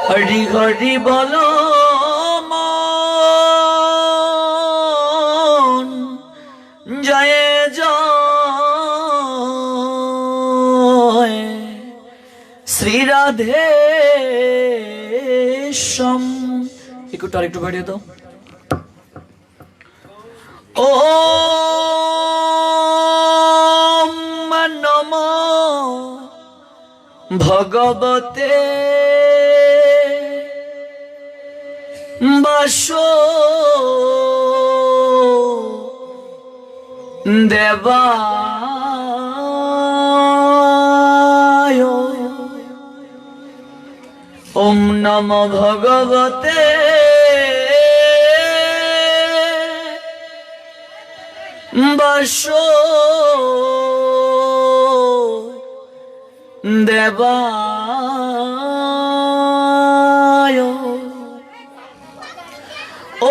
হরি হরি বলো মন, জয় জয় শ্রী রাধে শ্যাম। একটু আরেকটু বাড়িয়ে দাও। ওম নমো ভগবতে বাসুদেবায়। ওম নমো ভগবতে বাসুদেবায়।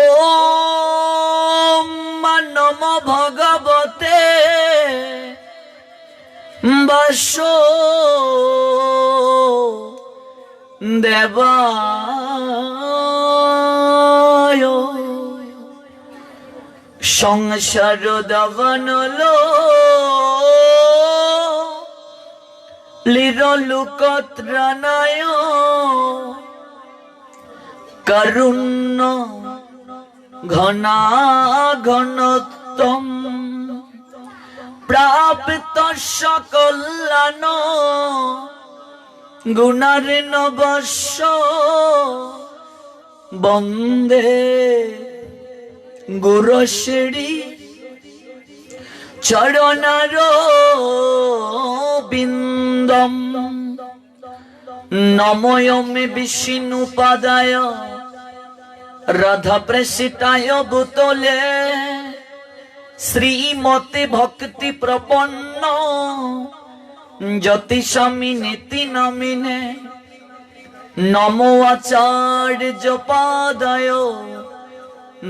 ওম নমো ভগবতে বাসুদেবায়। সংসার দাবানলো লিরলুকত্রানায় কারুণ্য ঘনা ঘনত্বম প্রাপ্ত সকল্যান গুণার্ণবস্য বন্দে গুরুশ্রী চরণার বিন্দম। নমোয়মে বিষ্ণুপাদায় রাধা প্রেষিতায় ভূতলে শ্রীমতে ভক্তি প্রপন্ন জ্যোতিষামি নীতি নামিনে। নমো আচার্য পাদায়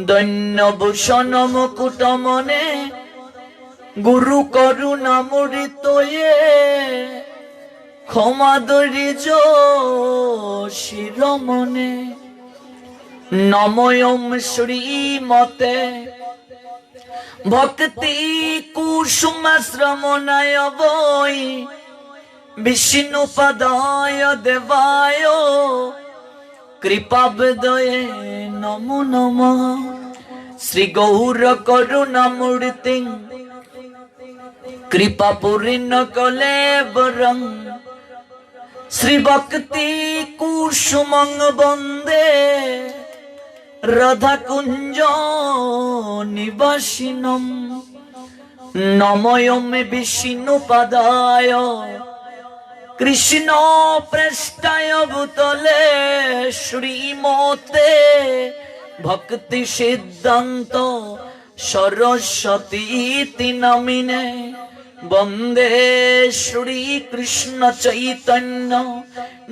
দৈন্যভূষণ মুকুটমনে গুরু করুণামৃতয়ে ক্ষমাদরিজ শিরোমণে। নমোয়ম শ্রীমতে ভক্তি কুসুম শ্রমণায় বৈ বিষ্ণুপদায় দেবায় কৃপাবদয়ে নমো নমঃ। শ্রী গৌর করুণামূর্তি কৃপা পূর্ণ কলেবরং শ্রী ভক্তি কুসুমং বন্দে রাধা কুঞ্জ নিবাসিনম। নমোয়মে বিষ্ণুপদায় কৃষ্ণ প্রেষ্টায় ভূতলে শ্রীমতে ভক্তি সিদ্ধান্ত সরস্বতী নামিনে। বন্দে শ্রী কৃষ্ণ চৈতন্য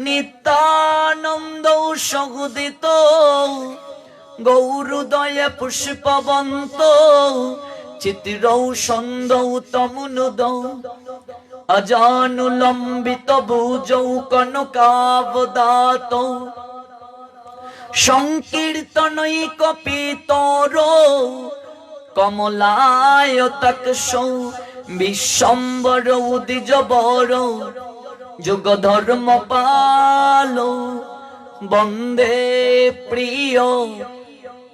নিত্যানন্দ সহোদিত গৌরোদয় পুষ্পবন্ত চিতিরৌ সন্দৌ তমুনুদৌ অজানুলম্বিত ভুজৌ কনকাবদাতৌ সংকীর্তনৈক পিতর কমলায়তাক্ষৌ বিশ্বম্বর উদ্বিজবর যুগ ধর্ম পালো। বন্দে প্রিয়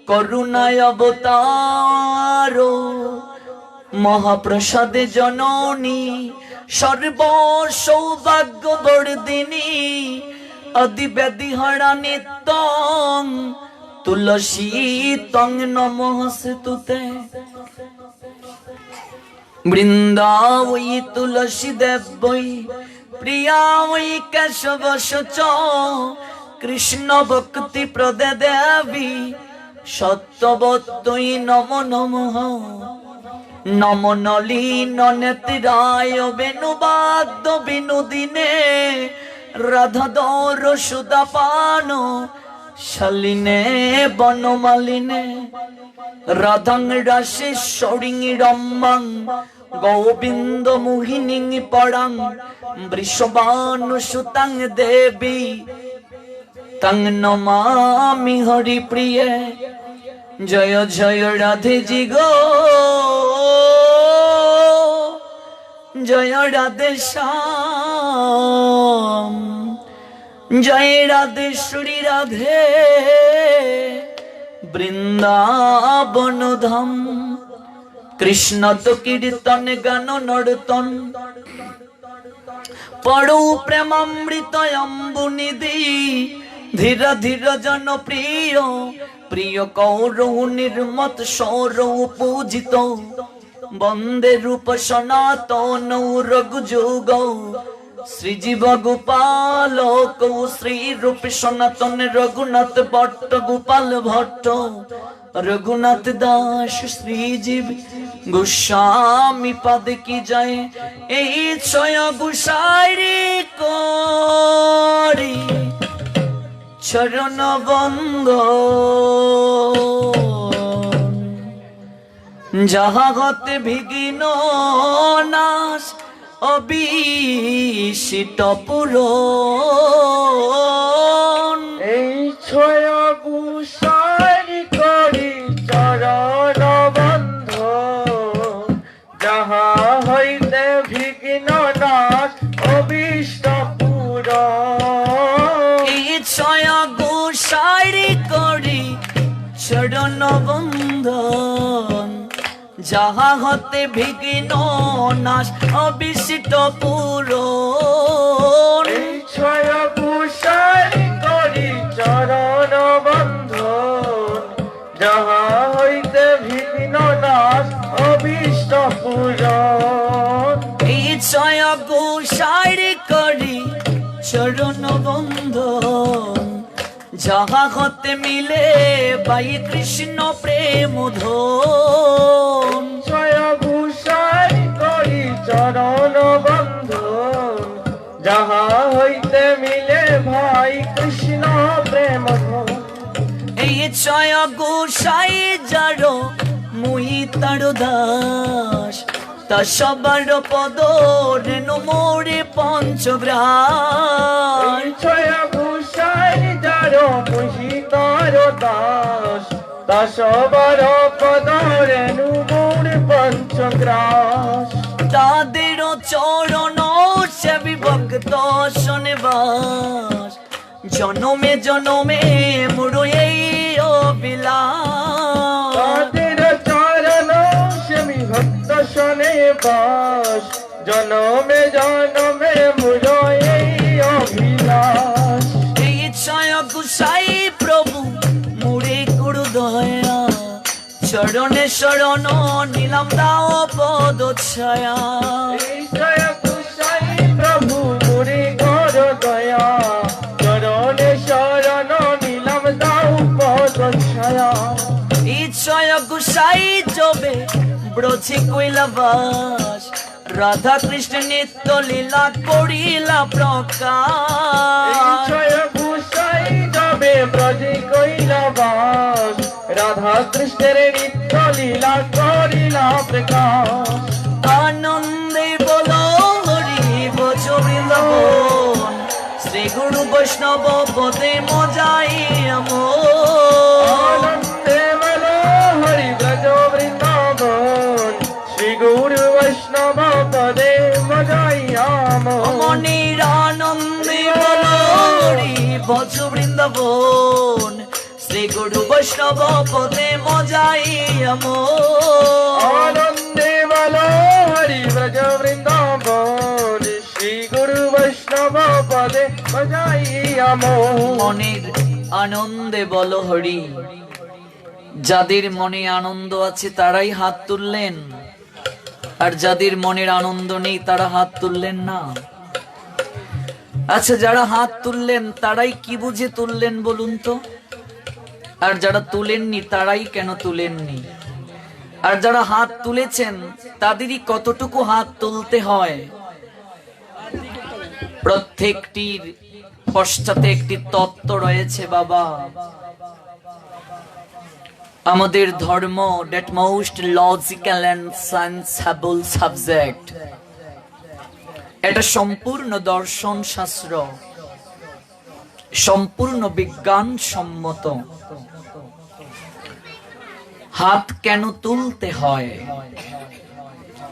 করুণায় অবতার মহাপ্রসাদে জননী সর্ব সৌভাগ্য বর্ধিনী অদিব্যাধি হরা নিত্যং তুলসী তং নমস্তুতে। বৃন্দাবৈ তুলসী দেবৈ প্রিয়া ওই কেশব চ কৃষ্ণ ভক্তি প্রদে দেবী সত্যবত্যই নম নমঃ। নম নলিন নেত্রায় বেণুবাদ্য বিনোদিনে রাধাদর সুদাপান শালিনে বনমালিনে। রাধাং রাশেশ্বরী রম্মাং গোবিন্দ মোহিনী পরাং বৃষভানুসুতাং দেবী তং নমামি হরি প্রিয়ে জয় জয় রাধে জি গো জয় রাধে শ্যাম জয় রাধেশ্বরী রাধে বৃন্দাবন ধাম কৃষ্ণ তো কীর্তন গান নর্তন পড়ু প্রেমামৃত অম্বুনিধি ধীর ধীর জন প্রিয় প্রিয় কৌরৌ নির্মত সৌরৌ পূজিত বন্দে রূপ সনাতন রঘুযুগ শ্রীজীব গোপাল কৌ শ্রী রূপ সনাতন রঘুনাথ ভট্ট গোপাল ভট্ট রঘুনাথ দাস শ্রীজীব গোস্বামী পদ কি যায় এই ছয় গোসাইরি করি চরণ বন্দ যাহা হতে বিঘ্ন নাশ অবিশিষ্ট পুরন এই ছয় গোসাইরি করি চরণ বন্ধ যাহা হইতে বিঘ্ন নাশ অবিষ্ট পুরন এই ছয় গোসাইরি করি চরণ বন্ধন যাহা হতে বিঘ্ন নাশ অবিশিষ্ট পুরন এই ছয় গোসাইরি করি চরণ বন্ধ যাহা হইতে বিঘ্ন নাশ অবিষ্ট পুরন এই ছয় গোসাইরি করি চরণ বন্ধন যাহা হতে মিলে পাই কৃষ্ণ প্রেম ধন ছয় গোসাইরি করি চরণ বন্ধ যাহা হইতে মিলে ভাই কৃষ্ণ প্রেম ধন এই ছয় গোসাই যার মুই তার দাস তা সবার পদ রেণু মোরে পঞ্চগ্রাস ছয় গোসাইরি যার মহিতার দাস তা সবার পদ রেণু মোর পঞ্চগ্রাস তাদের চরণ সেবি ভক্ত শোনবাস জনমে জনমে মুড়ো এই অবিলাস তাদের চরণ সেমি ভক্ত শনে বাস জনমে জনমে মুড়ো এই অভিলাষ এই ছয় গোসাই প্রভু মুড়ে গুরু দয়া চরণে শরণ নিলাম দাও পদ ছায়া এই ছয় গোসাই প্রভু মুড়ি গর দয়া চরণে শরণ নিলাম দাও পদ ছায়া এই ছয় গোসাই জবে ব্রজে কৈলাবাস রাধা কৃষ্ণ নিত্য লীলা করিলা এই প্রকাশ ছয় গোসাই যাবে ব্রজে কৈলাবাস রাধা কৃষ্ণের নিত্য লীলা করিলা প্রকাশ আনন্দে বলো হরি ভজ বৃন্দাবন শ্রী গুরু বৈষ্ণব পদে মজাই আনন্দে বলো হরি ব্রজ বৃন্দাবন শ্রী গুরু বৈষ্ণব পদে মজাইয়াম মনির আনন্দে বলো হরি ভজ বৃন্দাবন শ্রী গুরু বৈষ্ণব পদে মজাই আনন্দে বলো হরি ব্রজ বৃন্দাবন শ্রী গুরু বৈষ্ণব পদে মজাইয়াম মনের আনন্দে বলো হরি। যাদের মনে আনন্দ আছে তারাই হাত তুললেন, আর যাদের মনের আনন্দ নেই তারা হাত তুললেন না। আচ্ছা, যারা হাত তুললেন তারাই কি বুঝে তুললেন বলুন তো? আর যারা তুলেননি তারাই কেন তুলেননি? আর যারা হাত তুলেছেন তাদেরই কতটুকু হাত তুলতে হয়? প্রত্যেকটির পশ্চাতে একটি তত্ত্ব রয়েছে বাবা। আমাদের ধর্ম, that most logical and sensible subject, এটা সম্পূর্ণ দর্শন শাস্ত্র। সম্পূর্ণ বিজ্ঞান সম্মত। হাত কেন তুলতে হয়?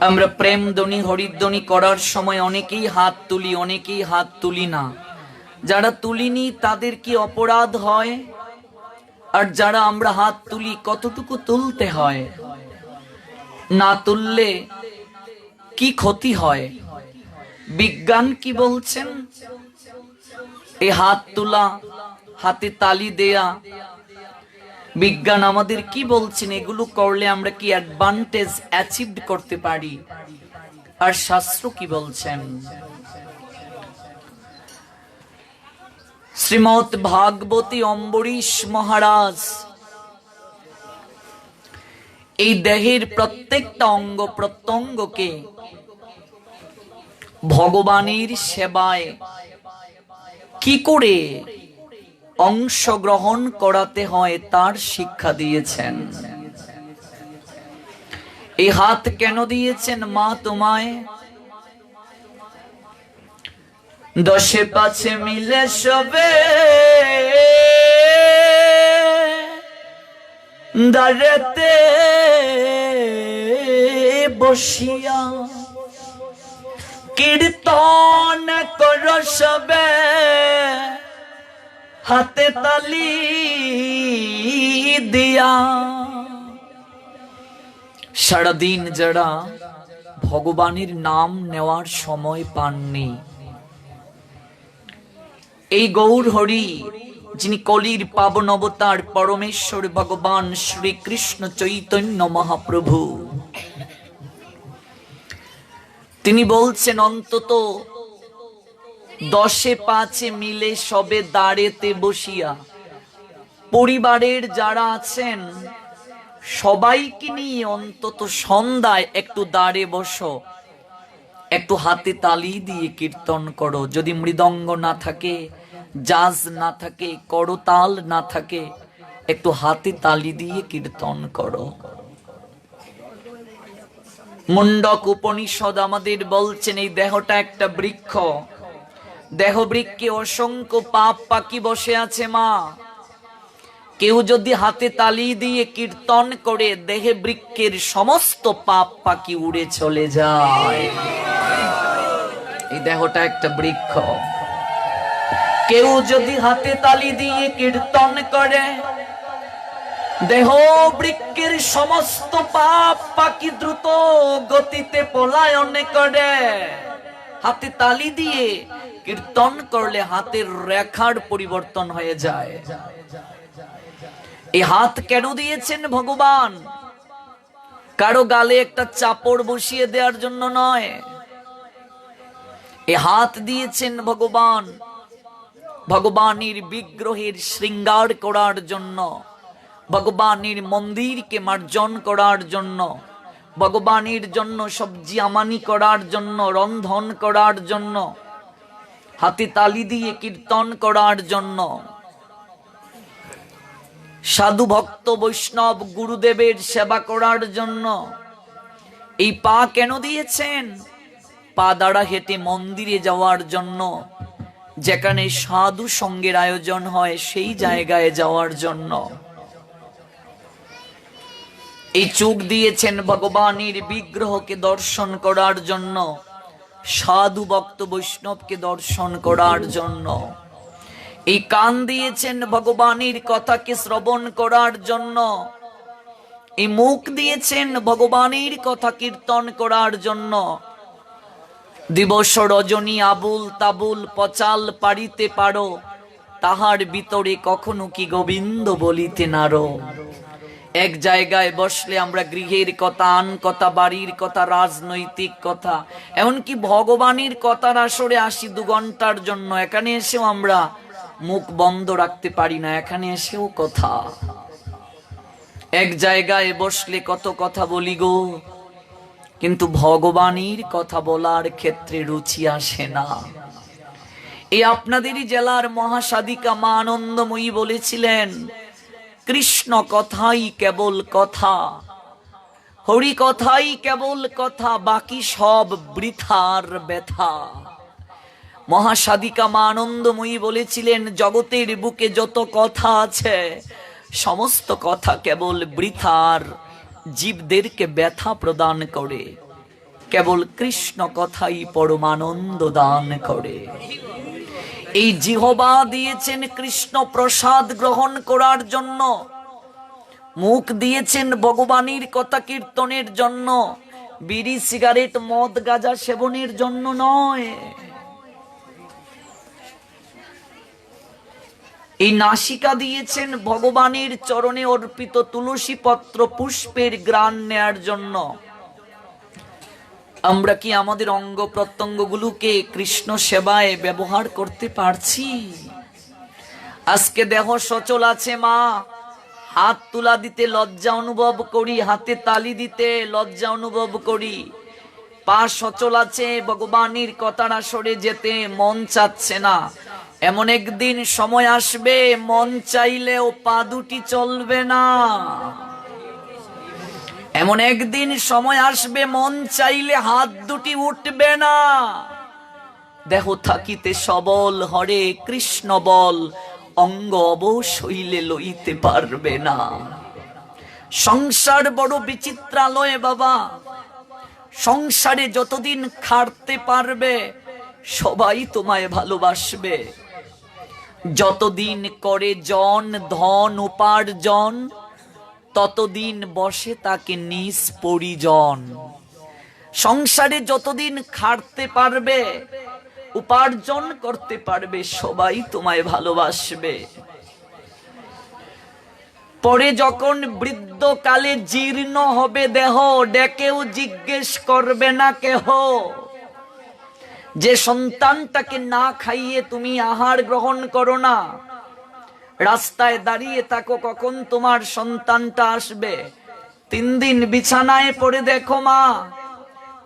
আমরা প্রেম ধ্বনি হরিধ্বনি করার সময় অনেকেই হাত তুলি, অনেকেই হাত তুলি না। যারা তুলিনি তাদের কি অপরাধ হয়? আর যারা আমরা হাত তুলি কতটুকু তুলতে হয়? না তুললে কি ক্ষতি হয়? বিজ্ঞান কি বলছেন? এই হাত তোলা, হাতে তালি দেয়া, বিজ্ঞান আমাদের কি বলছেন? এগুলো করলে আমরা কি অ্যাডভান্টেজ অ্যাচিভ করতে পারি? আর শাস্ত্র কি বলছেন? শ্রীমৎ ভাগবতী অম্বরীশ মহারাজ এই দেহের প্রত্যেকটা অঙ্গ প্রত্যঙ্গকে ভগবানের সেবায় কি করে অংশগ্রহণ করাতে হয় তার শিক্ষা দিয়েছেন। এই হাত কেন দিয়েছেন মা তোমায়? 10-5 মিলে সবে দাঁড়াতে বসিয়া কীর্তন করো সবে, হাতে তালি দিয়া। সারাদিন যারা ভগবানের নাম নেওয়ার সময় পাননি, এই গৌর হরি যিনি কলির পাবন অবতার পরমেশ্বর ভগবান শ্রীকৃষ্ণ চৈতন্য মহাপ্রভু, তিনি বলছেন অন্তত 10-5 মিলে সবে দাঁড়েতে বসিয়া। পরিবারের যারা আছেন সবাইকে নিয়ে অন্তত সন্ধ্যায় একটু দাঁড়ে বসো, একটু হাতে তালি দিয়ে কীর্তন করো। যদি মৃদঙ্গ না থাকে, জাজ না থাকে, করতাল না থাকে, একটু হাতে তালি দিয়ে কীর্তন করো। মুন্ডক উপনিষদ আমাদের বলছেন এই দেহটা একটা বৃক্ষ, দেহ বৃক্ষে অসংখ্য পাপ পাখি বসে আছে মা। কেউ যদি হাতে তালি দিয়ে কীর্তন করে, দেহে বৃক্ষের সমস্ত পাপ পাখি উড়ে চলে যায়। এই দেহটা একটা বৃক্ষ, কেউ যদি হাতে তালি দিয়ে কীর্তন করে, দেহ বৃক্ষের সমস্ত পাপ পাখি দ্রুত গতিতে পলায়ন করে। হাতে তালি দিয়ে কীর্তন করলে হাতের রেখার পরিবর্তন হয়ে যায়। এই হাত কেন দিয়েছেন ভগবান? কারো গালে একটা চাপড় বসিয়ে দেওয়ার জন্য নয়। এই হাত দিয়েছেন ভগবান ভগবানের বিগ্রহের শৃঙ্গার করার জন্য, ভগবানের মন্দিরকে মার্জন করার জন্য, ভগবানের জন্য সবজি আমানি করার জন্য, রন্ধন করার জন্য, হাতে তালি দিয়ে কীর্তন করার জন্য, সাধু ভক্ত বৈষ্ণব গুরুদেবের সেবা করার জন্য। এই পা কেন দিয়েছেন? পা দ্বারা হেঁটে মন্দিরে যাওয়ার জন্য, যেখানে সাধু সঙ্গের আয়োজন হয় সেই জায়গায় যাওয়ার জন্য। এই চোখ দিয়েছেন ভগবানের বিগ্রহকে দর্শন করার জন্য, সাধু ভক্ত বৈষ্ণবকে দর্শন করার জন্য। এই কান দিয়েছেন ভগবানের কথাকে শ্রবণ করার জন্য। এই মুখ দিয়েছেন ভগবানের কথা কীর্তন করার জন্য। দিবস রজনী আবুল তাবুল পচাল পারিতে পারো, তাহার ভিতরে কখনো কি গোবিন্দ বলিতে নারো। এক জায়গায় বসলে আমরা গৃহের কথা, আন কথা, বাড়ির কথা, রাজনৈতিক কথা, এমনকি ভগবানের কথার আসরে 82 ঘন্টার জন্য এখানে এসেও আমরা মুখ বন্ধ রাখতে পারি না। এখানে এসেও কথা। এক জায়গায় বসলে কত কথা বলি গো, কিন্তু ভগবানের কথা বলার ক্ষেত্রে রুচি আসে না। এই আপনাদেরই জেলার মহাসাধিকা মা আনন্দময়ী বলেছিলেন, কৃষ্ণ কথাই কেবল কথা, হরি কথাই কেবল কথা, বাকি সব বৃথার ব্যথা। মহাসাধিকা মা আনন্দময়ী বলেছিলেন, জগতের বুকে যত কথা আছে সমস্ত কথা কেবল বৃথার, জীবদেরকে ব্যথা প্রদান করে। কেবল কৃষ্ণ কথাই পরমানন্দ দান করে। এই জিহ্বা দিয়েছেন কৃষ্ণ প্রসাদ গ্রহণ করার জন্য, মুখ দিয়েছেন ভগবানের কথা কীর্তনের জন্য, বিড়ি সিগারেট মদ গাঁজা সেবনের জন্য নয়। এই নাসিকা দিয়েছেন ভগবানের চরণে অর্পিত তুলসী পত্র পুষ্পের ঘ্রাণ নেয়ার জন্য। আমরা কি আমাদের অঙ্গ প্রত্যঙ্গগুলোকে কৃষ্ণ সেবায় ব্যবহার করতে পারছি? আজকে দেহ সচল আছে মা, হাত তুলা দিতে লজ্জা অনুভব করি, হাতে তালি দিতে লজ্জা অনুভব করি। পা সচল আছে, ভগবানের কথাটা সরে যেতে মন চাচ্ছে না। এমন একদিন সময় আসবে মন চাইলেও পা দুটি চলবে না। এমন একদিন সময় আসবে মন চাইলে হাত দুটি উঠবে না। দেহ থাকিতে সবল হরে কৃষ্ণ বল, অঙ্গ অবশৈলে লইতে পারবে না। সংসার বড় বিচিত্রালয় বাবা। সংসারে যতদিন খাটতে পারবে সবাই তোমায় ভালোবাসবে। যতদিন করে জন ধন উপার্জন ততদিন বসে তাকে নিজ পরিজন। সংসারে যতদিন খাটতে পারবে উপার্জন করতে পারবে সবাই তোমায় ভালোবাসবে। পরে যখন বৃদ্ধকালে জীর্ণ হবে দেহ, ডেকেও জিজ্ঞেস করবে না কেহ। যে সন্তানটাকে না খাইয়ে তুমি আহার গ্রহণ করো না, রাস্তায় দাঁড়িয়ে থাকো কখন তোমার সন্তানটা আসবে। 3 দিন বিছানায় পড়ে দেখো মা,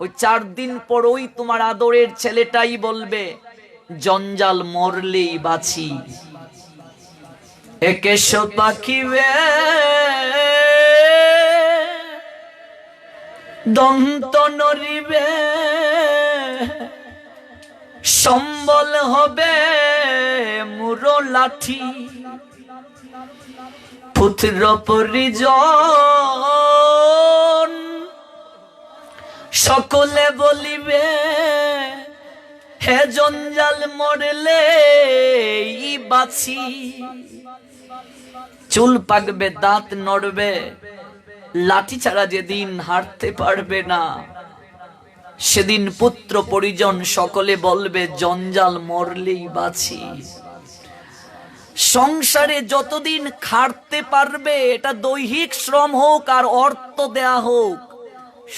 ওই 4 দিন পর ওই তোমার আদরের ছেলেটাই বলবে, জঞ্জাল মরলেই বাঁচি। একেশ পাখিবে দন্ত নড়িবে, সম্বল হবে মুরো লাঠি। পুত্র পরিজন সকলে বলিবে, হে জঞ্জাল মরলে বাঁচি। চুল পাকবে, দাঁত নড়বে, লাঠি ছাড়া যেদিন হাঁটতে পারবে না সেদিন পুত্র পরিজন সকলে বলবে, জঞ্জাল মরলেই বাঁচি। সংসারে যতদিন খাটতে পারবে, এটা দৈহিক শ্রম হোক আর অর্থ দেয়া হোক,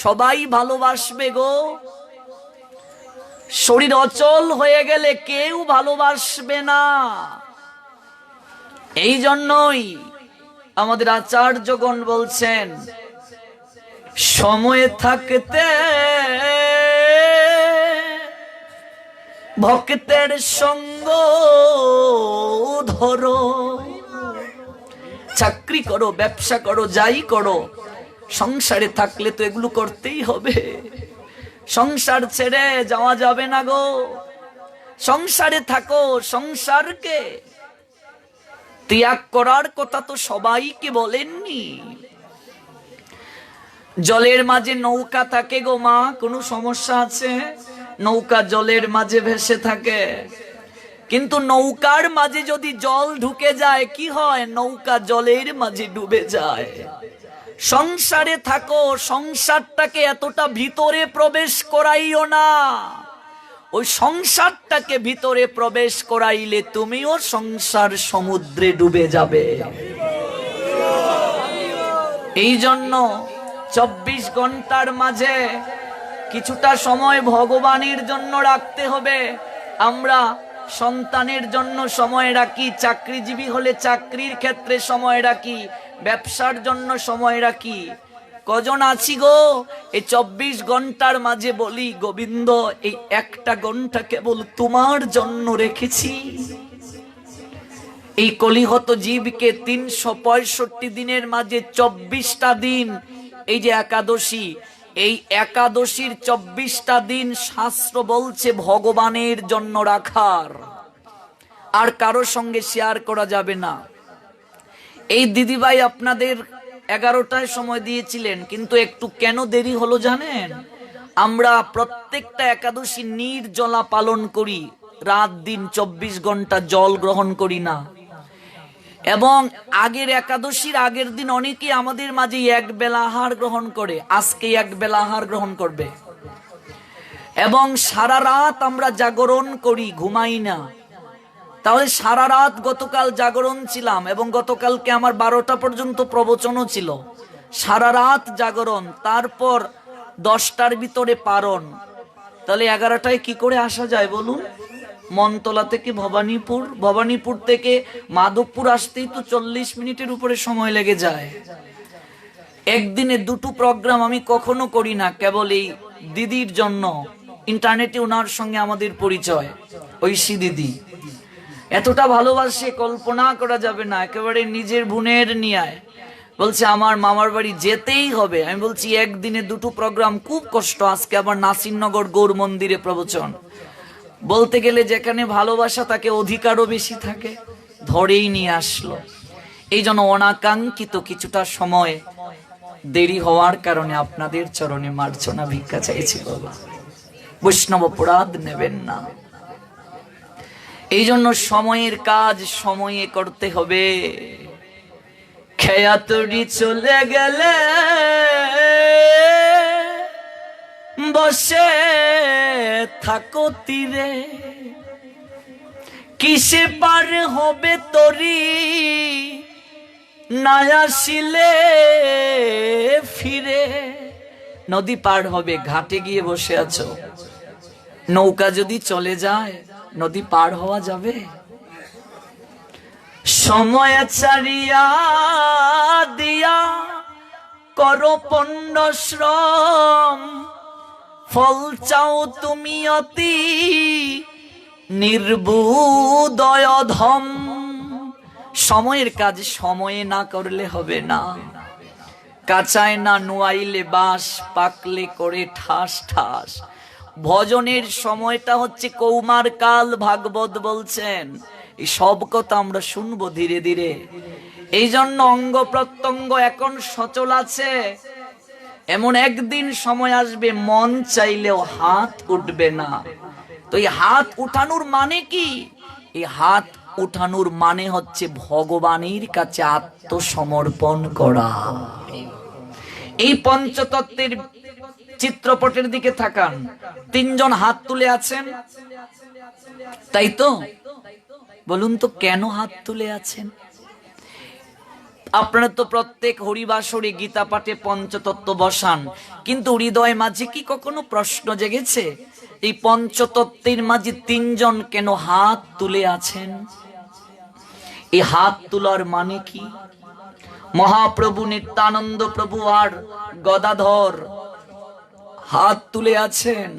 সবাই ভালোবাসবে গো। শরীর অচল হয়ে গেলে কেউ ভালোবাসবে না। এই জন্যই আমাদের আচার্যগণ বলছেন, সময় থাকতে ভক্তের সঙ্গ ধরো। চাকরি করো, ব্যবসা করো, যাই করো, সংসারে থাকলে তো এগুলো করতেই হবে। সংসার ছেড়ে যাওয়া যাবে না গো। সংসারে থাকো, সংসারকে ত্যাগ করার কথা তো সবাইকে বলেননি। জলের মাঝে নৌকা থাকে গো মা, কোনো সমস্যা আছে? নৌকা জলের মাঝে ভেসে থাকে, কিন্তু নৌকার মাঝে যদি জল ঢুকে যায় কি হয়? নৌকা জলের মাঝে ডুবে যায়। সংসারে থাকো, সংসারটাকে এতটা ভিতরে প্রবেশ করাইও না। ওই সংসারটাকে ভিতরে প্রবেশ করাইলে তুমিও সংসার সমুদ্রে ডুবে যাবে। এই জন্য 24 ঘন্টার মাঝে কিছুটা সময় ভগবানের জন্য রাখতে হবে। আমরা সন্তানের জন্য সময় রাখি, চাকরিজীবী হলে চাকরির ক্ষেত্রে সময় রাখি, ব্যবসার জন্য সময় রাখি। কজন আছি গো এই 24 ঘন্টার মাঝে বলি, গোবিন্দ এই একটা ঘন্টা কেবল তোমার জন্য রেখেছি। এই কলিহত জীবকে 365 দিনের মাঝে 24টা দিন, এই যে একাদশী, এই একাদশীর 24টা দিন শাস্ত্র বলছে ভগবানের জন্য রাখার, আর কারোর সঙ্গে শেয়ার করা যাবে না। এই দিদিভাই আপনাদের 11টায় সময় দিয়েছিলেন, কিন্তু একটু কেন দেরি হলো জানেন? আমরা প্রত্যেকটা একাদশী নির্জলা পালন করি, রাত দিন 24 ঘন্টা জল গ্রহণ করি না। এবং আগের একাদশীর আগের দিন অনেকে আমাদের মাঝে এক বেলা আহার গ্রহণ করে, আজকে এক বেলা আহার গ্রহণ করবে। এবং সারা রাত আমরা জাগরণ করি, ঘুমাই না। তাহলে সারা রাত গতকাল জাগরণ ছিলাম, এবং গতকালকে আমার 12টা পর্যন্ত প্রবচনও ছিল। সারা রাত জাগরণ, তারপর 10টার ভিতরে পারণ। তাহলে 11টায় কি করে আসা যায় বলুন? মনতলা থেকে ভবানীপুর, ভবানীপুর থেকে মাধবপুর আসতেই তো 40 মিনিটের উপরে সময় লেগে যায়। একদিনে 2টো প্রোগ্রাম আমি কখনো করি না, কেবল এই দিদির জন্য। ইন্টারনেটে ওনার সঙ্গে আমাদের পরিচয়, ঐশী দিদি এতটা ভালোবাসে, কল্পনা করা যাবে না। একেবারে নিজের বোনের নিয়ে বলছে আমার মামার বাড়ি যেতেই হবে। আমি বলছি একদিনে 2টো প্রোগ্রাম খুব কষ্ট। আজকে আবার নাসিরনগর গৌর মন্দিরে প্রবচন। বলতে গেলে যেখানে ভালোবাসা তাকে অধিকারও বেশি থাকে, ধরেই নিয়ে আসলো। এই জন্য অনাকাঙ্ক্ষিত কিছুটা সময় দেরি হওয়ার কারণে আপনাদের চরণে মার্জনা ভিক্ষা চাইছি বাবা, বৈষ্ণব অপরাধ নেবেন না। এই জন্য সময়ের কাজ সময়ে করতে হবে। খেয়াতড়ি চলে গেলে বসে থাকো তীরে, কিসে পার হবে তরি না আসিলে ফিরে। নদী পার হবে, ঘাটে গিয়ে বসে আছো, নৌকা যদি চলে যায় নদী পার হওয়া যাবে? সময় ছাড়িয়া দিয়া করো পণ্ড শ্রম, ফল চাও তুমি অতি নির্বুদয় ধম। সময়ের কাজ সময়ে না করলে হবে না। কাঁচায় না নোয়াইলে বাস, পাকলে করে ঠাস ঠাস। ভজনের সময়টা হচ্ছে কৌমার কাল, ভাগবত বলছেন। এই সব কথা আমরা শুনবো ধীরে ধীরে। এই জন্য অঙ্গ প্রত্যঙ্গ এখন সচল আছে। এমন একদিন সময় আসবে মন চাইলেও হাত উঠবে না। তো এই হাত উঠানোর মানে কি? এই হাত উঠানোর মানে হচ্ছে ভগবানের কাছে আত্মসমর্পণ করা। এই পঞ্চতত্ত্বের চিত্রপটের দিকে তাকান, 3 জন হাত তুলে আছেন, তাই তো? বলুন তো কেন হাত তুলে আছেন? আপনারা তো প্রত্যেক হরিবাসরে গীতা পাঠে পঞ্চতত্ত্ব বসান, কিন্তু হৃদয় মাঝে কি কখনো প্রশ্ন জেগেছে এই পঞ্চতত্ত্বের মাঝে 3 জন কেন হাত তুলে আছেন? এই হাত তোলার মানে কি? মহাপ্রভু নিত্যানন্দ প্রভু আর গদাধর হাত তুলে আছেন।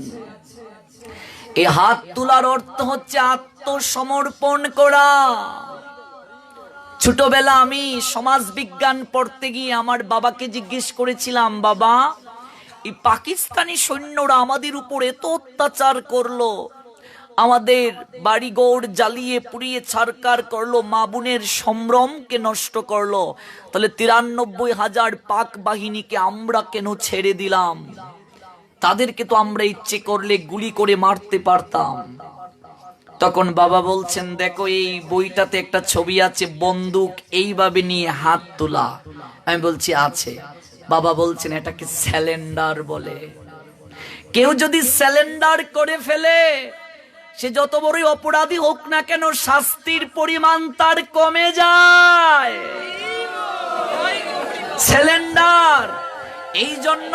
এই হাত তোলার অর্থ হচ্ছে আত্মসমর্পণ করা। ছোটবেলা আমি সমাজ বিজ্ঞান পড়তে গিয়ে আমার বাবাকে জিজ্ঞেস করেছিলাম, বাবা এই পাকিস্তানি সৈন্যরা আমাদের উপর এত অত্যাচার করলো, আমাদের বাড়িঘর জ্বালিয়ে পুড়িয়ে ছারকার করলো, মা বোনের সম্ভ্রমকে নষ্ট করলো, তাহলে 93,000 পাক বাহিনীকে আমরা কেন ছেড়ে দিলাম? তাদেরকে তো আমরা ইচ্ছে করলে গুলি করে মারতে পারতাম। তখন বাবা বলছেন, দেখো এই বইটাতে একটা ছবি আছে, বন্দুক এইভাবে নিয়ে হাত তোলা। আমি বলছি আছে। বাবা বলছেন এটাকে স্যালেন্ডার বলে। কেউ যদি স্যালেন্ডার করে ফেলে, সে যত বড়ই অপরাধী হোক না কেন, শাস্তির পরিমাণ তার কমে যায়। স্যালেন্ডার। এই জন্য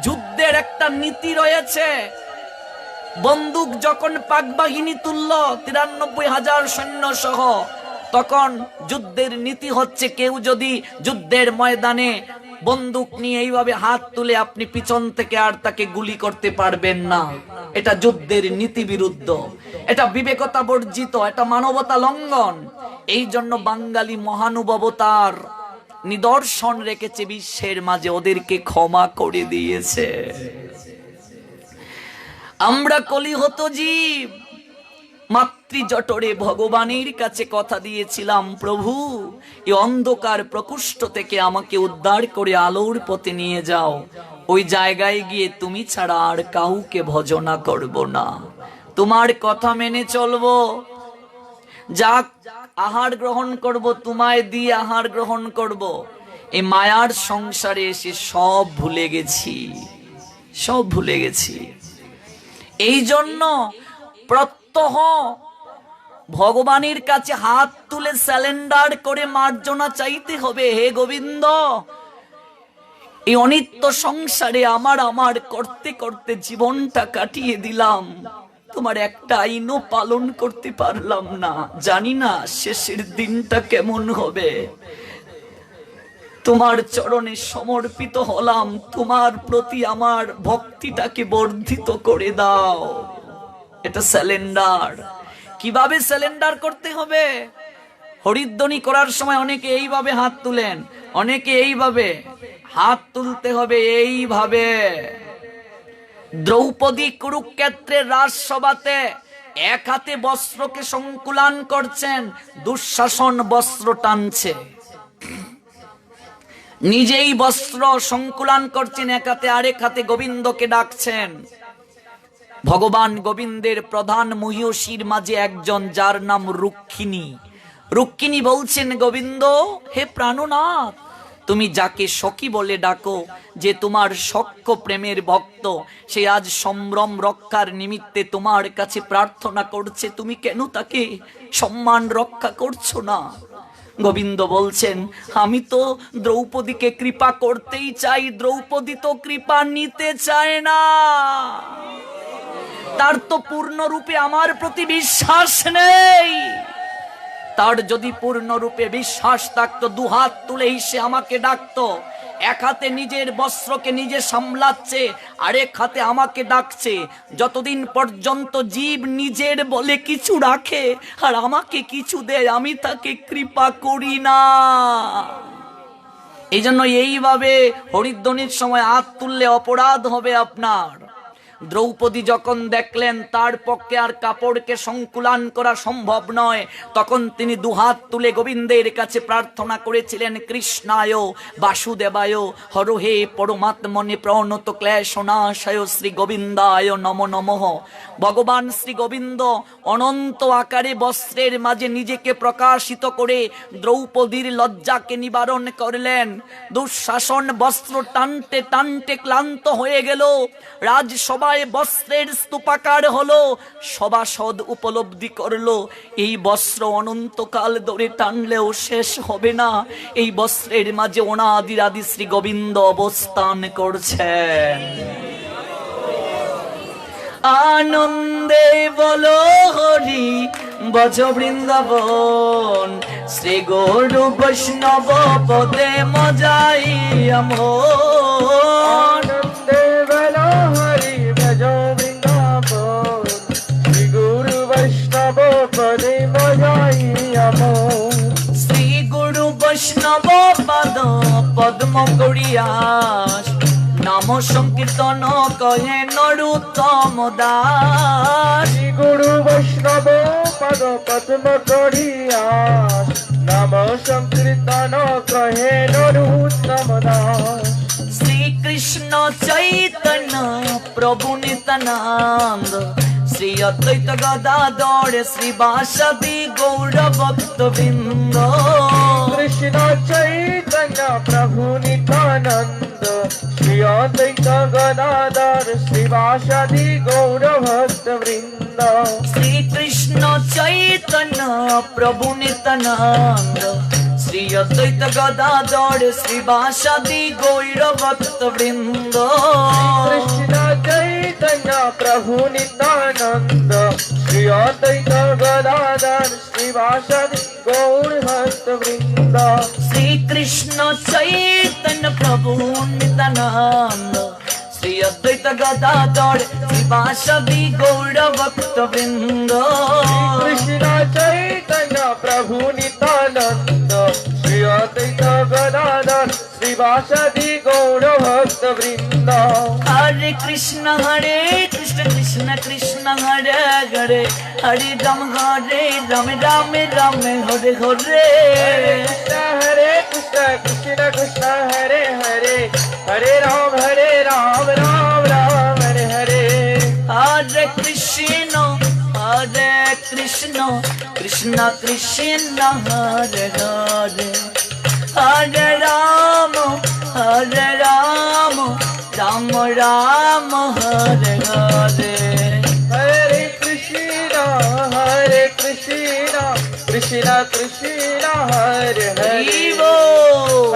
যুদ্ধের একটা নীতি রয়েছে। বন্দুক যখন পাক বাহিনী তুলল 93,000 সৈন্য সহ, তখন যুদ্ধের নীতি হচ্ছে কেউ যদি যুদ্ধের ময়দানে বন্দুক নিয়ে এইভাবে হাত তুলে আপনি পিছন থেকে আর তাকে গুলি করতে পারবেন না। এটা যুদ্ধের নীতি বিরুদ্ধ, এটা বিবেকতা বর্জিত, এটা মানবতা লঙ্ঘন। এই জন্য বাঙালি মহানুভবতার নিদর্শন রেখেছে বিশ্বের মাঝে, ওদেরকে ক্ষমা করে দিয়েছে। আমরা কলিহত জীব মাতৃজঠরে ভগবানের কাছে কথা দিয়েছিলাম, প্রভু এই অন্ধকার প্রকোষ্ঠ থেকে আমাকে উদ্ধার করে আলোর পথে নিয়ে যাও। ওই জায়গায় গিয়ে তুমি ছাড়া আর কাউকে ভজনা করব না, তোমার কথা মেনে চলবো। যা আহার গ্রহণ করব তোমায় দিয়ে আহার গ্রহণ করব। এই মায়ার সংসারে এসে সব ভুলে গেছি, সব ভুলে গেছি। এই জন্য প্রত্যহ ভগবানের কাছে হাত তুলে স্যালেন্ডার করে মার্জনা চাইতে হবে। হে গোবিন্দ, এই অনিত্য সংসারে আমার করতে করতে জীবনটা কাটিয়ে দিলাম, তোমার একটা আইনও পালন করতে পারলাম না। জানি না শেষের দিনটা কেমন হবে। তোমার চরণে সমর্পিত হলাম, তোমার প্রতি আমার ভক্তিটাকে বর্ধিত করে দাও। এটা স্যালেন্ডার। কিভাবে স্যালেন্ডার করতে হবে? হরিধ্বনি করার সময় অনেকে এইভাবে হাত তুলেন, অনেকে এইভাবে হাত তুলতে হবে, এইভাবে। দ্রৌপদী কুরুক্ষেত্রের রাজসভাতে এক হাতে বস্ত্রকে সংকুলান করছেন, দুঃশাসন বস্ত্র টানছে। নিজেই বস্ত্র সংকুলান করছেন এক হাতে, আরেক হাতে গোবিন্দকে ডাকছেন। ভগবান গোবিন্দের প্রধান মহিষীর মাঝে একজন, যার নাম রুক্মিণী। রুক্মিণী বলছেন, গোবিন্দ হে প্রাণনাথ, তুমি যাকে সখী বলে ডাকো, যে তোমার সখ্য প্রেমের ভক্ত, সে আজ সম্ভ্রম রক্ষার নিমিত্তে তোমার কাছে প্রার্থনা করছে, তুমি কেন তাকে সম্মান রক্ষা করছো না? গোবিন্দ বলছেন, আমি তো দ্রৌপদীকে কৃপা করতেই চাই, দ্রৌপদী তো কৃপা নিতে চায় না। তার তো পূর্ণরূপে আমার প্রতি বিশ্বাস নেই। তার যদি পূর্ণরূপে বিশ্বাস থাকতো, দুহাত তুলেই সে আমাকে ডাকতো। এক হাতে নিজের বস্ত্রকে নিজে সামলাচ্ছে, আরেক হাতে আমাকে ডাকছে। যতদিন পর্যন্ত জীব নিজের বলে কিছু রাখে আর আমাকে কিছু দেয়, আমি তাকে কৃপা করি না। এই জন্য এইভাবে হরিধ্বনির সময় হাত তুললে অপরাধ হবে আপনার। দ্রৌপদী যখন দেখলেন তার পক্ষে আর কাপড়কে সংকুলান করা সম্ভব নয়, তখন তিনি দুহাত তুলে গোবিন্দের কাছে প্রার্থনা করেছিলেন, কৃষ্ণায় বাসুদেবায় হরহে পরমাত্মনে প্রণত ক্লেশনাশয় শ্রী গোবিন্দায় নম নমঃ। ভগবান শ্রী গোবিন্দ অনন্ত আকারে বস্ত্রের মাঝে নিজেকে প্রকাশিত করে দ্রৌপদীর লজ্জাকে নিবারণ করলেন। দুঃশাসন বস্ত্র টানতে টানতে ক্লান্ত হয়ে গেল। রাজসভা বস্ত্রের স্তূপাকার হলো। সভাসদ উপলব্ধি করলো, এই বস্ত্র অনন্তকাল ধরে টানলেও শেষ হবে না। এই বস্ত্রের মাঝে অনাদির আদি শ্রী গোবিন্দ অবস্থান করছেন। আনন্দে বলো হরি বজ বৃন্দাবন, শ্রী গৌর বৈষ্ণব পদে মজাই আমন। আনন্দে বলো হরি ব্রজ বৃন্দাবন, শ্রী গুরু বৈষ্ণব পদে মজাই আমন। শ্রী গুরু বৈষ্ণব পদ পদ্ম করিয়াস, নাম সংকীর্তন কহে নরোত্তম দাস। শ্রী গুরু বৈষ্ণব পদ পদ্ম করিয়াস, নাম সংকীর্তন কহে নরোত্তম দাস। শ্রীকৃষ্ণ চৈতন্য প্রভু নিত্যানন্দ, শ্রী অদ্বৈত গদাধর শ্রীবাসাদি গৌর ভক্তবৃন্দ। কৃষ্ণ চৈতন্য প্রভু নিত্যানন্দ, শ্রী অদ্বৈত গদাধর শ্রীবাসাদি গৌর ভক্তবৃন্দ। শ্রীকৃষ্ণ চৈতন্য প্রভু নিত্যানন্দ, শ্রী অদ্বৈত গদাধর শ্রীবাসাদি গৌর ভক্তবৃন্দ। কৃষ্ণ চৈতন্য প্রভু নিত্যানন্দ, শ্রী অদ্বৈত গদাধর শ্রীবাসাদি গৌর ভক্তবৃন্দ। শ্রীকৃষ্ণ চৈতন্য প্রভু নিত্যানন্দ, শ্রী অদ্বৈত গদাধর শ্রীবাসাদি গৌর ভক্তবৃন্দ। কৃষ্ণ চৈতন্য প্রভু নিত্যানন্দ, শ্রী অদ্বৈত गदाधर श्रीवासदि गौर भक्त वृंद हरे कृष्ण कृष्ण कृष्ण हरे हरे हरे राम राम हरे हरे हरे कृष्ण कृष्ण कृष्ण हरे हरे हरे राम राम राम हरे हरे हरे कृष्ण कृष्ण कृष्ण हरे हरे हरे राम राम राम हरे हरे हरे कृष्ण कृष्ण कृष्ण हरे हरे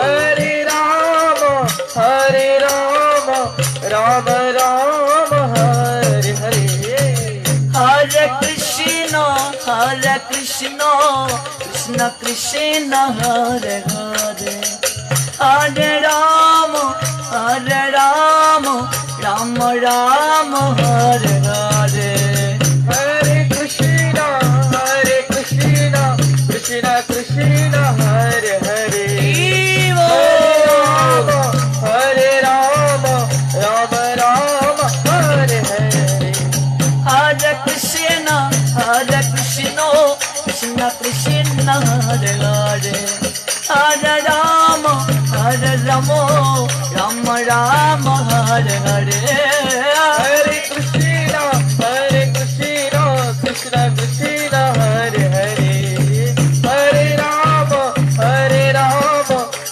हरे राम राम राम हरे हरे हरे कृष्ण कृष्ण कृष्ण हरे हरे हरे राम राम राम हरे हरे हरे कृष्ण कृष्ण कृष्ण हरे हरे हरे राम राम हरे हरे हरे कृष्ण कृष्ण कृष्ण हरे हरे हरे राम राम राम हरे हरे हरे कृष्ण कृष्ण कृष्ण हरे हरे हरे राम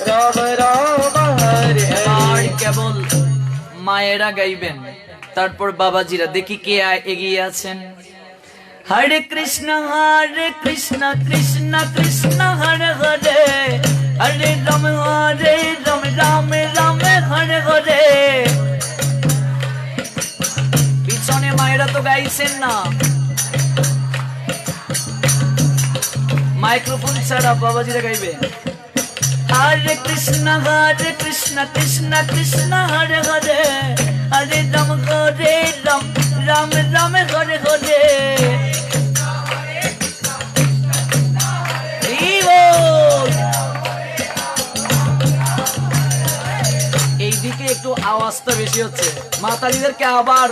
राम राम हरे আর हरे কেবল মায়েরা গাইবেন, তারপর বাবাজিরা দেখি কে এগিয়ে আছেন। হরে কৃষ্ণ কৃষ্ণ কৃষ্ণ হরে হরে হরে রাম রাম হরে হরে। পিছনে মায়েরা তো গাইছেন না, মাইক্রোফোন ছাড়া বাবাজিরা গাইবে। हरे कृष्ण कृष्ण कृष्ण हरे हरे हरे राम राम हरे हरे। এইদিকে একটু আওয়াজটা বেশি হচ্ছে, মাতালিদেরকে আবার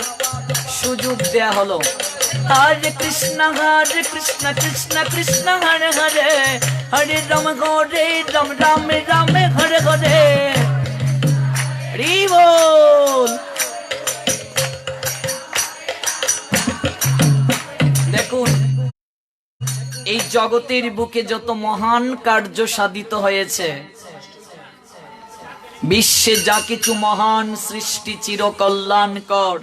সুযোগ দেয়া হলো। हरे कृष्ण कृष्ण कृष्ण हरे हरे हरे राम राम हरे हरे। हरि बोल। দেখুন, এই জগতের বুকে যত মহান কার্য সাধিত হয়েছে, বিশ্বে যা কিছু মহান সৃষ্টি চিরকল্যাণকর,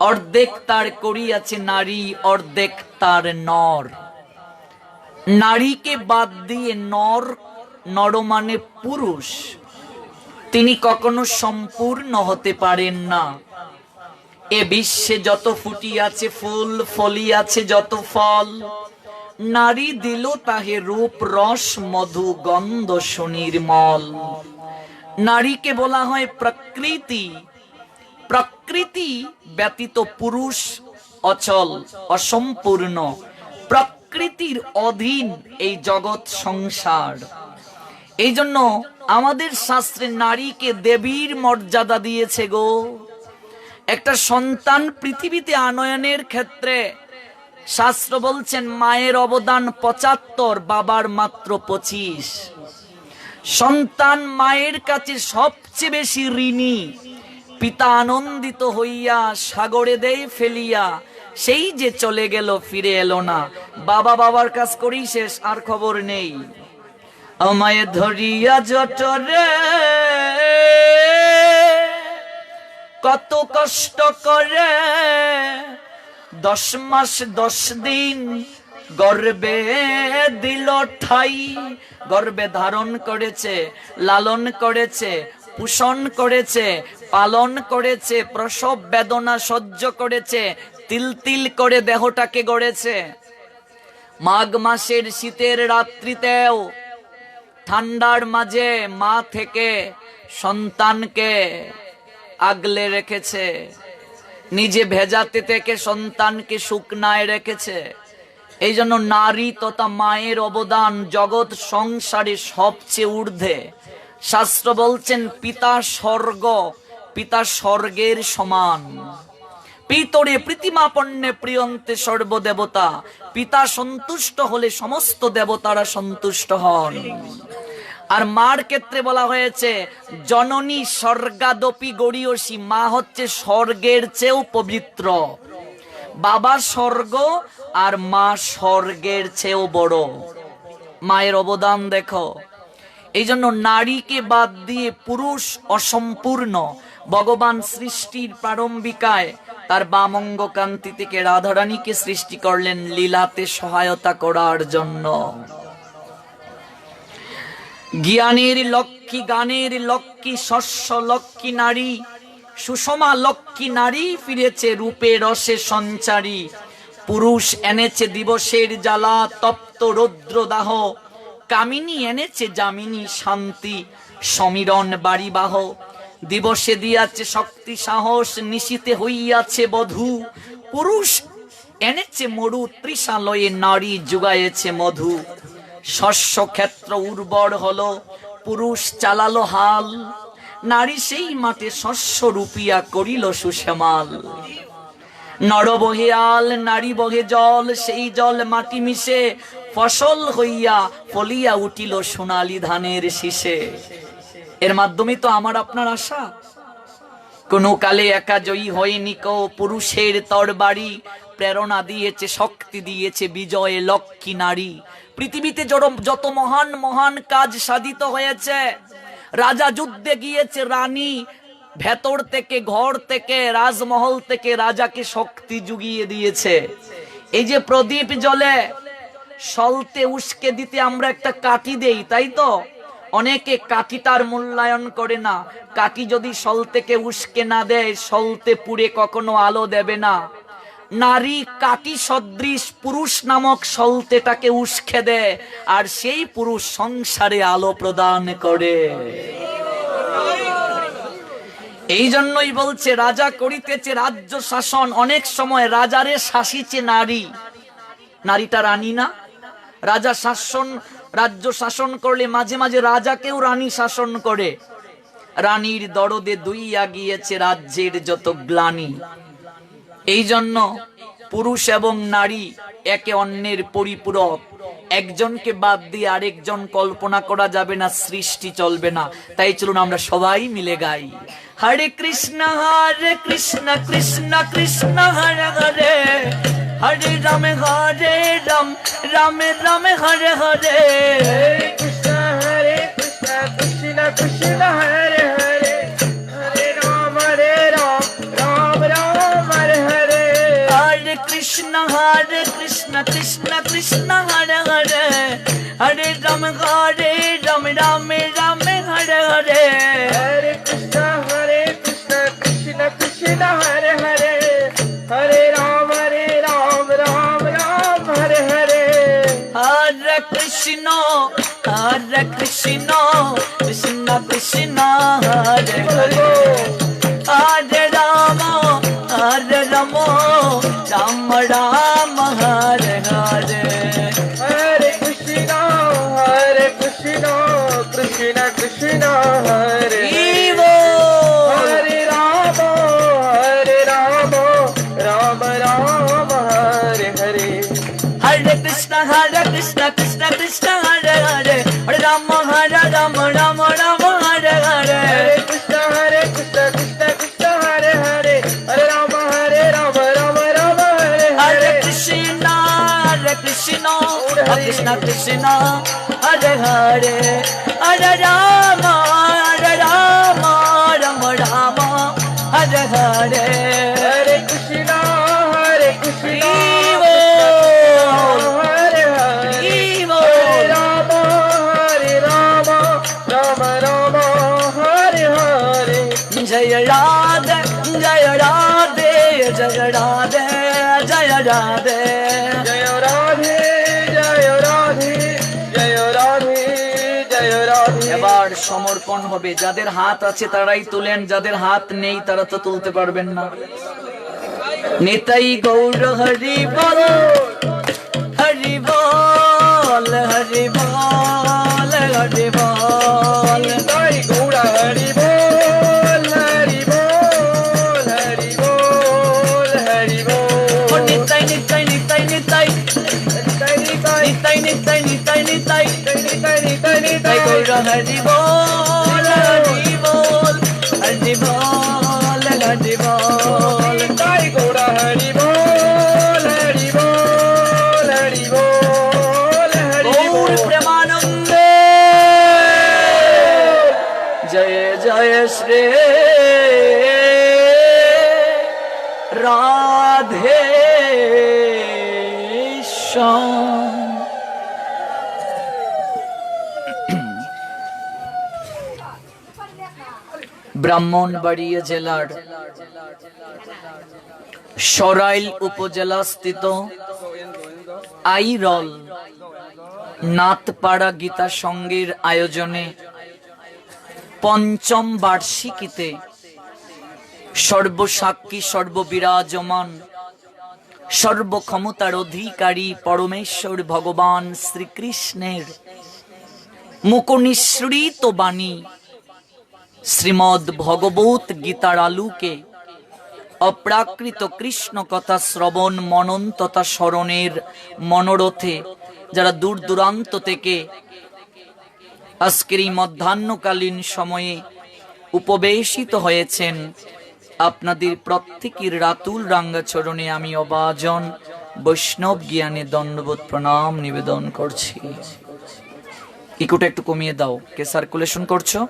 অর্ধেক তার করিয়াছে নারী, অর্ধেক তার নর। নারীকে বাদ দিয়ে নর মানে পুরুষ, তিনি কখনো সম্পূর্ণ হতে পারেন না। এ বিশ্বে যত ফুটিয়াছে ফুল, ফলিয়াছে যত ফল, নারী দিল তাহে রূপ রস মধু গন্ধ সুনির্মল। নারীকে বলা হয় প্রকৃতি। প্রকৃতি ব্যতীত পুরুষ অচল, অসম্পূর্ণ। প্রকৃতির অধীন এই জগৎ সংসার। এই জন্য আমাদের শাস্ত্রে নারীকে দেবীর মর্যাদা দিয়েছে গো। একটা সন্তান পৃথিবীতে আনয়নের ক্ষেত্রে শাস্ত্র বলছেন মায়ের অবদান ৭৫, বাবার মাত্র ২৫। সন্তান মায়ের কাছে সবচেয়ে বেশি ঋণী। পিতা আনন্দিত হইয়া সাগরে দেয় ফেলিয়া, সেই যে চলে গেল ফিরে এলো না। বাবার কাজ করেই শেষ, আর খবর নেই। আমায় ধরিয়া জঠরে কত কষ্ট করে ১০ মাস ১০ দিন গর্বে দিল ঠাই। গর্বে ধারণ করেছে, লালন করেছে, পোষণ করেছে, পালন করেছে, প্রসব বেদনা সহ্য করেছে, তিল তিল করে দেহটাকে গড়েছে। মাঘ মাসের শীতের রাত্রিতেও ঠান্ডার মাঝে মা থেকে সন্তানকে আগলে রেখেছে, নিজে ভেজাতে থেকে সন্তানকে শুকনায় রেখেছে। এই জন্য নারী তথা মায়ের অবদান জগৎ সংসারে সবচেয়ে ঊর্ধ্বে। শাস্ত্র বলছেন পিতা স্বর্গ, পিতা স্বর্গের সমান। পিতরে প্রীতিমাপন্নে প্রিয়ন্তে সর্বদেবতা, পিতা সন্তুষ্ট হলে সমস্ত দেবতারা সন্তুষ্ট হন। আর মার ক্ষেত্রে বলা হয়েছে জননী স্বর্গাদপি গরীয়সী, মা হচ্ছে স্বর্গের চেয়েও পবিত্র। বাবা স্বর্গ আর মা স্বর্গের চেয়েও বড়। মায়ের অবদান দেখো। এই জন্য নারীকে বাদ দিয়ে পুরুষ অসম্পূর্ণ। ভগবান সৃষ্টির প্রারম্ভিকায় তার বামঙ্গ কান্তি থেকে রাধারানীকে সৃষ্টি করলেন লীলাতে সহায়তা করার জন্য। জ্ঞানের লক্ষ্মী, গানের লক্ষ্মী, শস্য লক্ষ্মী নারী, সুষমা লক্ষ্মী নারী ফিরেছে রূপে রসে সঞ্চারী। পুরুষ এনেছে দিবসের জ্বালা, তপ্ত রৌদ্রদাহ, কামিনী এনেছে যামিনী শান্তি, সমীরণ বাড়িবাহ। দিবসে দিয়াছে শক্তি সাহস, নিশীতে হইয়াছে বধূ। পুরুষ এনেছে মরু তৃষালয়ে, নারী যুগায়েছে মধু। শস্য ক্ষেত্র উর্বর হলো, পুরুষ চালালো হাল, নারী সেই মাঠে শস্য রূপিয়া করিল সুশ্যামাল। নর বহে আল, নারী বহে জল, সেই জল মাটি মিশে ফসল হইয়া ফলিয়া উঠিল সোনালী ধানের শীষে। এর মাধ্যমে তো আমার আপনার আশা। কোন কালে একা জয়ী হয়নি কো, পুরুষের তরবারি প্রেরণা দিয়েছে, শক্তি দিয়েছে বিজয়ে লক্ষ্মী নারী। পৃথিবীতে যত মহান মহান কাজ সাধিত হয়েছে, রাজা যুদ্ধে গিয়েছে, রানী ভেতর থেকে ঘর থেকে রাজমহল থেকে রাজাকে শক্তি জুগিয়ে দিয়েছে। এই যে প্রদীপ জ্বলে সলতে উস্কে দিতে আমরা একটা কাঠি দেই, তাই তো? অনেকে কাঠিটার মূল্যায়ন করে না। কাঠি যদি সলতেকে উস্কে না দেয়, সলতে পুড়ে কখনো আলো দেবে না। নারী কাঠি সদৃশ পুরুষ নামক সলতেটাকে উস্কে দেয়, আর সেই পুরুষ সংসারে আলো প্রদান করে। এই জন্যই বলছে রাজা করিতেছে রাজ্য শাসন, অনেক সময় রাজারে শাসিছে নারী। নারীটা রানী না? রাজা রাজ্য শাসন করলে মাঝে মাঝে রাজাকেও রানী শাসন করে। রানীর দরদে দুইয়া গিয়েছে রাজ্যের যত গ্লানি। এই জন্য পুরুষ এবং নারী একে অন্যের পরিপূরক। একজনকে বাদ দিয়ে আরেকজন কল্পনা করা যাবে না, সৃষ্টি চলবে না। তাই চলুন আমরা সবাই মিলে গাই, হরে কৃষ্ণ কৃষ্ণ কৃষ্ণ হরে হরে, হরে রাম রাম রাম হরে হরে। কৃষ্ণ কৃষ্ণ কৃষ্ণ হরে হরে, হরে রাম রাম রাম হরে হরে। হরে কৃষ্ণ কৃষ্ণ কৃষ্ণ হরে হরে, হরে রাম রাম রাম হরে হরে। হরে কৃষ্ণ কৃষ্ণ কৃষ্ণ হরে হরে, হরে রাম রাম রাম হরে হরে। হরে কৃষ্ণ কৃষ্ণ কৃষ্ণ হরে হরে, হরে রাম রাম রাম হরে হরে। হরে কৃষ্ণ কৃষ্ণ কৃষ্ণ হরে ইবো হরে রাম রাম রাম হরে হরে। হরে কৃষ্ণ কৃষ্ণ কৃষ্ণ হরে হরে, হরে রাম রাম রাম হরে হরে। হরে কৃষ্ণ কৃষ্ণ কৃষ্ণ হরে হরে, হরে রাম রাম রাম হরে হরে হরে। কৃষ্ণ কৃষ্ণ কৃষ্ণ কৃষ্ণ হরে হরে, হরে রাম রাম রাম হরে হরে। হরে কৃষ্ণ হরে হরে, ইবো হরে রাম রাম রাম হরে হরে। জয় রাধে জয় রাধে জয় রাধে জয় রাধে। জয় রাধে জয় রাধে জয় রাধে জয় রাধে। এবার সমর্পণ হবে। যাদের হাত আছে তারাই তুলেন, যাদের হাত নেই তারা তো তুলতে পারবেন না। নিতাই গৌর হরি বল, হরি বল হরি বল। নিতাই গৌরা হরি বল হরি বল হরি বল হরি বল। নিতাই নিতাই নিতাই নিতাই নিতাই নিতাই নিতাই নিতাই নিতাই নিতাই নিতাই নিতাই নিতাই গৌরা হরি বল হরি বল হরি বল হরি বল। নিতাই গৌরা হরি বল হরি বল হরি বল হরি গৌর বল। প্রেমানন্দে জয় জয় শ্রী রাধে শ্যাম। ব্রাহ্মণবাড়িয়া জেলার সরাইল উপজেলা স্থিত আইরল নাথপাড়া গীতা সংঘের আয়োজনে পঞ্চম বার্ষিকীতে সর্বসাক্ষী সর্ববিরাজমান সর্বক্ষমতার অধিকারী পরমেশ্বর ভগবান শ্রীকৃষ্ণের মুখনিঃসৃত বাণী শ্রীমদ্ ভগবত গীতার আলোকে অপ্রাকৃত কৃষ্ণ কথা শ্রবণ মনন তথা স্মরণের মনোরথে যারা দূর দূরান্ত থেকে আজকের এই মধ্যাহ্নকালীন সময়ে উপবেশিত হয়েছেন, আপনাদের প্রত্যেকের রাতুল রাঙ্গা চরণে আমি অবাজন বৈষ্ণব জ্ঞানে দণ্ডবোধ প্রণাম নিবেদন করছি। ইকোটা একটু কমিয়ে দাও, কে সার্কুলেশন করছো?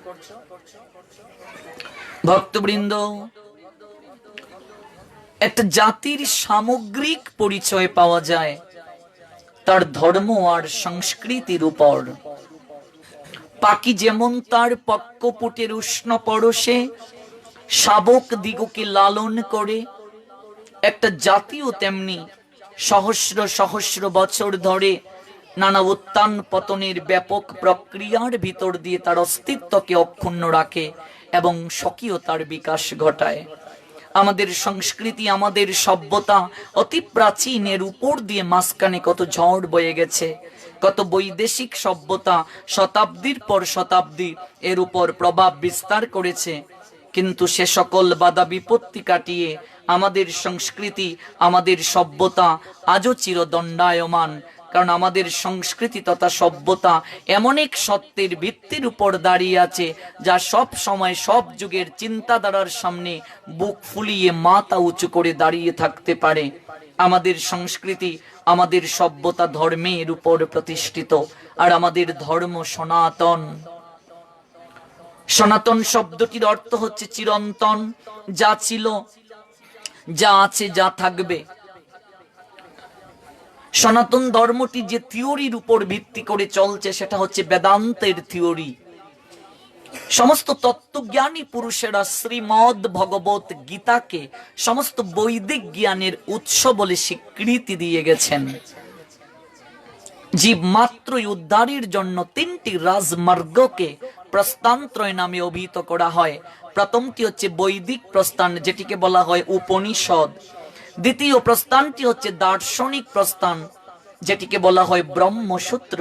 ভক্তবৃন্দ, একটা জাতির সামগ্রিক পরিচয় পাওয়া যায় তার ধর্ম আর সংস্কৃতির উপর। পাখি যেমন তার পক্কপুটের উষ্ণ পরশে শাবক দিগকে লালন করে, একটা জাতিও তেমনি সহস্র সহস্র বছর ধরে নানা উত্থান পতনের ব্যাপক প্রক্রিয়ার ভিতর দিয়ে তার অস্তিত্বকে অক্ষুণ্ণ রাখে এবং স্বকীয়তার বিকাশ ঘটায়। আমাদের সংস্কৃতি, আমাদের সভ্যতা অতি প্রাচীনের উপর দিয়ে মাঝখানে কত ঝড় বয়ে গেছে, কত বৈদেশিক সভ্যতা শতাব্দীর পর শতাব্দী এর উপর প্রভাব বিস্তার করেছে, কিন্তু সে সকল বাধা বিপত্তি কাটিয়ে আমাদের সংস্কৃতি, আমাদের সভ্যতা আজও চিরদণ্ডায়মান। কারণ আমাদের সংস্কৃতি তথা সভ্যতা এমন এক সত্যের ভিত্তির উপর দাঁড়িয়ে আছে যা সব সময় সব যুগের চিন্তাধারার সামনে বুক ফুলিয়ে মাথা উঁচু করে দাঁড়িয়ে থাকতে পারে। আমাদের সংস্কৃতি, আমাদের সভ্যতা ধর্মের উপর প্রতিষ্ঠিত, আর আমাদের ধর্ম সনাতন। সনাতন শব্দটির অর্থ হচ্ছে চিরন্তন, যা ছিল, যা আছে, যা থাকবে। সনাতন ধর্মটি যে থিওরির উপর ভিত্তি করে চলছে সেটা হচ্ছে বেদান্তের থিওরি। সমস্ত তত্ত্বজ্ঞানী পুরুষেরা শ্রীমদ্ ভগবত গীতাকে সমস্ত বৈদিক জ্ঞানের উৎস বলে স্বীকৃতি দিয়ে গেছেন। জীব মাত্রই উদ্ধারের জন্য তিনটি রাজমার্গকে প্রস্থানত্রয় নামে অভিহিত করা হয়। প্রথমটি হচ্ছে বৈদিক প্রস্থান, যেটিকে বলা হয় উপনিষদ। দ্বিতীয় প্রস্থানটি হচ্ছে দার্শনিক প্রস্থান, যেটিকে বলা হয় ব্রহ্মসূত্র।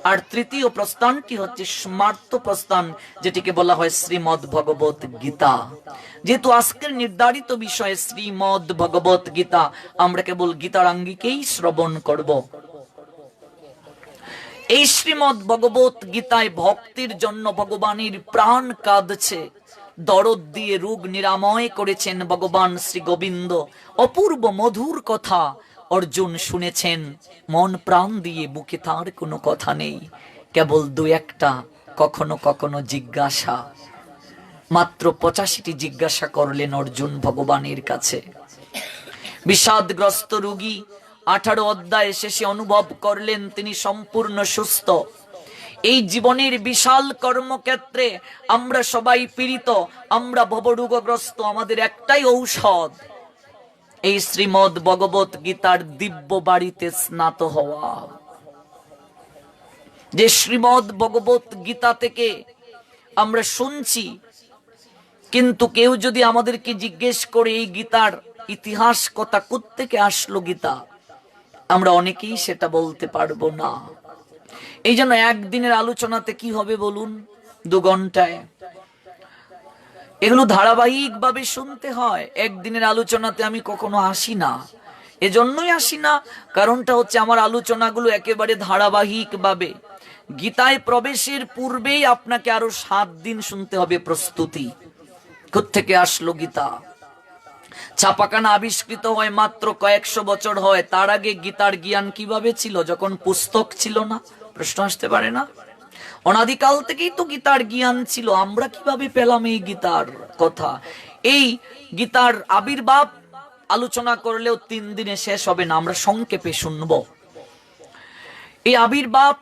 আর তৃতীয় প্রস্থানটি হচ্ছে স্মার্ত প্রস্থান, যেটিকে বলা হয় শ্রীমদ্ ভগবত গীতা। যেহেতু আজকের নির্ধারিত বিষয়ে শ্রীমদ্ ভগবত গীতা, আমরা কেবল গীতার আঙ্গিকেই শ্রবণ করব। এই শ্রীমদ্ ভগবত গীতায় ভক্তির জন্য ভগবানের প্রাণ কাঁদছে, দরদ দিয়ে রোগ নিরাময় করেছেন ভগবান শ্রী গোবিন্দ। অপূর্ব মধুর কথা অর্জুন শুনেছেন, মন প্রাণ দিয়ে, বুকে তার কোনো কথা নেই, কেবল দু একটা কখনো কখনো জিজ্ঞাসা। মাত্র 85টি জিজ্ঞাসা করলেন অর্জুন ভগবানের কাছে। বিষাদগ্রস্ত রোগী 18 অধ্যায় শেষে অনুভব করলেন তিনি সম্পূর্ণ সুস্থ। এই জীবনের বিশাল কর্মক্ষেত্রে আমরা সবাই পীড়িত, আমরা ভবরোগগ্রস্ত, আমাদের একটাই ঔষধ এই শ্রীমদ্ ভগবত গীতার দিব্য বাড়িতে স্নাত হওয়া। যে শ্রীমদ্ ভগবত গীতা থেকে আমরা শুনছি, কিন্তু কেউ যদি আমাদেরকে জিজ্ঞেস করে এই গীতার ইতিহাস কথা কোত্থেকে আসলো গীতা, আমরা অনেকেই সেটা বলতে পারবো না। এই জন্য একদিনের আলোচনাতে কি হবে বলুন, 2 ঘন্টায়। এগুলো ধারাবাহিক ভাবে শুনতে হয়। একদিনের আলোচনাতে আমি কখনো আসি না, এজন্যই আসি না, কারণটা হচ্ছে আমার আলোচনাগুলো একেবারে ধারাবাহিক ভাবে। গীতায় প্রবেশের পূর্বেই আপনাকে আরো 7 দিন শুনতে হবে প্রস্তুতি। কোত্থেকে আসলো গীতা? ছাপাখানা আবিষ্কৃত হয় মাত্র কয়েকশো বছর হয়, তার আগে গীতার জ্ঞান কিভাবে ছিল যখন পুস্তক ছিল না? প্রশ্ন আসতে পারে না? অনাদিকাল থেকেই তো গীতার জ্ঞান ছিল, আমরা কিভাবে পেলাম এই গীতার কথা? এই গীতার আবির্ভাব আলোচনা করলেও 3 দিনে শেষ হবে না, আমরা সংক্ষেপে শুনবো। এই আবির্ভাব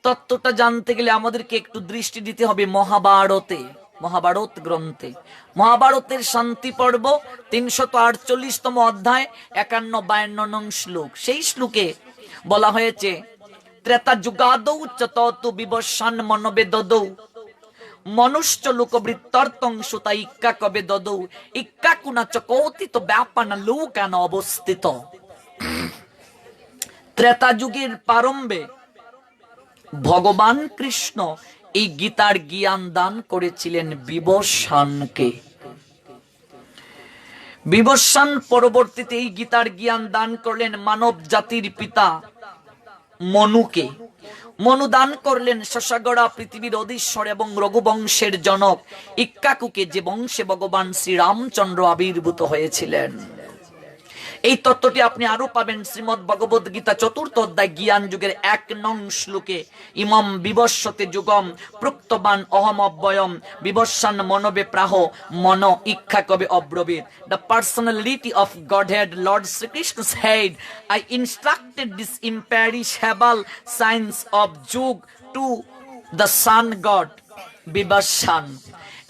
তত্ত্বটা জানতে গেলে আমাদেরকে একটু দৃষ্টি দিতে হবে মহাভারতে, মহাভারত গ্রন্থে। মহাভারতের শান্তি পর্ব 348তম অধ্যায় 51-52 নং শ্লোক। সেই শ্লোকে বলা হয়েছে, ত্রেতা যুগাদৌ চততু বিবস্বান মনবেদদৌ মনুষ্য লোকবৃত্তার্থং সুতা ইক্কা কবে দদৌ ইক্কা কুনা চকৌতিত ব্যাপান লোকান অবস্থিত। ত্রেতা যুগের প্রারম্ভে ভগবান কৃষ্ণ এই গীতার জ্ঞান দান করেছিলেন বিবস্বানকে। বিবস্বান পরবর্তীতে এই গীতার জ্ঞান দান করলেন মানব জাতির পিতা মনুকে। মনু দান করলেন শশাগড়া পৃথিবীর অধীশ্বর এবং রঘুবংশের জনক ইক্ষ্বাকুকে, যে বংশে ভগবান শ্রীরামচন্দ্র আবির্ভূত হয়েছিলেন। এই তত্ত্বটি আপনি আরো পাবেন শ্রীমদ ভগবদ গীতা 4th অধ্যায় জ্ঞান যুগের 1 নং শ্লোকে। ইমম বিবস্বতে যুগম প্রক্তবান অহমব্যয়ম বিবস্বান মনবে প্রাহ মন ইক্ষ্বা কবে অব্রবীত। The personality of Godhead, Lord Sri Krishna said, I instructed this imperishable science of Yug to the sun god Vibhasan,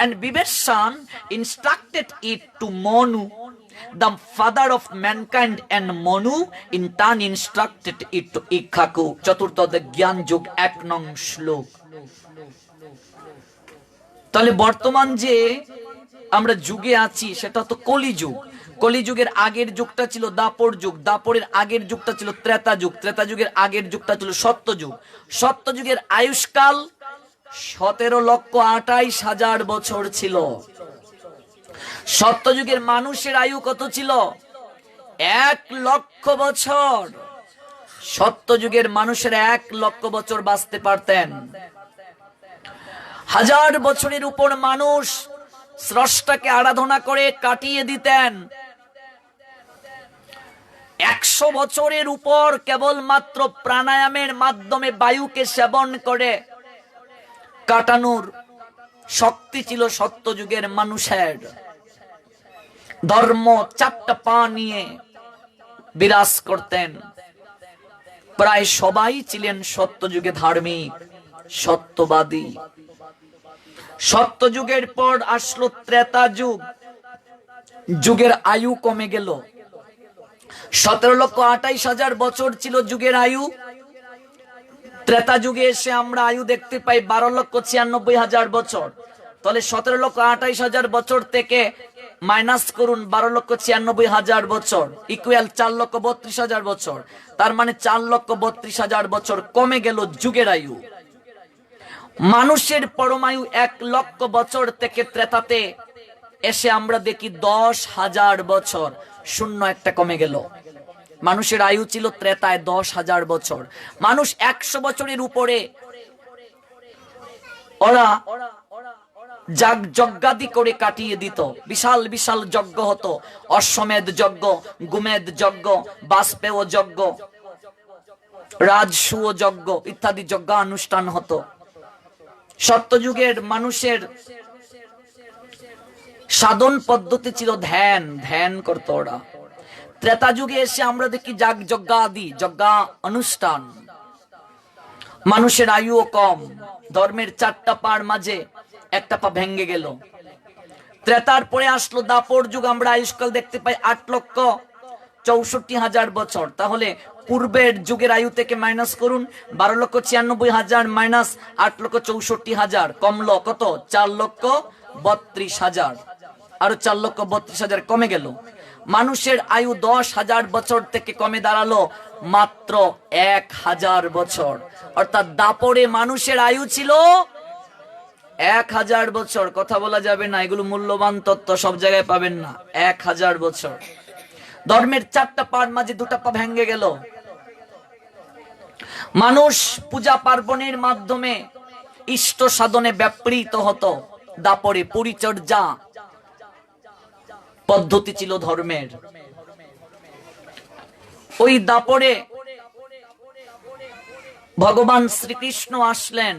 and Vibhasan instructed it to Monu, the father of mankind, and Monu in turn instructed it to Ikkhaku. চতুর্থ জ্ঞান যুগ 1 নং শ্লোক। তাহলে বর্তমান যে আমরা যুগে আছি সেটা তো কলিযুগ। কলিযুগের আগের যুগটা ছিল দাপর যুগ, দাপরের আগের যুগটা ছিল ত্রেতা যুগ, ত্রেতা যুগের আগের যুগটা ছিল সত্যযুগ। সত্যযুগের আয়ুষ্কাল 17,28,000 বছর ছিল। সত্যযুগের মানুষের আয়ু কত ছিল? 1 লক্ষ বছর। সত্যযুগের মানুষের 1 লক্ষ বছর বাঁচতে পারতেন। 1000 বছরের উপর মানুষ স্রষ্টাকে আরাধনা করে কাটিয়ে দিতেন। 100 বছরের উপর কেবলমাত্র প্রাণায়ামের মাধ্যমে বায়ুকে সেবন করে কাটানোর শক্তি ছিল সত্যযুগের মানুষের। ধর্ম 4টা পা নিয়ে বিরাজ করতেন। প্রায় সবাই ছিলেন সত্যযুগে ধার্মিক, সত্যবাদী। সত্যযুগের পর আসলো ত্রেতা যুগ। যুগের আয়ু কমে গেল। 17,28,000 বছর ছিল যুগের আয়ু। ত্রেতা যুগে এসে আমরা আয়ু দেখতে পাই 12,96,000 বছর। তাহলে 17,28,000 বছর থেকে মাইনাস করুন 12,96,000 বছর ইকুয়াল 4,32,000 বছর। তার মানে 4,32,000 বছর কমে গেল যুগের আয়ু। মানুষের পরমায়ু 1 লক্ষ বছর থেকে ত্রেতাতে এসে আমরা দেখি 10,000 বছর, শূন্য একটা কমে গেল। মানুষের আয়ু ছিল ত্রেতায় 10,000 বছর। মানুষ 100 বছরের উপরে ওরা যজ্ঞাদি করে কাটিয়ে দিত। বিশাল বিশাল যজ্ঞ হতো, অশ্বমেধ যজ্ঞ, গুমেধ যজ্ঞ, বাষ্পেয় যজ্ঞ, রাজসূয় যজ্ঞ ইত্যাদি যজ্ঞ অনুষ্ঠান হতো। সত্যযুগের মানুষের সাধন পদ্ধতি ছিল ধ্যান, ধ্যান করত ওরা। ত্রেতা যুগে এসে আমরা দেখি যাগ যজ্ঞাদি, যজ্ঞ অনুষ্ঠান। মানুষের আয়ুও কম। ধর্মের 4টা পার মাঝে 1টা পা ভেঙে গেল। ত্রেতার পরে আসলো দাপর যুগ। আমরা আয়ুষ্কাল দেখতে পাই 8,64,000 বছর। তাহলে পূর্বের যুগের আয়ু থেকে মাইনাস করুন 12,96,000 মাইনাস 8,64,000, কমলো কত? 4,32,000। আরো 4,32,000 কমে গেল। মানুষের আয়ু 10,000 বছর থেকে কমে দাঁড়ালো মাত্র 1,000 বছর। অর্থাৎ দাপরে মানুষের আয়ু ছিল 1,000 বছর। কথা বলা যাবে না, এগুলো মূল্যবান তত্ত্ব, সব জায়গায় পাবেন না। 1,000 বছর। ধর্মের 4টা পার মাঝে 2টা পা ভেঙে গেল। মানুষ পূজা পার্বণের মাধ্যমে ইষ্ট সাধনে ব্যাপৃত হতো। দাপরে পরিচর্যা পদ্ধতি ছিল ধর্মের। ওই দাপরে ভগবান শ্রীকৃষ্ণ আসলেন।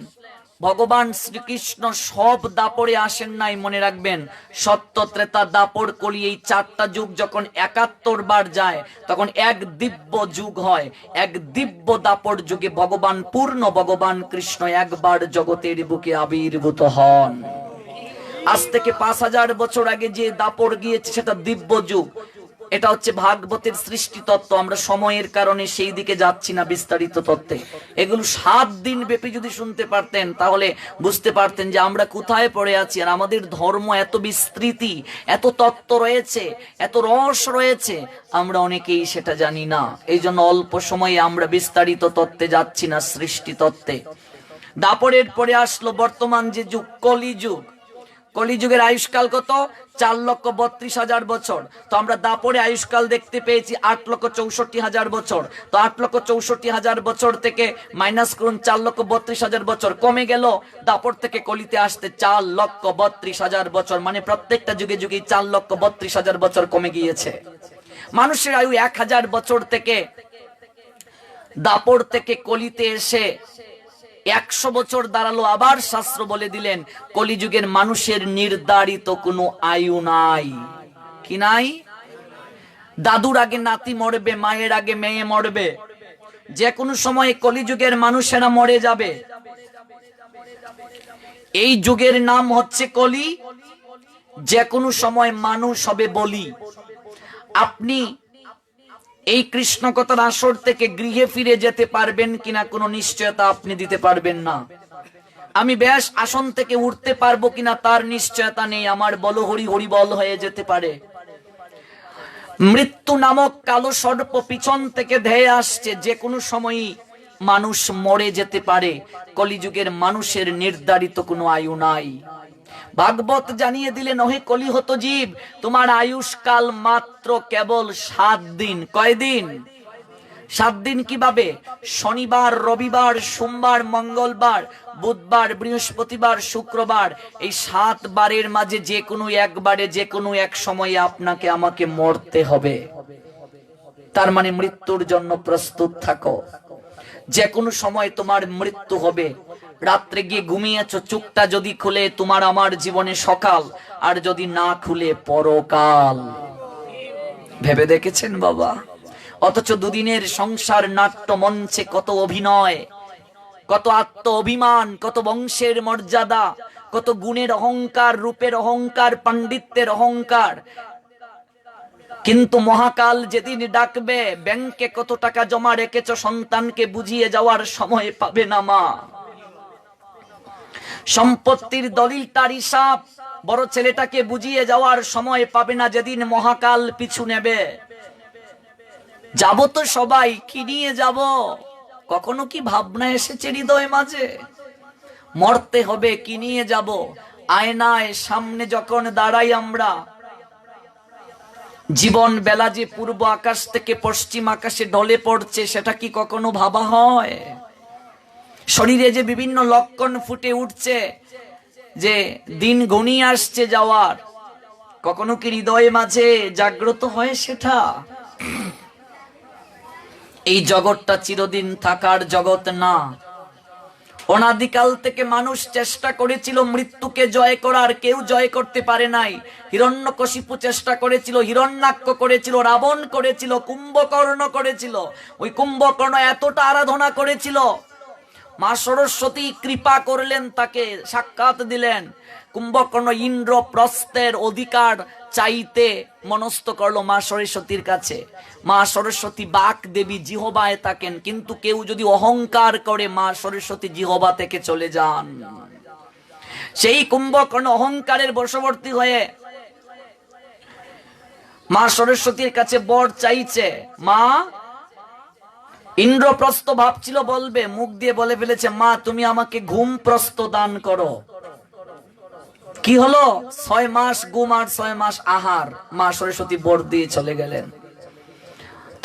ভগবান শ্রীকৃষ্ণ সব দাপরে আসেন নাই, মনে রাখবেন। সত্য, ত্রেতা, দাপর, কলি, এই 4টা যুগ যখন 71 বার যায় তখন এক দিব্য যুগ হয়। এক দিব্য দাপর যুগে ভগবান পূর্ণ ভগবান কৃষ্ণ একবার জগতের বুকে আবির্ভূত হন। আজ থেকে 5,000 বছর আগে যে দাপর গিয়েছে সেটা দিব্য যুগ। এটা হচ্ছে ভাগবতের সৃষ্টি তত্ত্ব। আমরা সময়ের কারণে সেই দিকে যাচ্ছি না বিস্তারিত তত্ত্বে। এগুলো 7 দিন ব্যাপী যদি শুনতে পারতেন তাহলে বুঝতে পারতেন যে আমরা কোথায় পড়ে আছি। আর আমাদের ধর্ম এত বিস্তৃতি, এত তত্ত্ব রয়েছে, এত রস রয়েছে, আমরা অনেকেই সেটা জানি না। এই জন্য অল্প সময়ে আমরা বিস্তারিত তত্ত্বে যাচ্ছি না, সৃষ্টি তত্ত্বে। দাপরের পরে আসলো বর্তমান যে যুগ, কলিযুগ। কলিযুগের আয়ুষ্কাল কত? 4,32,000 বছর। তো আমরা দাপরে আয়ুষ্কাল দেখতে পেয়েছি 8,64,000 বছর। তো 8,64,000 বছর থেকে মাইনাস করুন 4,32,000 বছর, কমে গেল দাপর থেকে কলিতে আসতে 4,32,000 বছর। মানে প্রত্যেকটা যুগে যুগে 4,32,000 বছর কমে গিয়েছে। মানুষের আয়ু 1,000 বছর থেকে দাপর থেকে কলিতে এসে 100 বছর দাঁড়ালো। আবার শাস্ত্র বলে দিলেন কলিযুগের মানুষের নির্ধারিত কোনো আয়ু নাই। কি নাই? দাদুর আগে নাতি মরবে, মায়ের আগে মেয়ে মরবে। যে কোনো সময় কলিযুগের মানুষেরা মরে যাবে। এই যুগের নাম হচ্ছে কলি। যে কোনো সময় মানুষ হবে বলি। আপনি এই কৃষ্ণ কথার আসর থেকে গৃহে ফিরে যেতে পারবেন কিনা কোনো নিশ্চয়তা আপনি দিতে পারবেন না। আমি ব্যাস আসন থেকে উঠতে পারবো কিনা তার নিশ্চয়তা নেই। আমার বলো হরি হরি বল হয়ে যেতে পারে। মৃত্যু নামক কালো সর্প পিছন থেকে ধেয়ে আসছে। যে কোনো সময়ই মানুষ মরে যেতে পারে। কলিযুগের মানুষের নির্ধারিত কোনো আয়ু নাই। ভাগবত জানিয়ে দিলেন, ওহে কলিহত জীব, তোমার আয়ুষ্কাল মাত্র কেবল 7 দিন। কয়দিন? 7 দিন। কিভাবে? শনিবার, রবিবার, সোমবার, মঙ্গলবার, বুধবার, বৃহস্পতিবার, শুক্রবার, এই 7 বারের মাঝে যে কোনো একবারে যে কোনো এক সময়ে আপনাকে আমাকে মরতে হবে। তার মানে মৃত্যুর জন্য প্রস্তুত থাকো। যে কোনো সময় তোমার মৃত্যু হবে। রাত্রে গিয়ে ঘুমিয়েছ, চোখটা যদি খুলে তোমার আমার জীবনে সকাল, আর যদি না খুলে পরকাল। ভেবে দেখেছেন বাবা? অথচ দুদিনের সংসার নাট্য মঞ্চে কত অভিনয়, কত আত্ম অভিমান, কত বংশের মর্যাদা, কত গুণের অহংকার, রূপের অহংকার, পাণ্ডিত্যের অহংকার। কিন্তু মহাকাল যেদিন ডাকবে, ব্যাংকে কত টাকা জমা রেখেছ সন্তানকে বুঝিয়ে যাওয়ার সময় পাবে না মা। সম্পত্তির দলিলটার হিসাব বড় ছেলেটাকে বুঝিয়ে যাওয়ার সময় পাবে না যেদিন মহাকাল পিছু নেবে। যাব তো সবাই, কি নিয়ে যাব? কখনো কি ভাবনা এসেছে হৃদয় মাঝে? মরতে হবে, কি নিয়ে যাব? আয়নায় সামনে যখন দাঁড়াই আমরা, জীবন বেলা যে পূর্ব আকাশ থেকে পশ্চিম আকাশে ঢলে পড়ছে সেটা কি কখনো ভাবা হয়? শরীরে যে বিভিন্ন লক্ষণ ফুটে উঠছে যে দিন ঘনিয়ে আসছে যাওয়ার, কখনো কি হৃদয়ে মাঝে জাগ্রত হয় সেটা? এই জগৎটা চিরদিন থাকার জগৎ না। অনাদিকাল থেকে মানুষ চেষ্টা করেছিল মৃত্যুকে জয় করার, কেউ জয় করতে পারে নাই। হিরণ্যকশিপু চেষ্টা করেছিল, হিরণ্যাক্ষ করেছিল, রাবণ করেছিল, কুম্ভকর্ণ করেছিল। ওই কুম্ভকর্ণ এতটা আরাধনা করেছিল, মা সরস্বতী কৃপা করলেন, তাকে সাক্ষাৎ দিলেন। কুম্ভকর্ণ ইন্দ্রপ্রস্থের অধিকার চাইতে মনস্থ করলো মা সরস্বতীর কাছে। মা সরস্বতী বাক দেবী জিহবায় থাকেন, কিন্তু কেউ যদি অহংকার করে মা সরস্বতী জিহবা থেকে চলে যান। সেই কুম্ভকর্ণ অহংকারের বশবর্তী হয়ে মা সরস্বতীর কাছে বর চাইছে। মা, ইন্দ্রপ্রস্থ ভাবছিল বলবে, মুখ দিয়ে বলে ফেলেছে, মা তুমি আমাকে ঘুম প্রস্থ দান করো। কি হলো? 6 মাস ঘুম আর 6 মাস আহার। মা সরস্বতী বর দিয়ে চলে গেলেন।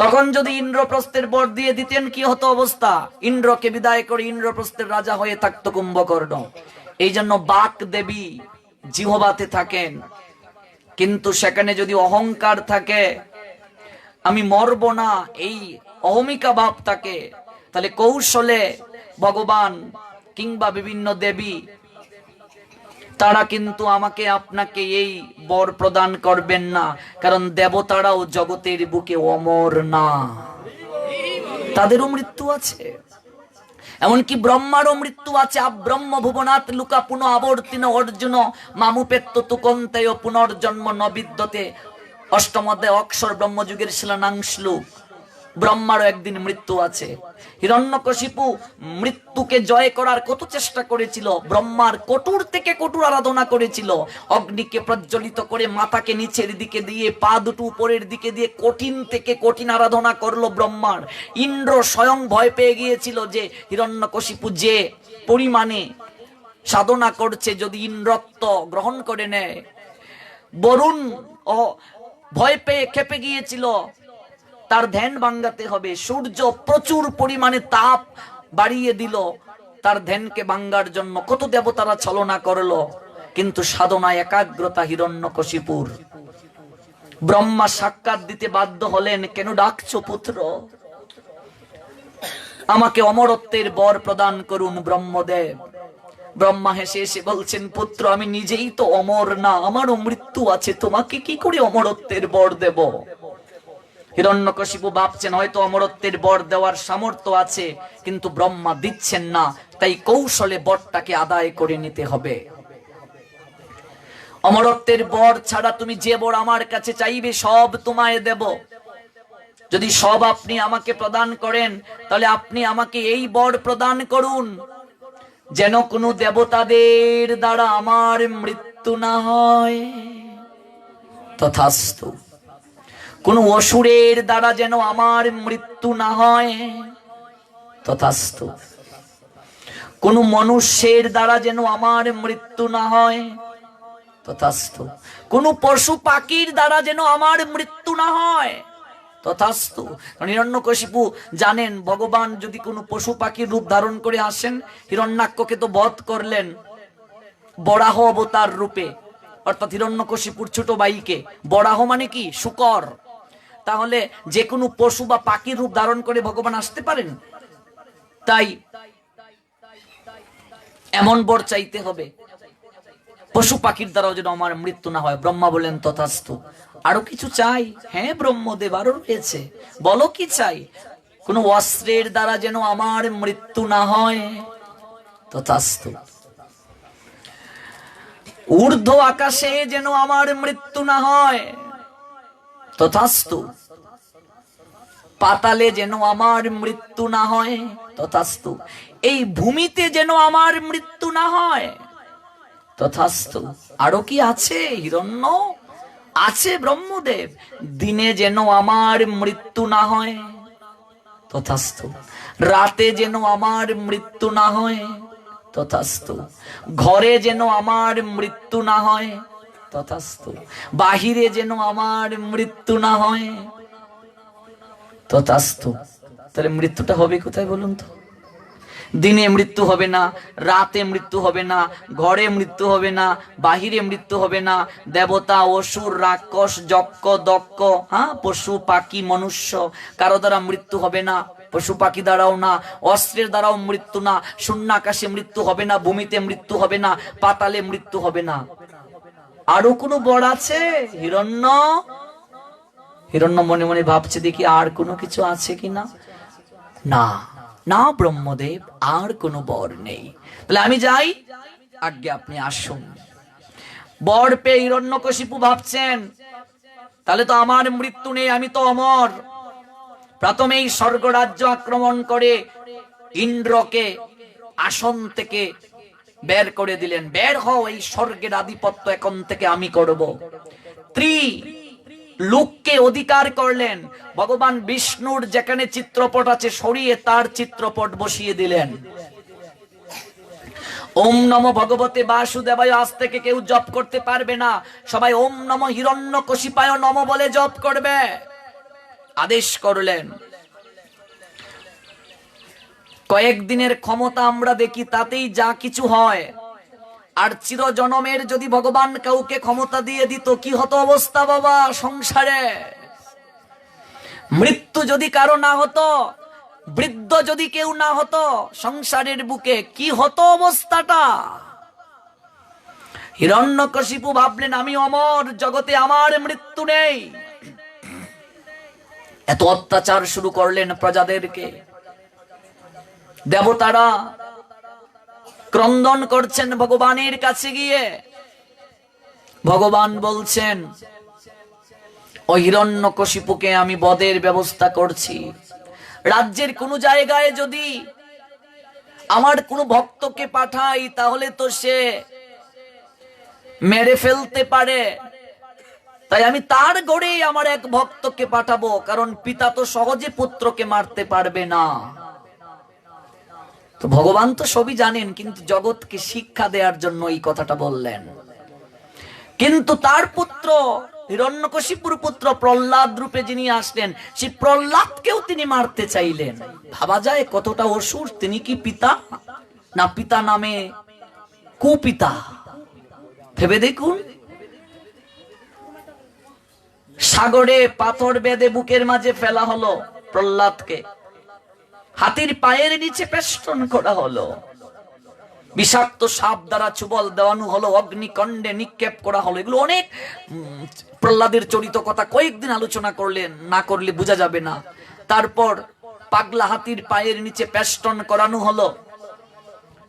তখন যদি ইন্দ্রপ্রস্থের বর দিয়ে দিতেন, কি হতো অবস্থা? ইন্দ্রকে বিদায় করে ইন্দ্রপ্রস্থের রাজা হয়ে থাকতো কুম্ভকর্ণ। এই জন্য বাক দেবী জিহ্বাতে থাকেন, কিন্তু সেখানে যদি অহংকার থাকে, আমি মরব না, এই অহমিকা ভাব থাকে, তাহলে কৌশলে ভগবান কিংবা বিভিন্ন দেবী তারা কিন্তু আমাকে আপনাকে এই বর প্রদান করবেন না, কারণ দেবতারাও জগতের বুকে অমর না, তাদেরও মৃত্যু আছে। এমনকি ব্রহ্মারও মৃত্যু আছে। ব্রহ্ম ভুবনাথ লুকা পুনঃ আবর্তিন অর্জুন মামুপেত্ত তুকন্তেয় পুনর্জন্ম ন বিদ্যতে। অষ্টম অধ্যায় অক্ষর ব্রহ্মযুগের শিলানাংশ্লোক। ব্রহ্মারও একদিন মৃত্যু আছে। হিরণ্যকশিপু মৃত্যুকে জয় করার কত চেষ্টা করেছিল, ব্রহ্মার কটুর থেকে কটুর আরাধনা করেছিল। অগ্নিকে প্রজ্বলিত করে মাথাকে নিচের দিকে দিয়ে, পা দুটো উপরের দিকে দিয়ে কঠিন থেকে কঠিন আরাধনা করলো ব্রহ্মার। ইন্দ্র স্বয়ং ভয় পেয়ে গিয়েছিল যে হিরণ্যকশিপু যে পরিমাণে সাধনা করছে, যদি ইন্দ্রত্ব গ্রহণ করে নেয়। বরুণ ভয় পেয়ে খেপে গিয়েছিল, তার ধ্যান ভাঙ্গাতে হবে। সূর্য প্রচুর পরিমাণে তাপ বাড়িয়ে দিল তার ধ্যানকে ভাঙ্গার জন্য। কত দেবতারা ছলনা করলো, কিন্তু সাধনায় একাগ্রতা হিরণ্যকশিপুর। ব্রহ্মা সাক্ষাৎ দিতে বাধ্য হলেন, কেন ডাকছো পুত্র? আমাকে অমরত্বের বর প্রদান করুন ব্রহ্মদেব। ব্রহ্মা হেসে এসে বলছেন, পুত্র আমি নিজেই তো অমর না, আমারও মৃত্যু আছে, তোমাকে কি করে অমরত্বের বর দেব? হিরণ্যকশিপু ভাবছেন হয়তো অমরত্বের বর দেওয়ার সামর্থ্য আছে, কিন্তু ব্রহ্মা দিচ্ছেন না, তাই কৌশলে বরটাকে আদায় করে নিতে হবে। অমরত্বের বর ছাড়া তুমি যে বর আমার কাছে চাইবে সব তোমায় দেব। যদি সব আপনি আমাকে প্রদান করেন, তাহলে আপনি আমাকে এই বর প্রদান করুন, যেন কোনো দেবতাদের দ্বারা আমার মৃত্যু না হয়। তথাস্তু। কোন অসুরের দ্বারা যেন আমার মৃত্যু না হয়। তথাস্তু। কোন মনুষ্যের দ্বারা যেন আমার মৃত্যু না হয়। তথাস্তু। কোন পশু পাখির দ্বারা যেন আমার মৃত্যু না হয়। তথাস্তু। হিরণ্যকশিপু জানেন, ভগবান যদি কোনো পশু পাখির রূপ ধারণ করে আসেন, হিরণ্যাক্ষকে তো বধ করলেন বরাহ অবতার রূপে, অর্থাৎ হিরণ্যকশিপুর ছোট ভাইকে। বরাহ মানে কি? শূকর। তাহলে যে কোনো পশু বা পাখির রূপ ধারণ করে ভগবান আসতে পারেন? তাই এমন বর চাইতে হবে পশু পাখির দ্বারাও যেন আমার মৃত্যু না হয়। ব্রহ্মা বলেন, তথাস্তু। আরো কিছু চাই? হ্যাঁ ব্রহ্মদেব, আরো রয়েছে। বলো কি চাই? কোন অস্ত্রের দ্বারা যেন আমার মৃত্যু না হয়। তথাস্তু। ঊর্ধ্ব আকাশে যেন আমার মৃত্যু না হয়। তথাস্তু। পাতালে যেন আমার মৃত্যু না হয়। তথাস্তু। এই ভূমিতে যেন আমার মৃত্যু না হয়। তথাস্তু। আরো কি আছে হিরণ্য? আছে ব্রহ্মদেব। দিনে যেন আমার মৃত্যু না হয়। তথাস্তু। রাতে যেন আমার মৃত্যু না হয়। তথাস্তু। ঘরে যেন আমার মৃত্যু না হয়। তথাস্তু। বাহিরে যেন আমার মৃত্যু না হয়। তথাস্তু। তাহলে মৃত্যুটা হবে কোথায় বলুন তো? দিনে মৃত্যু হবে না, রাতে মৃত্যু হবে না, ঘরে মৃত্যু হবে না, বাহিরে মৃত্যু হবে না। দেবতা, অসুর, রাক্ষস, যক্ষ, দক্ষ, পশু পাখি, মনুষ্য, কারো দ্বারা মৃত্যু হবে না। পশু পাখি দ্বারাও না, অস্ত্রের দ্বারাও মৃত্যু না। শূন্যাকাশে মৃত্যু হবে না, ভূমিতে মৃত্যু হবে না, পাতালে মৃত্যু হবে না। আরো কোনো বর আছে হিরণ্য? হিরণ্য মনে মনে ভাবছে, দেখি আর কোনো কিছু আছে কিনা। না না ব্রহ্মদেব, আর কোনো বর নেই। তাহলে আমি যাই? আজ্ঞে, আপনি আসুন। বর পেয়ে হিরণ্যকশিপু ভাবছেন, তাহলে তো আমার মৃত্যু নেই, আমি তো অমর। প্রথমেই স্বর্গরাজ্য আক্রমণ করে ইন্দ্রকে আসন থেকে বের করে দিলেন। বের হও, এই স্বর্গের আধিপত্য এখন থেকে আমি করব। লোককে অধিকার করলেন। ভগবান বিষ্ণুর যেখানে চিত্রপট আছে সরিয়ে তার চিত্রপট বসিয়ে দিলেন। ওম নমো ভগবতে বাসুদেবায় আজ থেকে কেউ জপ করতে পারবে না, সবাই ওম নমো হিরণ্যকশিপায় নমো বলে জপ করবে আদেশ করলেন। কয়েকদিনের ক্ষমতা আমরা দেখি, তাতেই যা কিছু হয়। আর চিরজনমের যদি ভগবান কাউকে ক্ষমতা দিয়ে দিত, কি হতো অবস্থা বাবা সংসারে? মৃত্যু যদি কারো না হতো, বৃদ্ধ যদি কেউ না হতো সংসারের বুকে, কি হতো অবস্থাটা? হিরণ্যকশিপু ভাবলেন আমি অমর, জগতে আমার মৃত্যু নেই। এত অত্যাচার শুরু করলেন প্রজাদেরকে। দেবতারা ক্রন্দন করছেন ভগবানের কাছে গিয়ে। ভগবান বলছেন ওই হিরণ্যকশিপুকে আমি বধের ব্যবস্থা করছি। রাজ্যের কোন জায়গায় যদি আমার কোন ভক্তকে পাঠাই তাহলে তো সে মেরে ফেলতে পারে, তাই আমি তার গড়েই আমার এক ভক্তকে পাঠাবো, কারণ পিতা তো সহজে পুত্রকে মারতে পারবে না। তো ভগবান তো সবই জানেন, কিন্তু জগৎকে শিক্ষা দেওয়ার জন্য এই কথাটা বললেন। কিন্তু তার পুত্র হিরণ্যকশিপুর পুত্র প্রহ্লাদ রূপে যিনি আসলেন, সেই প্রহ্লাদকেও তিনি মারতে চাইলেন। ভাবা যায় কতটা অসুর! তিনি কি পিতা, না পিতা নামে কুপিতা? ভেবে দেখুন। সাগরে পাথর বেঁধে বুকের মাঝে ফেলা হলো প্রহ্লাদকে, হাতির পায়ের নিচে পেষ্টন করা হলো, বিষাক্ত সাপ দ্বারা চুবল দেওয়ানো হলো, অগ্নিকণ্ডে নিক্ষেপ করা হলো। এগুলো অনেক প্রহ্লাদের চরিত কথা, কয়েকদিন আলোচনা করলেন না করলে বোঝা যাবে না। তারপর পাগলা হাতির পায়ের নিচে পেষ্টন করানো হলো,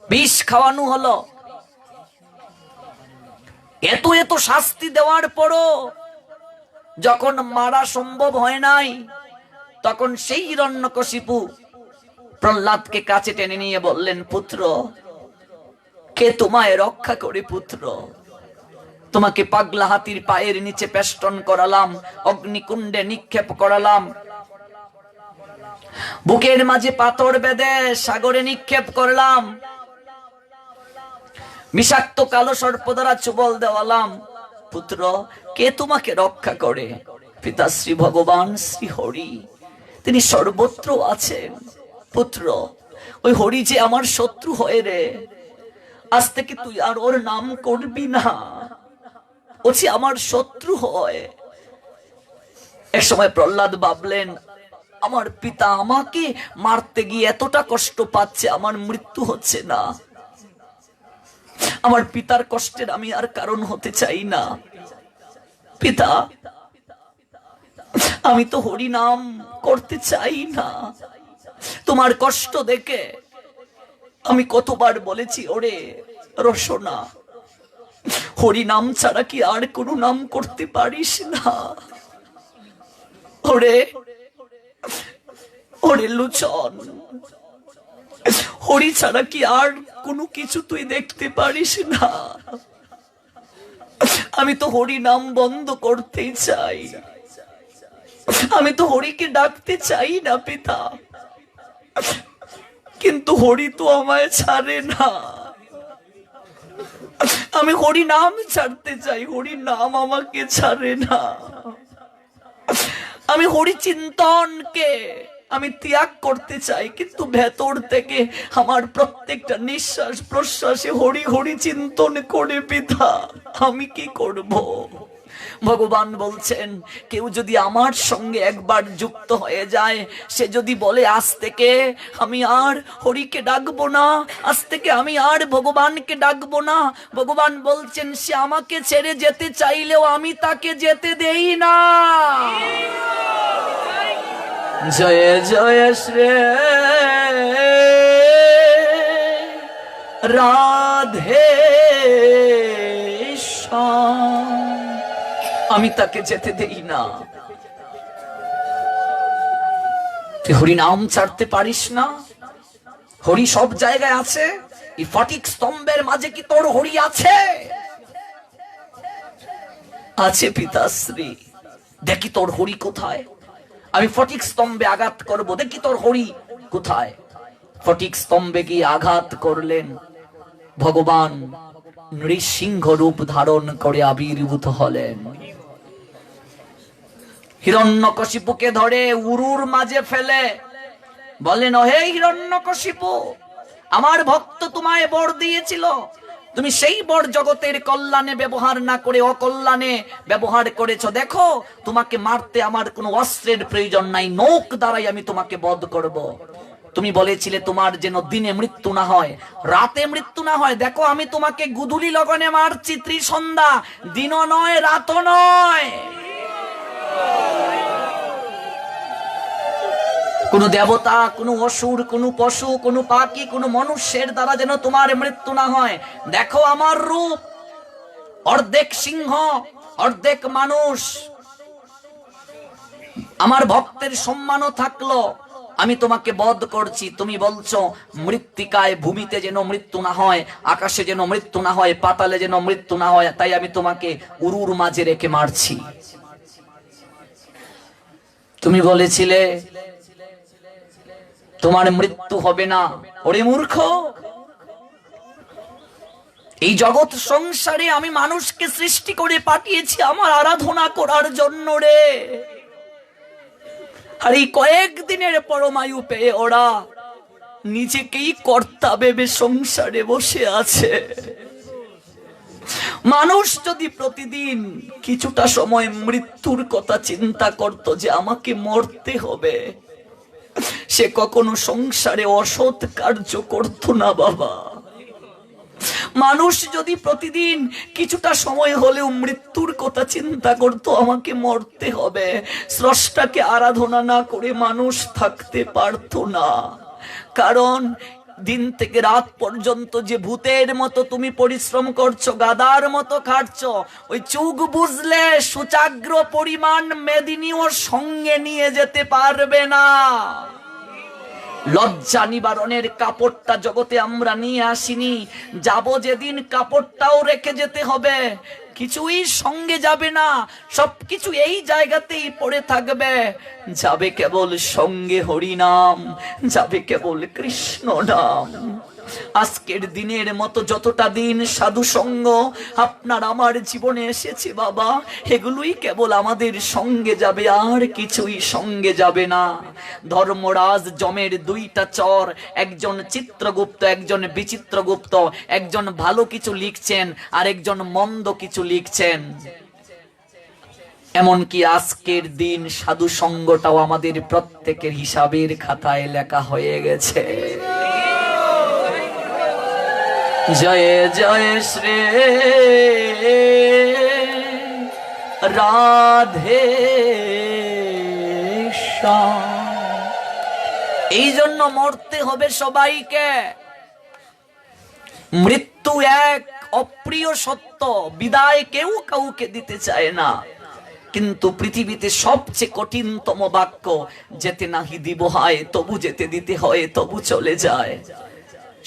বিষ খাওয়ানো হলো। এত এত শাস্তি দেওয়ার পরও যখন মারা সম্ভব হয় নাই, তখন সেই হিরণ্যকশিপু প্রহ্লাদকে কাছে টেনে নিয়ে বললেন, পুত্র, কে তোমায় রক্ষা করে? পুত্র, তোমাকে পাগলা হাতির পায়ের নিচে পেষ্টন করালাম, অগ্নিকুণ্ডে নিক্ষেপ করালাম, বুকের মাঝে পাথর বেঁধে সাগরে নিক্ষেপ করলাম, বিষাক্ত কালো সর্প দ্বারা চুবল দেওয়ালাম। পুত্র, কে তোমাকে রক্ষা করে? পিতা শ্রী ভগবান শ্রী হরি, তিনি সর্বত্র আছেন। পুত্র, ওই হরি যে আমার শত্রু হয় রে, আজ থেকে তুই আর ওর নাম করবি না, ও যে আমার শত্রু হয়। এক সময় প্রহ্লাদ ভাবলেন, আমার পিতা আমাকে মারতে গিয়ে এতটা কষ্ট পাচ্ছে, আমার মৃত্যু হচ্ছে না, আমার পিতার কষ্টের আমি আর কারণ হতে চাই না। পিতা, আমি তো হরি নাম করতে চাই না। তোমার কষ্ট দেখে আমি কতবার বলেছি, ওরে রসনা, হরি নাম ছাড়া কি আর কোনো নাম করতে পারিস না? ওরে ওরে লুচন, হরি ছাড়া কি আর কোনো কিছু তুই দেখতে পারিস না? আমি তো হরি নাম বন্ধ করতেই চাই, আমি তো হরিকে ডাকতে চাই না পিতা, কিন্তু হরি তো আমায় ছাড়ে না। আমি হরি নাম ছাড়তে চাই, হরি নাম আমাকে ছাড়ে না। আমি হরি চিন্তনকে আমি ত্যাগ করতে চাই, কিন্তু ভেতর থেকে আমার প্রত্যেকটা নিঃশ্বাস প্রশ্বাসে হরি হরি চিন্তন করে পিতা আমি কি করব? ভগবান বলছেন, কেউ যদি আমার সঙ্গে একবার যুক্ত হয়ে যায়, সে যদি বলে আজ থেকে আমি আর হরিকে ডাকবো না, আজ থেকে আমি আর ভগবানকে ডাকবো না, ভগবান বলছেন সে আমাকে ছেড়ে যেতে চাইলেও আমি তাকে যেতে দেই না। জয় জয় শ্রী রাধে শ্যাম, আমি তাকে যেতে দেই না। তুই হরি নাম ছাড়তে পারিস না? হরি সব জায়গায় আছে। এই ফটিক স্তম্ভের মাঝে কি তোর হরি আছে? আছে পিতাশ্রী, দেখি তোর হরি কোথায়, আমি ফটিক স্তম্ভে আঘাত করব, দেখি তোর হরি কোথায়। ফটিক স্তম্ভে গিয়ে আঘাত করলেন, ভগবান নৃসিংহ রূপ ধারণ করে আবির্ভূত হলেন। হিরণ্যকশিপুকে ধরে উরুর মাঝে ফেলে বলেন, হে হিরণ্যকশিপু, আমার ভক্ত তোমায় বর দিয়েছিল, তুমি সেই বর জগতের কল্যাণে ব্যবহার না করে অকল্যাণে ব্যবহার করেছো। দেখো, তোমাকে মারতে আমার কোনো অস্ত্রের প্রয়োজন নাই, নখ দ্বারাই আমি তোমাকে বধ করব। তুমি বলেছিলে তোমার যেন দিনে মৃত্যু না হয়, রাতে মৃত্যু না হয়। দেখো, আমি তোমাকে গুদুলি লগনে মারছি, ত্রিসন্ধ্যা, দিনও নয় রাতও নয়। কোন দেবতা, কোন অসুর, কোন পশু, কোন পাখি, কোন মনুষ্যের দ্বারা যেন তোমার মৃত্যু না হয়। দেখো আমার রূপ, অর্ধেক সিংহ অর্ধেক মানুষ। আমার ভক্তের সম্মানও থাকলো, আমি তোমাকে বধ করছি। তুমি বলছো মৃত্তিকায়, ভূমিতে যেন মৃত্যু না হয়, আকাশে যেন মৃত্যু না হয়, পাতালে যেন মৃত্যু না হয়, তাই আমি তোমাকে উরুর মাঝে রেখে মারছি। তুমি বলেছিলে তোমার মৃত্যু হবে না। ওরে মূর্খ, এই জগৎ সংসারে আমি মানুষকে সৃষ্টি করে পাঠিয়েছি আমার আরাধনা করার জন্য রে। আর এই কয়েকদিনের পরমায়ু পেয়ে ওরা নিজেকেই কর্তা ভেবে সংসারে বসে আছে। মানুষ যদি প্রতিদিন কিছুটা সময় মৃত্যুর কথা চিন্তা করত যে আমাকে মরতে হবে, সে কখনো সংসারে অসৎ কার্য করত না বাবা। মানুষ যদি প্রতিদিন কিছুটা সময় হলেও মৃত্যুর কথা চিন্তা করত, আমাকে মরতে হবে, স্রষ্টাকে আরাধনা না করে মানুষ থাকতে পারত না। কারণ দিন থেকে রাত পর্যন্ত যে ভূতের মতো তুমি পরিশ্রম করছো, গাদার মতো খাটছো, ওই চুগ বুঝলে সুচাগ্র পরিমাণ মেদিনীও সঙ্গে নিয়ে যেতে পারবে না। লজ্জা নিবারণের কাপড়টা জগতে আমরা নিয়ে আসিনি, যাব যেদিন কাপড়টাও রেখে যেতে হবে। কিছুই সঙ্গে যাবে না, সবকিছু এই জায়গাতেই পড়ে থাকবে। যাবে কেবল সঙ্গে হরিনাম, যাবে কেবল কৃষ্ণ নাম। আজকের দিনের মতো যতটা দিন সাধু সঙ্গ আপনার আমার জীবনে এসেছে বাবা, এগুলোই কেবল আমাদের সঙ্গে যাবে, আর কিছুই সঙ্গে যাবে না। ধর্মরাজ যমের দুইটা চর, একজন চিত্রগুপ্ত, একজন বিচিত্রগুপ্ত, একজন ভালো কিছু লিখছেন আর একজন মন্দ কিছু লিখছেন। এমনকি আজকের দিন সাধু সঙ্গটাও আমাদের প্রত্যেকের হিসাবের খাতায় লেখা হয়ে গেছে। জয় জয় শ্রী রাধে শ্যাম। এই জন্য মরতে হবে সবাইকে। মৃত্যু এক অপ্রিয় সত্য, বিদায় কেউ কাউকে দিতে চায় না। কিন্তু পৃথিবীতে সবচেয়ে কঠিনতম বাক্য, যেতে নাহি দিব হয় তবু যেতে দিতে হয়, তবু চলে যায়।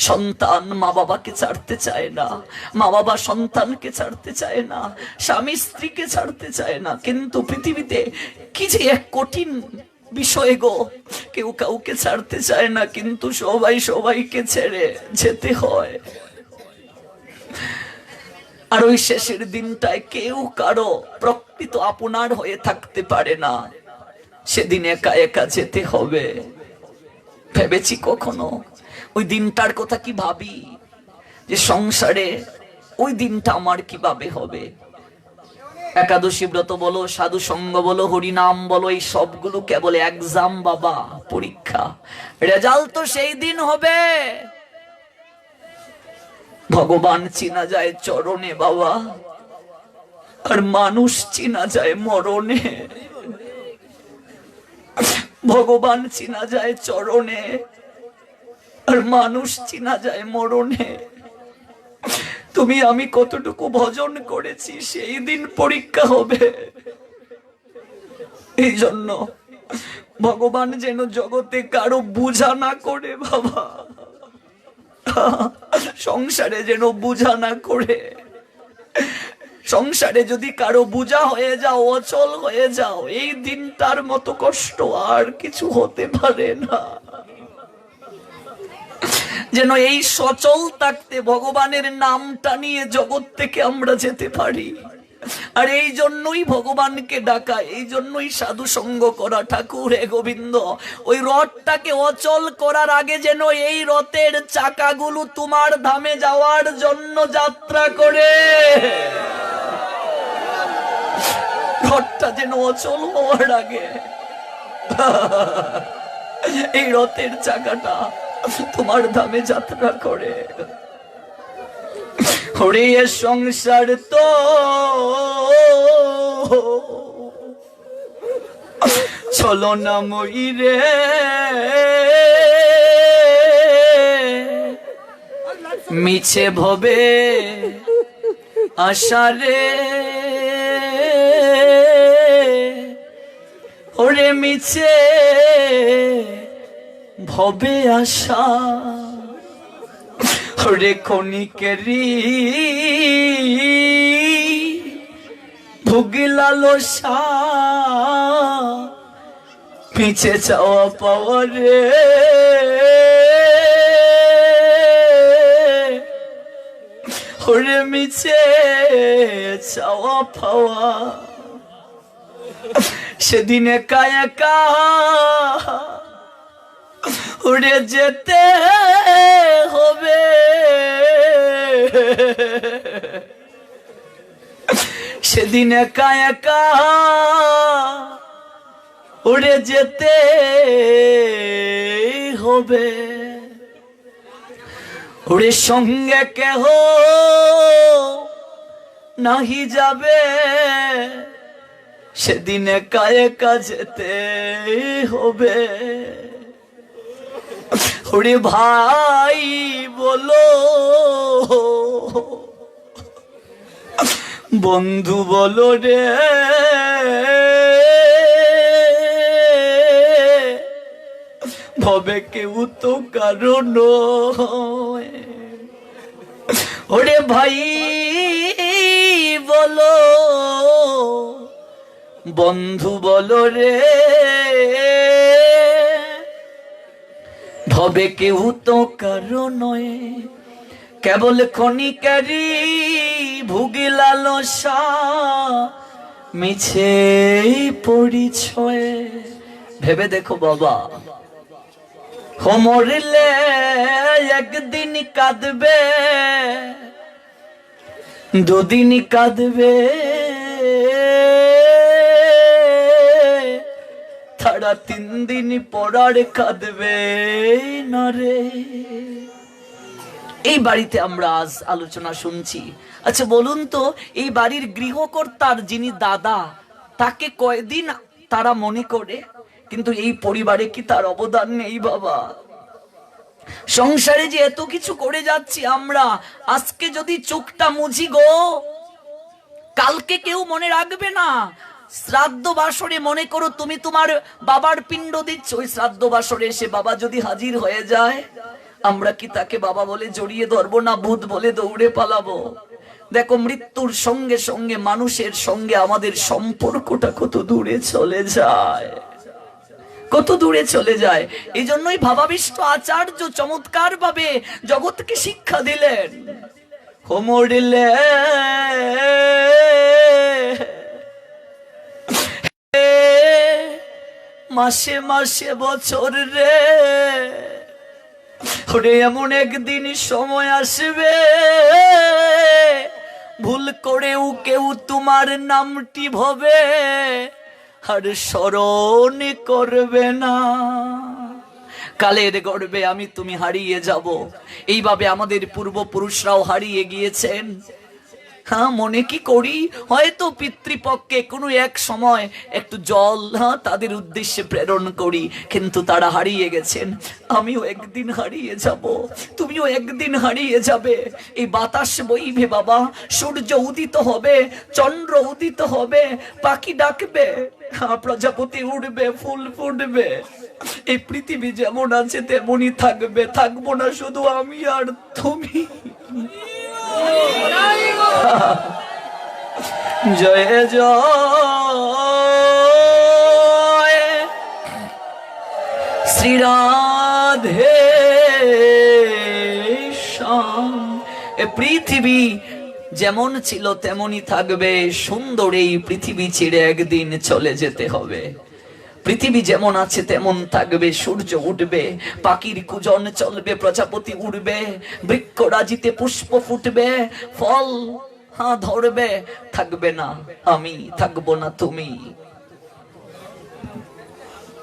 সন্তান মা বাবাকে ছাড়তে চায় না, মা বাবা সন্তানকে ছাড়তে চায় না, স্বামী স্ত্রীকে ছাড়তে চায় না। কিন্তু পৃথিবীতে কি যে এক কঠিন বিষয় গো, কেউ কাউকে ছাড়তে চায় না, কিন্তু সবাই সবাইকে ছেড়ে যেতে হয়। আর ওই শেষের দিনটায় কেউ কারো প্রকৃত আপনার হয়ে থাকতে পারে না, সেদিন একা একা যেতে হবে। ভেবেছি কখনো ওই দিনটার কথা? কি ভাবি যে সংসারে ওই দিনটা আমার কিভাবে হবে? একাদশী ব্রত বলো, সাধু সঙ্গ বলো, হরিনাম বলো, এই সবগুলো কেবল এক্সাম বাবা, পরীক্ষা। রেজাল্ট তো সেই দিন হবে। ভগবান চিনা যায় চরণে বাবা, আর মানুষ চিনা যায় মরণে। ভগবান চিনা যায় চরণে, আর মানুষ চিনা যায় মরণে। তুমি আমি কতটুকু ভজন করেছি সেই দিন পরীক্ষা হবে। এই জন্য ভগবান যেন জগতে কারো বুঝা না করে বাবা, সংসারে যেন বুঝা না করে। সংসারে যদি কারো বোঝা হয়ে যাও, অচল হয়ে যাও, এই দিনটার মতো কষ্ট আর কিছু হতে পারে না। যেন এই সচল থাকতে ভগবানের নামটা নিয়ে জগৎ থেকে আমরা যেতে পারি। আর এই জন্যই ভগবানকে ডাকা, এই জন্যই সাধু সঙ্গ করা। ঠাকুর হে গোবিন্দ, ওই রথটাকে অচল করার আগে যেন এই রথের চাকাগুলো তোমার ধামে যাওয়ার জন্য যাত্রা করে, রথটা যেন অচল হওয়ার আগে এই রথের চাকাটা তোমার ধামে যাত্রা করে। ওরে সংসার তো চলো না মই রে, মিছে ভবে আশারে, ওরে মিছে ভবে আশা, ওরে ক্ষণিকেরি ভুগিলালসা, পিছে চাওয়া পাওয়া রে, ওরে মিছে চাওয়া পাওয়া। সেদিন একা একা উড়ে যেতে হবে, সেদিন একা একা উড়ে যেতে হবে। উড়ে সঙ্গে কেহ নাহি যাবে, সেদিন একা একা যেতে হবে। ওরে ভাই বলো, বন্ধু বলো রে, ভবে কেউ তো কারণ। ওরে ভাই বলো, বন্ধু বলো রে, ভবে কেউ তো কারো নয়, কেবল ক্ষণিকারি ভুগিলালসা, মিছে পরিচয়। ভেবে দেখো বাবা, মরলে একদিন কাঁদবে, দুদিন কাঁদবে, তারা 3 দিন পড়ার কাঁদবে না রে। এই বাড়িতে আমরা আজ আলোচনা শুনছি। আচ্ছা বলুন তো, এই বাড়ির গৃহকর্তার যিনি দাদা, তাকে কয়দিন তারা মনে করে? কিন্তু এই পরিবারে কি তার অবদান নেই বাবা? সংসারে যে এত কিছু করে যাচ্ছি আমরা, আজকে যদি চোখটা মুছি গো, কালকে কেউ মনে রাখবে না। শ্রাদ্ধ বাসরে মনে করো তুমি তোমার বাবার পিণ্ড দিচ্ছ, ওই শ্রাদ্ধ বাসরে এসে বাবা যদি হাজির হয়ে যায়, আমরা কি তাকে বাবা বলে জড়িয়ে ধরবো না ভূত বলে দৌড়ে পালাবো? দেখো, মৃত্যুর সঙ্গে সঙ্গে মানুষের সঙ্গে আমাদের সম্পর্কটা কত দূরে চলে যায়, কত দূরে চলে যায়। এই জন্যই ভাবাবিষ্ট আচার্য চমৎকার ভাবে জগৎকে শিক্ষা দিলেন। মরলে মাসে মাসে বছর রে, ওরে এমন একদিন সময় আসবে, ভুল করেও কেউ তোমার নামটি ভবে আর স্মরণ করবে না। কালের গর্বে আমি তুমি হারিয়ে যাব, এইভাবে আমাদের পূর্বপুরুষরাও হারিয়ে গিয়েছেন। হ্যাঁ, মনে কি করি, হয়তো পিতৃপক্ষে কোনো এক সময় একটু জল তাদের উদ্দেশ্যে প্রেরণ করি, কিন্তু তারা হারিয়ে গেছেন। আমিও একদিন হারিয়ে যাব, তুমিও একদিন হারিয়ে যাবে। এই বাতাস বইবে বাবা, সূর্য উদিত হবে, চন্দ্র উদিত হবে, পাখি ডাকবে, প্রজাপতি উঠবে, ফুল ফুটবে। এই পৃথিবী যেমন আছে তেমনই থাকবে, থাকবো না শুধু আমি আর তুমি। জয় জয় শ্রী রাধে শ্যাম। এ পৃথিবী যেমন ছিল তেমনই থাকবে, সুন্দর এই পৃথিবী ছেড়ে একদিন চলে যেতে হবে। পৃথিবী যেমন আছে তেমন থাকবে, সূর্য উঠবে, পাখির কুজন চলবে, প্রজাপতি উড়বে, বৃক্ষরাজিতে পুষ্প ফুটবে, ফল ধরবে, থাকবে না আমি, থাকবো না তুমি।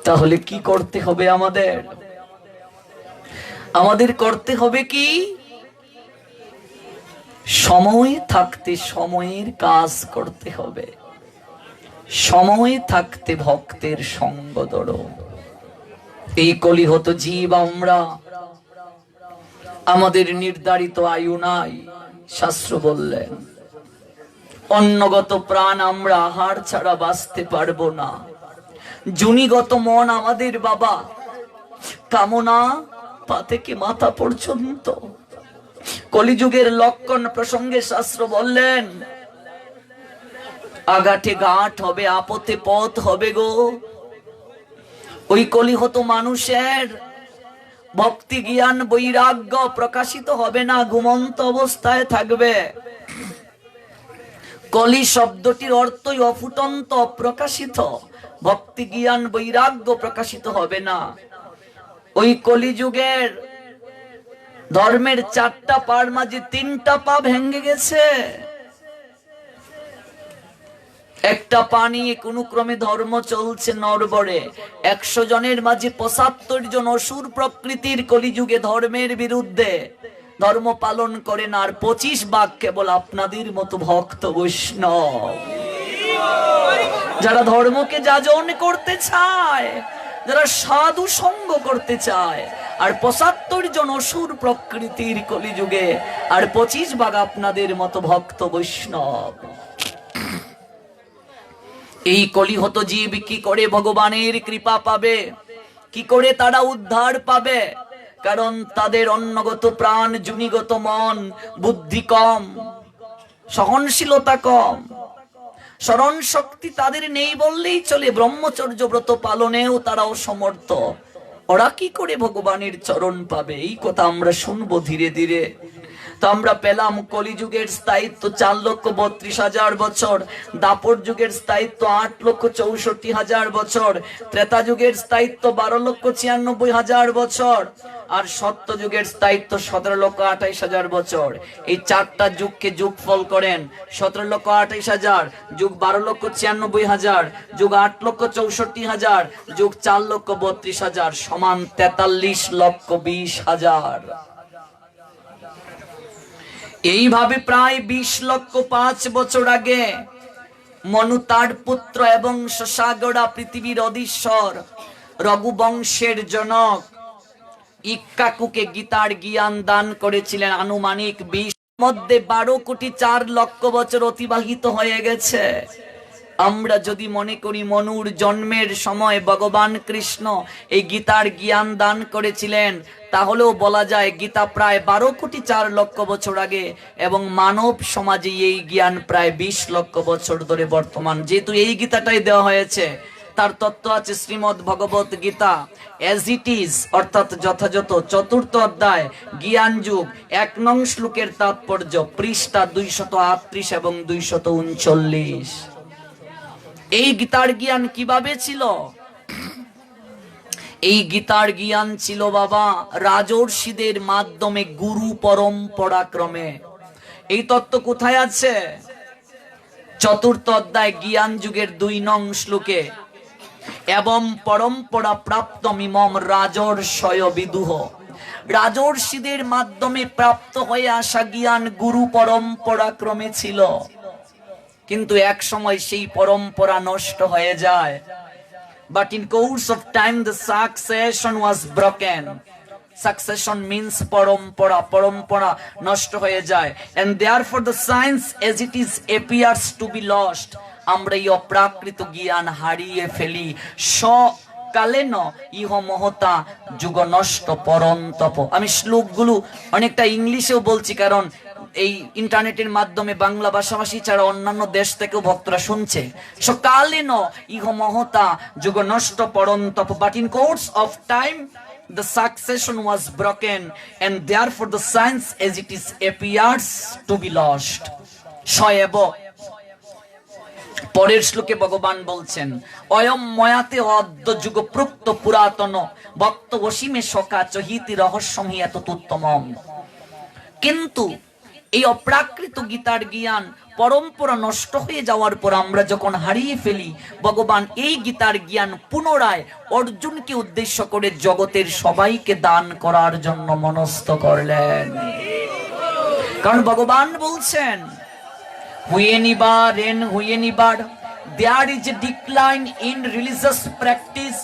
তাহলে কি করতে হবে আমাদের? আমাদের করতে হবে কি? সময় থাকতে সময়ের কাজ করতে হবে, সময় থাকতে ভক্তের সঙ্গ ধরো। এই কলিহত জীব আমরা, আমাদের নির্ধারিত আয়ু নাই। শাস্ত্র বললেন অন্নগত প্রাণ আমরা, আহার ছাড়া বাঁচতে পারবো না। জুনিগত মন আমাদের বাবা, কামনা পা থেকে মাথা পর্যন্ত। কলিযুগের লক্ষণ প্রসঙ্গে শাস্ত্র বললেন আগাটে ঘাট হবে, আপতে পথ হবে গো। ওই কলিহত মানুষের ভক্তি জ্ঞান বৈরাগ্য প্রকাশিত হবে না, ঘুমন্ত অবস্থায় থাকবে। কলি শব্দটির অর্থই অফুটন্ত, অপ্রকাশিত। ভক্তি জ্ঞান বৈরাগ্য প্রকাশিত হবে না। ওই কলিযুগের ধর্মের 4টা পার মাঝে 3টা পা ভেঙে গেছে। একটা পা নিয়ে কোন ক্রমে ধর্ম চলছে নড়বড়ে। 100 জনের মাঝে 75 জন অসুর প্রকৃতির কলিযুগে ধর্মের বিরুদ্ধে ধর্ম পালন করেন, আর 25 ভাগ কেবল আপনাদের মতো ভক্ত বৈষ্ণব, যারা ধর্মকে যাজন করতে চায়, যারা সাধু সঙ্গ করতে চায়। আর 75 জন অসুর প্রকৃতির কলিযুগে, আর 25 ভাগ আপনাদের মতো ভক্ত বৈষ্ণব। এই কলিহত জীব কি করে ভগবানের কৃপা পাবে? কি করে তারা উদ্ধার পাবে? কারণ তাদের অন্নগত প্রাণ, জুনিগত মন, বুদ্ধি কম, সহনশীলতা কম, স্মরণ শক্তি তাদের নেই বললেই চলে। ব্রহ্মচর্য ব্রত পালনেও তারা অসমর্থ। ওরা কি করে ভগবানের চরণ পাবে? এই কথা আমরা শুনবো ধীরে ধীরে। তো আমরা পেলাম কলিযুগের স্থায়িত্ব 4,32,000 বছর, দাপর যুগের স্থায়িত্ব 8,64,000 বছর, ত্রেতা যুগের স্থায়িত্ব 12,96,000 বছর, আর সত্য যুগের স্থায়িত্ব 17,28,000 বছর। এই 4টা যুগকে যোগফল করেন, 17,28,000 যুগ 12,96,000 যুগ 8,64,000 যুগ 4,32,000 সমান 43,20,000। এইভাবে প্রায় 20,05,000 বছর আগে মনু তার পুত্র এবং শশাগড়া পৃথিবীর অধীশ্বর রঘুবংশের জনক ইক্কাকুকে গীতার জ্ঞান দান করেছিলেন। আনুমানিক 20 মধ্যে 12,04,00,000 বছর অতিবাহিত হয়ে গেছে। আমরা যদি মনে করি মনুর জন্মের সময় ভগবান কৃষ্ণ এই গীতার জ্ঞান দান করেছিলেন, তাহলেও বলা যায় গীতা প্রায় 12,04,00,000 বছর আগে, এবং মানব সমাজে এই জ্ঞান প্রায় 20,00,000 বছর ধরে বর্তমান। যেহেতু এই গীতাটাই দেওয়া হয়েছে, তার তত্ত্ব আছে Shrimad Bhagavad Gita as it is, অর্থাৎ যথাযথ, 4th অধ্যায় জ্ঞান যুগ 1 নং শ্লোকের তাৎপর্য, পৃষ্ঠা 238 এবং 239। এই গীতার জ্ঞান কিভাবে ছিল? এই গীতার জ্ঞান ছিল বাবা রাজর্ষিদের মাধ্যমে, গুরু পরম্পরা ক্রমে। এই তত্ত্ব কোথায় আছে? 4th অধ্যায় জ্ঞান যুগের 2 নং শ্লোকে, এবং পরম্পরা প্রাপ্ত মিমম রাজর্ষয় বিদুহ। রাজর্ষিদের মাধ্যমে প্রাপ্ত হয়ে আসা জ্ঞান গুরু পরম্পরা ক্রমে ছিল, কিন্তু এক সময় সেই পরম্পরা নষ্ট হয়ে যায়। But in course of time the succession was broken. Succession means পরম্পরা, পরম্পরা নষ্ট হয়ে যায়, and therefore the science as it is appears to be lost. আমরা এই অপ্রাকৃত জ্ঞান হারিয়ে ফেলি। কালেন ইহ মহতা যুগ নষ্ট পরন্তপ। আমি শ্লোকগুলো অনেকটা ইংলিশেও বলছি, কারণ এই ইন্টারনেটের মাধ্যমে বাংলা ভাষাভাষী ছাড়া অন্যান্য দেশ থেকেও ভক্তরা শুনছে। সকালীন ইহ মহতা যুগ নষ্ট Parantapa, but in course of time the succession was broken and therefore the science as it is appears to be lost. শয়েব পরের শ্লোকে ভগবান বলছেন, অয়ম ময়াতে অদ্য যুগ প্রুক্ত পুরাতন ভক্ত অসীমে সকা চহিতি রহস্যম হি এতদুত্তমম। কিন্তু এই অপ্রাকৃত গীতার জ্ঞান পরম্পরা নষ্ট হয়ে যাওয়ার পর আমরা যখন হারিয়ে ফেলি, ভগবান এই গীতার জ্ঞান পুনরায় অর্জুনকে উদ্দেশ্য করে জগতের সবাইকে দান করার জন্য মনস্থ করলেন। কারণ ভগবান বলছেন, whenever there is a decline in religious practice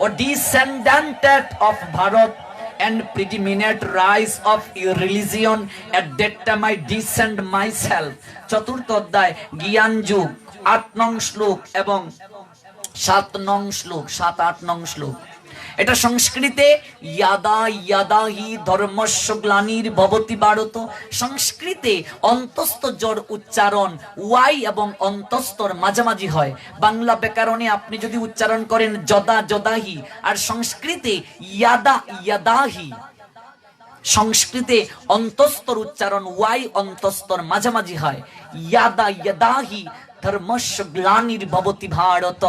or descendant of Bharat and predominant rise of religion, at that time I descend myself. চতুর্থ অধ্যায় জ্ঞান যুগ ৮ নং শ্লোক এবং ৭ নং শ্লোক, ৭-৮ নং শ্লোক। এটা সংস্কৃতে ইয়াদা ইয়াদা হি ধর্মস্য গ্লানির ভবতি ভারত। সংস্কৃতে অন্তস্থ জোর উচ্চারণ ওয়াই এবং অন্তস্থর মাঝামাঝি হয়। বাংলা ব্যাকরণে আপনি যদি উচ্চারণ করেন যদা যদাহি, আর সংস্কৃতে ইয়াদা ইয়াদাহি। সংস্কৃতে অন্তস্থর উচ্চারণ ওয়াই অন্তস্থর মাঝামাঝি হয়। ইয়াদা ইয়াদাহি ধর্মস্য গ্লানির ভবতি ভারত,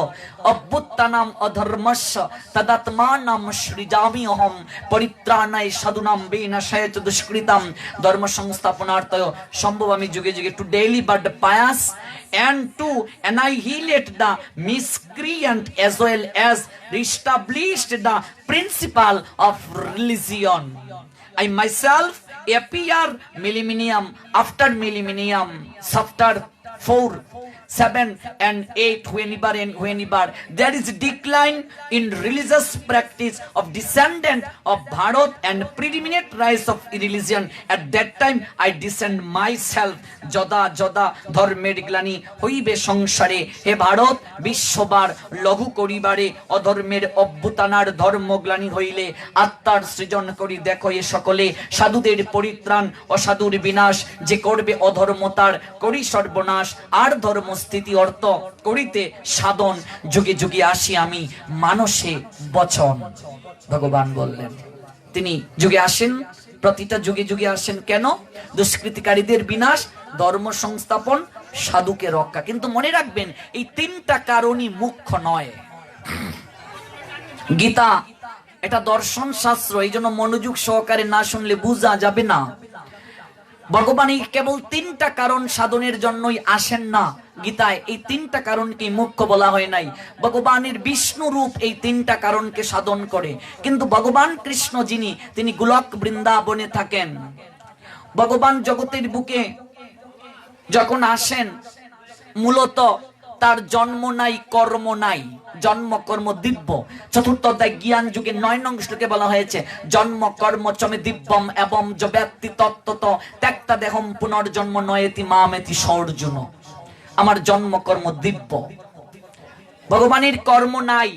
অভ্যুত্থানাম অধর্মস্য তদাত্মানাম সৃজামি অহম, পরিত্রাণায় সাধুনাম বিনাশায় চ দুষ্কৃতাম, ধর্ম সংস্থাপনার্থয় সম্ভবামি যুগে যুগে, to daily but pious and to annihilate the miscreant as well as reestablish the principle of religion. I myself appear millennium after millennium, after 4, 7 and 8, whenever there is decline in religious practice of descendant of Bharat and predominant rise of religion, at that time I descend myself. যদা যদা ধর্মের গ্লানি হইবে সংসারে, হে ভারত বিশ্ববার লঘু করিবারে, অধর্মের অভ্যুত্থানার ধর্মগ্লানি হইলে আত্মার সৃজন করি দেখো এ সকলে, সাধুদের পরিত্রাণ অসাধুর বিনাশ, যে করবে অধর্মতার করি সর্বনাশ, আর ধর্ম স্থিতি অর্থ করিতে সাধন, যুগে যুগে আসি আমি মানসে বচন। ভগবান বললেন তিনি যুগে আসেন, প্রতিটা যুগে যুগে আসেন। কেন? দুষ্কৃতিকারীদের বিনাশ, ধর্ম সংস্থাপন, সাধুকে রক্ষা। কিন্তু মনে রাখবেন এই 3টা কারণই মুখ্য নয়। গীতা এটা দর্শন শাস্ত্র, এই জন্য মনোযোগ সহকারে না শুনলে বোঝা যাবে না। ভগবান এই কেবল 3টা কারণ সাধনের জন্যই আসেন না। গীতায় এই 3টা কারণকে মুখ্য বলা হয় নাই। ভগবানের বিষ্ণু রূপ এই 3টা কারণকে সাধন করে। কিন্তু ভগবান কৃষ্ণ যিনি, তিনি গোলক বৃন্দাবনে থাকেন। ভগবান জগতের বুকে যখন আসেন, মূলত তার জন্ম নাই, কর্ম নাই, জন্ম কর্ম দিব্য। চতুর্থ অধ্যায় জ্ঞান যুগে 9 নং শ্লোকে বলা হয়েছে, জন্ম কর্ম চমে দিব্যম এবং য ব্যক্তি তত্ত্বত ত্যক্তা দেহম পুনর্জন্ম নয়েতি মামেতি সর্জুন। আমার জন্ম কর্ম দিব্য, ভগবানের কর্ম নাই।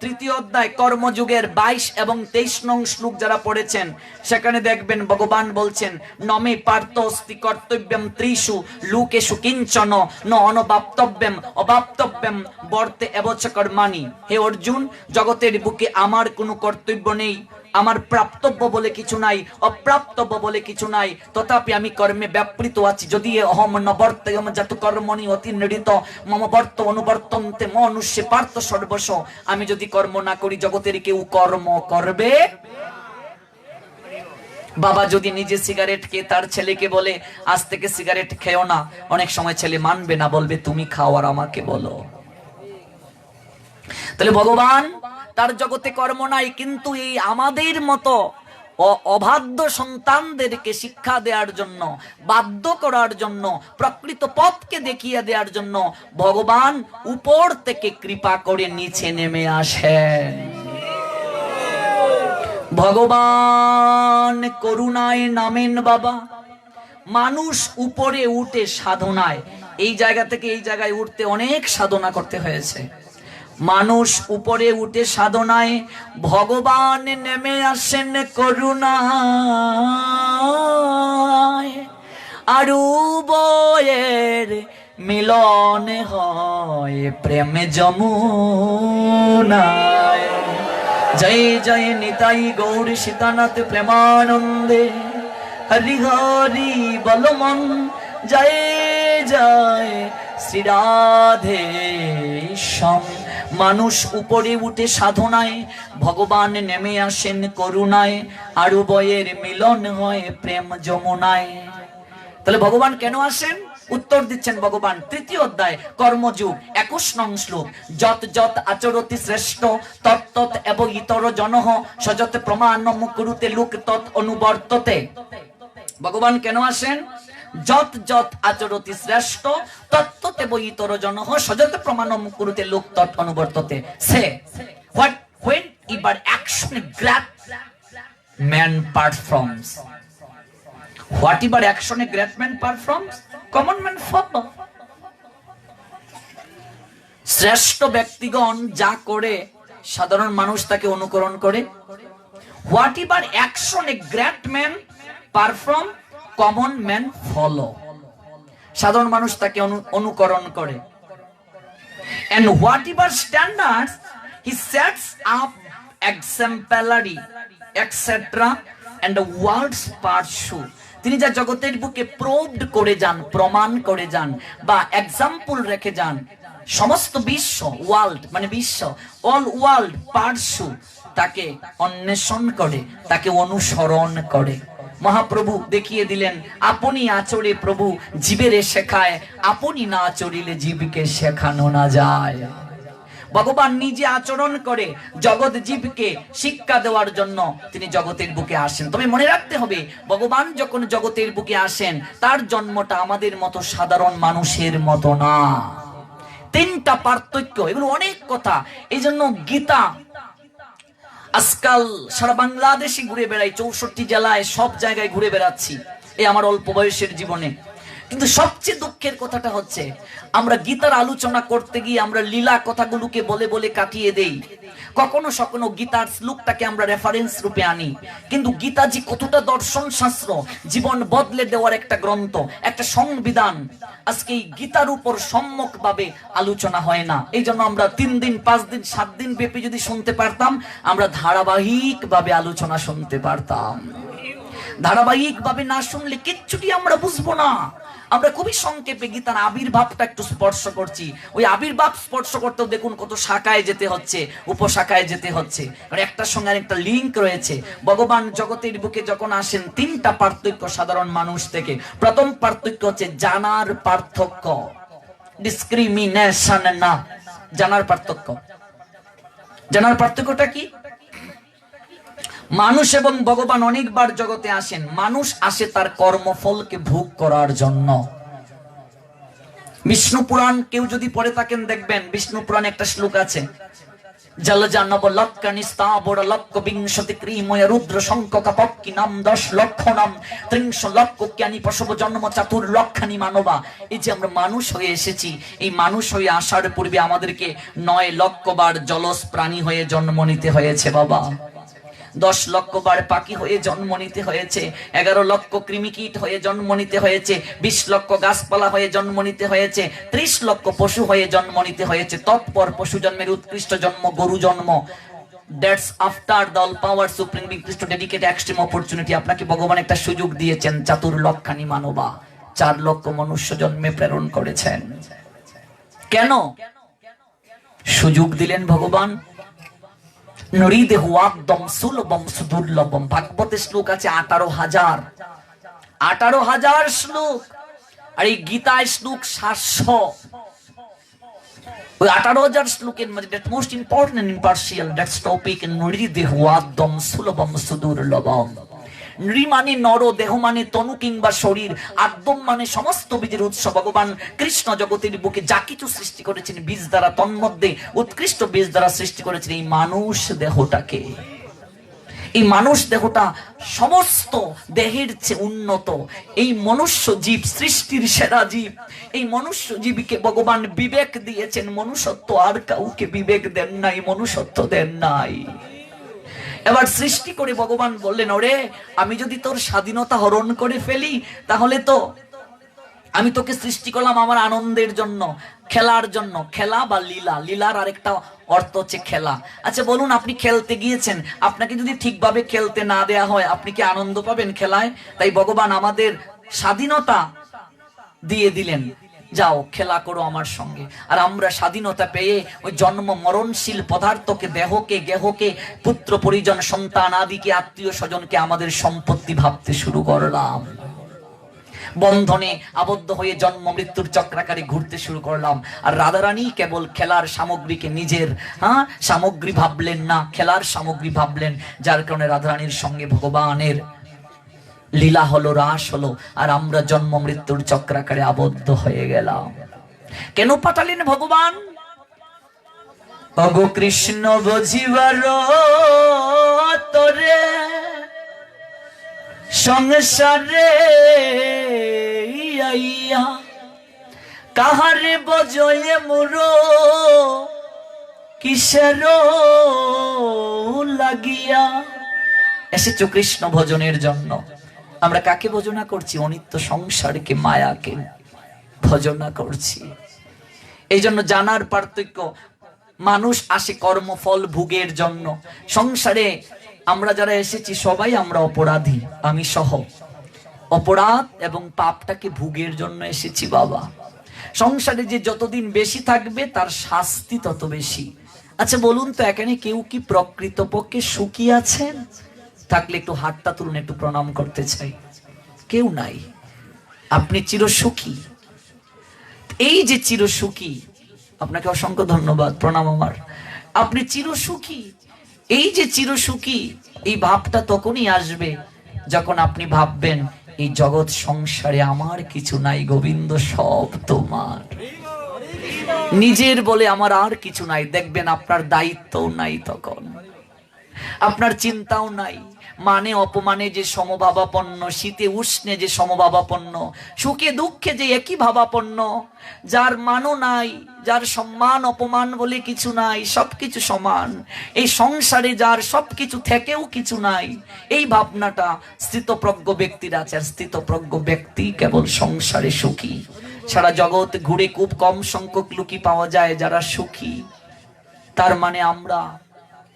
তৃতীয় অধ্যায় কর্মযুগের 22 এবং 23 নং শ্লোক যারা পড়েছেন, সেখানে দেখবেন ভগবান বলছেন, নমে পার্থ অস্তি কর্তব্যম ত্রিষু লোকেষু কিঞ্চন ন অনবাপ্তব্যম অবাপ্তব্যম বর্তে এবচ কর্মাণি। হে অর্জুন, জগতের বুকে আমার কোনো কর্তব্য নেই, আমার প্রাপ্তব্য বলে কিছু নাই, অপ্রাপ্তব্য বলে কিছু নাই, তথাপি আমি কর্মে ব্যাপৃত আছি। যদি অহম ন বর্তয়ম জাত কর্মণি অতি নৃত মম বর্ত অনুবর্তন্তে মনুষ্যে পার্থ সর্বস্ব। আমি যদি কর্ম না করি, জগতের কেউ কর্ম করবে। বাবা যদি নিজে সিগারেট খেয়ে তার ছেলেকে বলে আজ থেকে সিগারেট খেও না, অনেক সময় ছেলে মানবে না, বলবে তুমি খাও আর আমাকে বলো। তাহলে ভগবান তার জগতে কর্ম নাই, কিন্তু এই আমাদের মতো অবাধ্য সন্তানদেরকে শিক্ষা দেওয়ার জন্য, বাধ্য করার জন্য, প্রকৃত পথকে দেখিয়ে দেওয়ার জন্য ভগবান উপর থেকে কৃপা করে নিচে নেমে আসেন। ভগবান করুণায় নামেন বাবা। মানুষ উপরে উঠে সাধনায়, এই জায়গা থেকে এই জায়গায় উঠতে অনেক সাধনা করতে হয়েছে। মানুষ উপরে উঠে সাধনায়, ভগবান নেমে আসেন করুণায়। আরু বয়ের মিলন হয় প্রেম যমুনায়। জয় জয় নিতাই গৌর সীতানাথ প্রেমানন্দে, হরি হরি বল মন, জয় জয় শ্রী রাধে শ্যাম। মানুষ উপরে উঠে সাধনায়, ভগবান নেমে আসেন করুণায়, আরু বয়ের মিলন হয় প্রেম যমুনায়। তাহলে ভগবান কেন আসেন? উত্তর দিচ্ছেন ভগবান তৃতীয় অধ্যায় কর্মযোগ 21 নং শ্লোক, যত যত আচরতি শ্রেষ্ঠ তত্তৎ এব ইতর জনঃ সযত প্রমাণম কুরুতে লোক তৎ অনুবর্ততে। ভগবান কেন আসেন? যত যত আচরতি শ্রেষ্ঠ তত্তৎ এব ইতর জনঃ সযত প্রমাণম কুরুতে লোক তৎ অনুবর্ততে। সে what when ever action great man performs, whatever action a great man performs, common man follow. শ্রেষ্ঠ ব্যক্তিগণ যা করে সাধারণ মানুষ তাকে অনুকরণ করে। whatever action a great man perform, common man follow. সাধারণ মানুষ তাকে অনুকরণ করে। and whatever standards he sets up exemplary etc and the world's pursue, তিনি যা জগতের বুকে প্রুভড করে যান, প্রমাণ করে যান বা এক্সাম্পল রেখে যান, সমস্ত বিশ্ব, ওয়ার্ল্ড মানে বিশ্ব, অল ওয়ার্ল্ড পারসু, তাকে অন্বেষণ করে, তাকে অনুসরণ করে। মহাপ্রভু দেখিয়ে দিলেন আপনি আচরে প্রভু জীবেরে শেখায়, আপনি না আচরিলে জীবকে শেখানো না যায়। ভগবান নিজে আচরণ করে জগৎ জীবকে শিক্ষা দেওয়ার জন্য তিনি জগতের বুকে আসেন। তবে মনে রাখতে হবে, ভগবান যখন জগতের বুকে আসেন তার জন্মটা আমাদের মতো সাধারণ মানুষের মতো না। তিনটা পার্থক্য, এগুলো অনেক কথা। এই জন্য গীতা আজকাল সারা বাংলাদেশে ঘুরে বেড়াই, 64 জেলায় সব জায়গায় ঘুরে বেড়াচ্ছি এই আমার অল্প বয়সের জীবনে। কিন্তু সবচেয়ে দুঃখের কথাটা হচ্ছে আমরা গীতার আলোচনা করতে গিয়ে আমরা লীলা কথাগুলোকে বলে বলে কাটিয়ে দেই। কখনো কখনো গীতার শ্লোকটাকে আমরা রেফারেন্স রূপে আনি, কিন্তু গীতা যে কতটা দর্শন শাস্ত্র, জীবন বদলে দেওয়ার একটা গ্রন্থ, একটা সংবিধান, আজকে এই গীতার উপর সম্যকভাবে আলোচনা হয় না। এই জন্য আমরা 3 দিন 5 দিন 7 দিন ব্যাপী যদি শুনতে পারতাম, আমরা ধারাবাহিক ভাবে আলোচনা শুনতে পারতাম। ধারাবাহিক ভাবে না শুনলে কিচ্ছুটি আমরা বুঝবো না। আমরা খুবই সংক্ষেপে গীতার আবির্ভাবটা একটু স্পর্শ করছি। ওই আবির্ভাব স্পর্শ করতেও দেখুন কত শাখায় যেতে হচ্ছে, উপশাখায় যেতে হচ্ছে, আর একটার সঙ্গে আরেকটা লিঙ্ক রয়েছে। ভগবান জগতের বুকে যখন আসেন, 3টা পার্থক্য সাধারণ মানুষ থেকে। প্রথম পার্থক্য হচ্ছে জানার পার্থক্য, ডিসক্রিমিনেশন না, জানার পার্থক্য। জানার পার্থক্যটা কি? মানুষ এবং ভগবান অনেকবার জগতে আসেন। মানুষ আসে তার কর্মফলকে ভোগ করার জন্য। বিষ্ণু পুরাণ কেউ যদি পড়ে থাকেন দেখবেন, বিষ্ণু পুরাণ একটা শ্লোক আছে, জলজানব লক্কানি স্থাবর লক্ষ বিংশতি ক্রিময় রুদ্র শঙ্খ কাপক্কি নাম 10 লক্ষ নাম 30 লক্ষ জ্ঞানী পশব জন্ম 4 লক্ষানি মানবা। এই যে আমরা মানুষ হয়ে এসেছি, এই মানুষ হয়ে আসার পূর্বে আমাদেরকে 9 লক্ষ বার জলজ প্রাণী হয়ে জন্ম নিতে হয়েছে বাবা। 10 লক্ষ বার পাখি হয়ে জন্ম নিতে হয়েছে, 11 লক্ষ কৃমিকীট হয়ে জন্ম নিতে হয়েছে, 20 লক্ষ গাছপালা হয়ে জন্ম নিতে হয়েছে, 30 লক্ষ পশু হয়ে জন্ম নিতে হয়েছে। তৎপর পশু জন্মের উৎকৃষ্ট জন্ম গরু জন্ম। That's after the all power supreme being to dedicate extreme opportunity. আপনাকে ভগবান একটা সুযোগ দিয়েছেন, 4 লক্ষানি মানবা, 4 লক্ষ মনুষ্য জন্মে প্রেরণ করেছেন। কেন সুযোগ দিলেন ভগবান? ভাগবতের শ্লোক আছে 18,000 শ্লোক, আর এই গীতায় শ্লোক 700। ওই 18,000 শ্লোকের মধ্যে most important impartial that's topic নৃদেহওয়াদ্যম সুলভম সুদুর্লভম। নৃ মানে নর, দেহ মানে তনু কিংবা শরীর, আদ্যম মানে সমস্ত বীজের উৎস। ভগবান কৃষ্ণ জগতের বুকে যা কিছু সৃষ্টি করেছেন বীজ দ্বারা, তন্মধ্যে উৎকৃষ্ট বীজ দ্বারা সৃষ্টি করেছেন এই মানুষ দেহটাকে। এই মানুষ দেহটা সমস্ত দেহের চেয়ে উন্নত। এই মনুষ্য জীব সৃষ্টির সেরা জীব। এই মনুষ্য জীবকে ভগবান বিবেক দিয়েছেন, মনুষ্যত্ব আর কাউকে বিবেক দেন নাই, মনুষ্যত্ব দেন নাই। এবার সৃষ্টি করে ভগবান বললেন, ওরে আমি যদি তোর স্বাধীনতা হরণ করে ফেলি তাহলে তো আমি তোকে সৃষ্টি করলাম আমার আনন্দের জন্য, খেলার জন্য। খেলা বা লীলা, লীলার আরেকটা অর্থ হচ্ছে খেলা। আচ্ছা বলুন, আপনি খেলতে গিয়েছেন, আপনাকে যদি ঠিকভাবে খেলতে না দেয়া হয়, আপনি কি আনন্দ পাবেন খেলায়? তাই ভগবান আমাদের স্বাধীনতা দিয়ে দিলেন, যাও খেলা করো আমার সঙ্গে। আর আমরা স্বাধীনতা পেয়ে ওই জন্ম মরণশীল পদার্থকে, দেহকে, গেহকে, পুত্র পরিজন, সন্তান আদিকে, আত্মীয় স্বজনকে আমাদের সম্পত্তি ভাবতে শুরু করলাম। বন্ধনে আবদ্ধ হয়ে জন্ম মৃত্যুর চক্রাকারে ঘুরতে শুরু করলাম। আর রাধারানী কেবল খেলার সামগ্রীকে নিজের সামগ্রী ভাবলেন না, খেলার সামগ্রী ভাবলেন। যার কারণে রাধারানীর সঙ্গে ভগবানের লীলা হলো, রাস হলো, আর আমরা জন্ম মৃত্যুর চক্রাকারে আবদ্ধ হয়ে গেলাম। কেন পাঠালেন ভগবান? অগো কৃষ্ণ বুঝিবার তোরে সংসারে আইয়া, কাহারে বজয়ে মুরো কিসের লাগিয়া। এসেছো কৃষ্ণ ভজনের জন্য। আমরা কাকে ভজনা করছি? অনিত্য সংসারকে, মায়াকে ভজনা করছি। এই জন্য জানার পার্থক্য। মানুষ আসে কর্মফল ভোগের জন্য। সংসারে আমরা যারা এসেছি সবাই আমরা অপরাধী, আমি সহ। অপরাধ এবং পাপটাকে ভোগের জন্য এসেছি বাবা। সংসারে যে যতদিন বেশি থাকবে তার শাস্তি তত বেশি। আচ্ছা বলুন তো, এখানে কেউ কি প্রকৃতপক্ষে সুখী আছেন? থাকলে একটু হাতটা তুলুন, একটু প্রণাম করতে চাই। কেউ নাই। আপনি চিরসুখী। এই যে চিরসুখী, আপনাকে অসংখ্য ধন্যবাদ, প্রণাম আমার। আপনি চিরসুখী। এই যে চিরসুখী, এই ভাবটা তখনই আসবে যখন আপনি ভাববেন এই জগৎ সংসারে আমার কিছু নাই, গোবিন্দ সব তোমার। নিজের বলে আমার আর কিছু নাই। দেখবেন আপনার দায়িত্বও নাই, তখন আপনার চিন্তাও নাই। মানে অপমানে যে সমভাবাপন্ন, শীতে উষ্ণে যে সমভাবাপন্ন, সুখে দুঃখে যে একই ভাবাপন্ন, যার মানও নাই, যার সম্মান অপমান বলে কিছু নাই, সবকিছু সমান। এই সংসারে যার সবকিছু থেকেও কিছু নাই, এই ভাবনাটা স্থিতপ্রজ্ঞ ব্যক্তির আছে। আর স্থিতপ্রজ্ঞ ব্যক্তি কেবল সংসারে সুখী। সারা জগৎ ঘুরে খুব কম সংখ্যক লোকই পাওয়া যায় যারা সুখী। তার মানে আমরা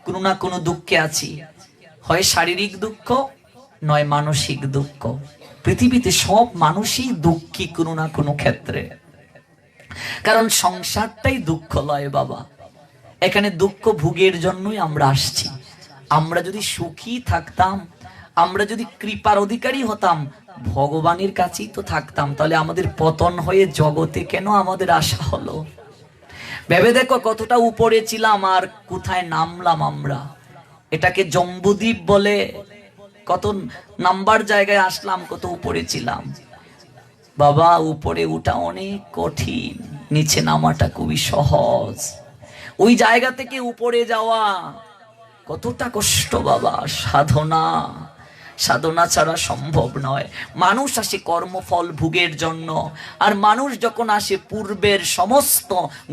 কোনো না কোনো দুঃখে আছি, হয় শারীরিক দুঃখ, নয় মানসিক দুঃখ। পৃথিবীতে সব মানুষই দুঃখী কোনো না কোনো ক্ষেত্রে, কারণ সংসারটাই দুঃখ লয় বাবা। এখানে দুঃখ ভোগের জন্যই আমরা আসছি। আমরা যদি সুখী থাকতাম, আমরা যদি কৃপার অধিকারী হতাম, ভগবানের কাছেই তো থাকতাম, তাহলে আমাদের পতন হয়ে জগতে কেন আমাদের আসা হলো? ভেবে দেখো কতটা উপরে ছিলাম আর কোথায় নামলাম আমরা। এটাকে জম্বুদ্বীপ বলে। কত নাম্বার জায়গায় আসলাম, কত উপরে ছিলাম বাবা। উপরে ওঠা অনেক কঠিন, নিচে নামাটা খুবই সহজ। ওই জায়গা থেকে উপরে যাওয়া কতটা কষ্ট বাবা। সাধনা, সাধনা ছাড়া সম্ভব নয়। মানুষ আসে কর্মফল ভোগের জন্য, আর মানুষ যখন আসে পূর্বের সমস্ত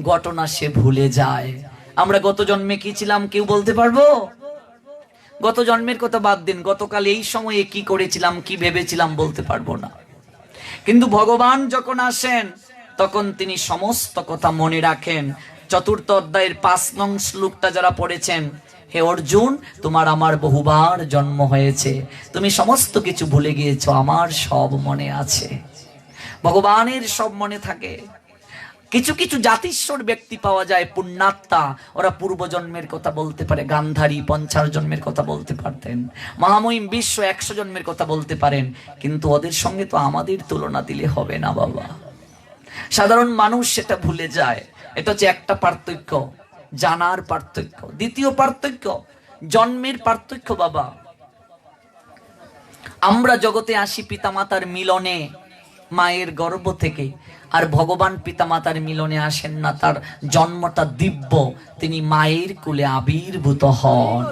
ঘটনা সে ভুলে যায়। আমরা গত জন্মে কি ছিলাম কেউ বলতে পারবো? গত জন্মের কথা বাদ দিন, গতকাল এই সময়ে কি করেছিলাম, কি ভেবেছিলাম বলতে পারবো না। কিন্তু ভগবান যখন আসেন তখন তিনি সমস্ত কথা মনে রাখেন। চতুর্থ অধ্যায়ের 5 নং শ্লোকটা যারা পড়েছেন, হে অর্জুন, তোমার আমার বহুবার জন্ম হয়েছে, তুমি সমস্ত কিছু ভুলে গিয়েছো, আমার সব মনে আছে। ভগবানের সব মনে থাকে। কিছু কিছু জাতিস্বর ব্যক্তি পাওয়া যায়, পুণ্যাত্মা, ওরা পূর্বজন্মের কথা বলতে পারে। গান্ধারী 50 জন্মের কথা বলতে পারতেন, মহামহিম বিশ্ব 100 জন্মের কথা বলতে পারেন, কিন্তু ওদের সঙ্গে তো আমাদের তুলনা দিলে হবে না বাবা। সাধারণ মানুষ সেটা ভুলে যায়। এটা হচ্ছে একটা পার্থক্য, জানার পার্থক্য। দ্বিতীয় পার্থক্য জন্মের পার্থক্য বাবা। আমরা জগতে আসি পিতামাতার মিলনে, মায়ের গর্ভ থেকে, আর ভগবান পিতামাতার মিলনে আসেন না। তার জন্মটা দিব্য, তিনি মায়ের কুলে আবির্ভূত হন।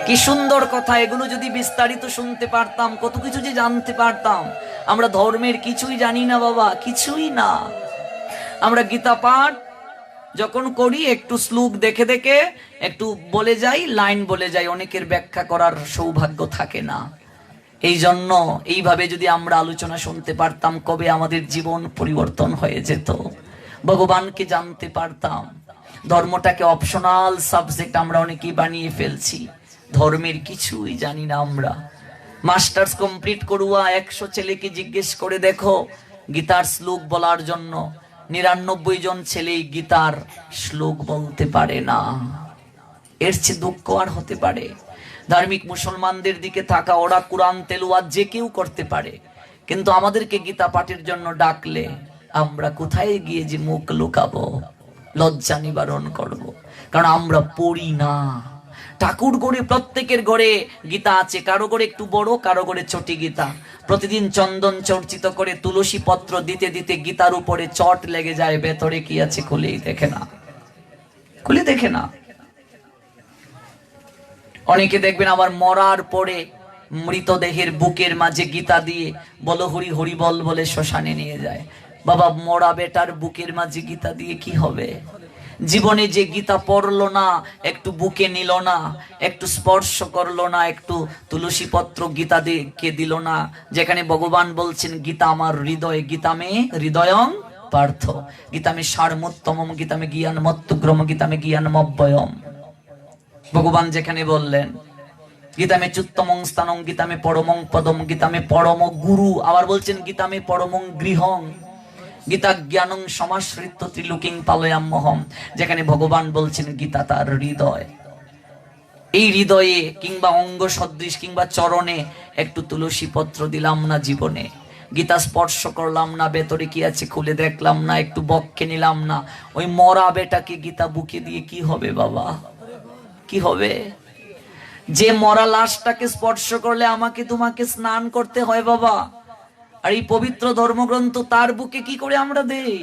কি সুন্দর কথা! এগুলো যদি বিস্তারিত শুনতে পারতাম, কত কিছু যে জানতে পারতাম। আমরা ধর্মের কিছুই জানি না বাবা, কিছুই না। আমরা গীতা পাঠ যখন করি একটু শ্লোক দেখে দেখে একটু বলে যাই, লাইন বলে যাই, অনেকের ব্যাখ্যা করার সৌভাগ্য থাকে না। এই জন্য এইভাবে যদি আমরা আলোচনা শুনতে পারতাম, কবে আমাদের জীবন পরিবর্তন হয়ে যেত, ভগবানকে জানতে পারতাম। ধর্মটাকে অপশনাল সাবজেক্ট আমরা অনেকেই বানিয়ে ফেলছি, ধর্মের কিছুই জানি না আমরা। মাস্টার্স কমপ্লিট করুয়া 100 ছেলেকে জিজ্ঞেস করে দেখো গীতার শ্লোক বলার জন্য, 99 জন ছেলেই গীতার শ্লোক বলতে পারে না। এর চেয়ে দুঃখ আর হতে পারে? ধার্মিক মুসলমানদের দিকে থাকা, ওরা কোরআন তেলাওয়াত যে কেউ করতে পারে, কিন্তু আমাদেরকে গীতা পাঠের জন্য ডাকলে আমরা কোথায় গিয়ে যে মুখ লুকাবো, লজ্জা নিবারণ করব? কারণ আমরা পড়ি না। ঠাকুর ঘরে প্রত্যেকের ঘরে গীতা আছে, কারো ঘরে একটু বড়, কারো ঘরে ছোটি গীতা। প্রতিদিন চন্দন চর্চিত করে তুলসী পত্র দিতে দিতে গীতার উপরে চট লেগে যায়, ভেতরে কি আছে খুলেই দেখে না, খুলে দেখে না। অনেকে দেখবেন আবার মরার পরে মৃতদেহের বুকের মাঝে গীতা দিয়ে বলো হরি হরি বল বলে শ্মশানে নিয়ে যায়। বাবা, মরা বেটার বুকের মাঝে গীতা দিয়ে কি হবে? জীবনে যে গীতা পড়লো না, একটু বুকে নিল না, একটু স্পর্শ করলো না, একটু তুলসী পত্র গীতা কে দিল না, যেখানে ভগবান বলছেন গীতা আমার হৃদয়ে, গীতামে হৃদয়ং পার্থ, গীতামে সারমুত্তমম, গীতামে জ্ঞান মত্তুগ্রম, গীতামে জ্ঞান মব্বয়ম। ভগবান যেখানে বললেন গীতামে চুত্তমং স্থানং, গীতামে পরমং পদম, গীতামে পরম গুরু, আবার বলছেন গীতামে পরমং গৃহং, গীতা জ্ঞানং সমাশ্রিত ত্রিলোকিং পালয়াম্যহম, যেখানে ভগবান বলছেন গীতা তার হৃদয়। এই হৃদয়ে কিংবা অঙ্গ সদৃশ কিংবা চরণে একটু তুলসী পত্র দিলাম না, জীবনে গীতা স্পর্শ করলাম না, ভেতরে কি আছে খুলে দেখলাম না, একটু বক্ষে নিলাম না, ওই মরা বেটাকে গীতা বুকে দিয়ে কি হবে বাবা? কি হবে? যে মরা লাশটাকে স্পর্শ করলে আমাকে তোমাকে স্নান করতে হয় বাবা, আর এই পবিত্র ধর্মগ্রন্থ তার বুকে কি করে আমরা দেই?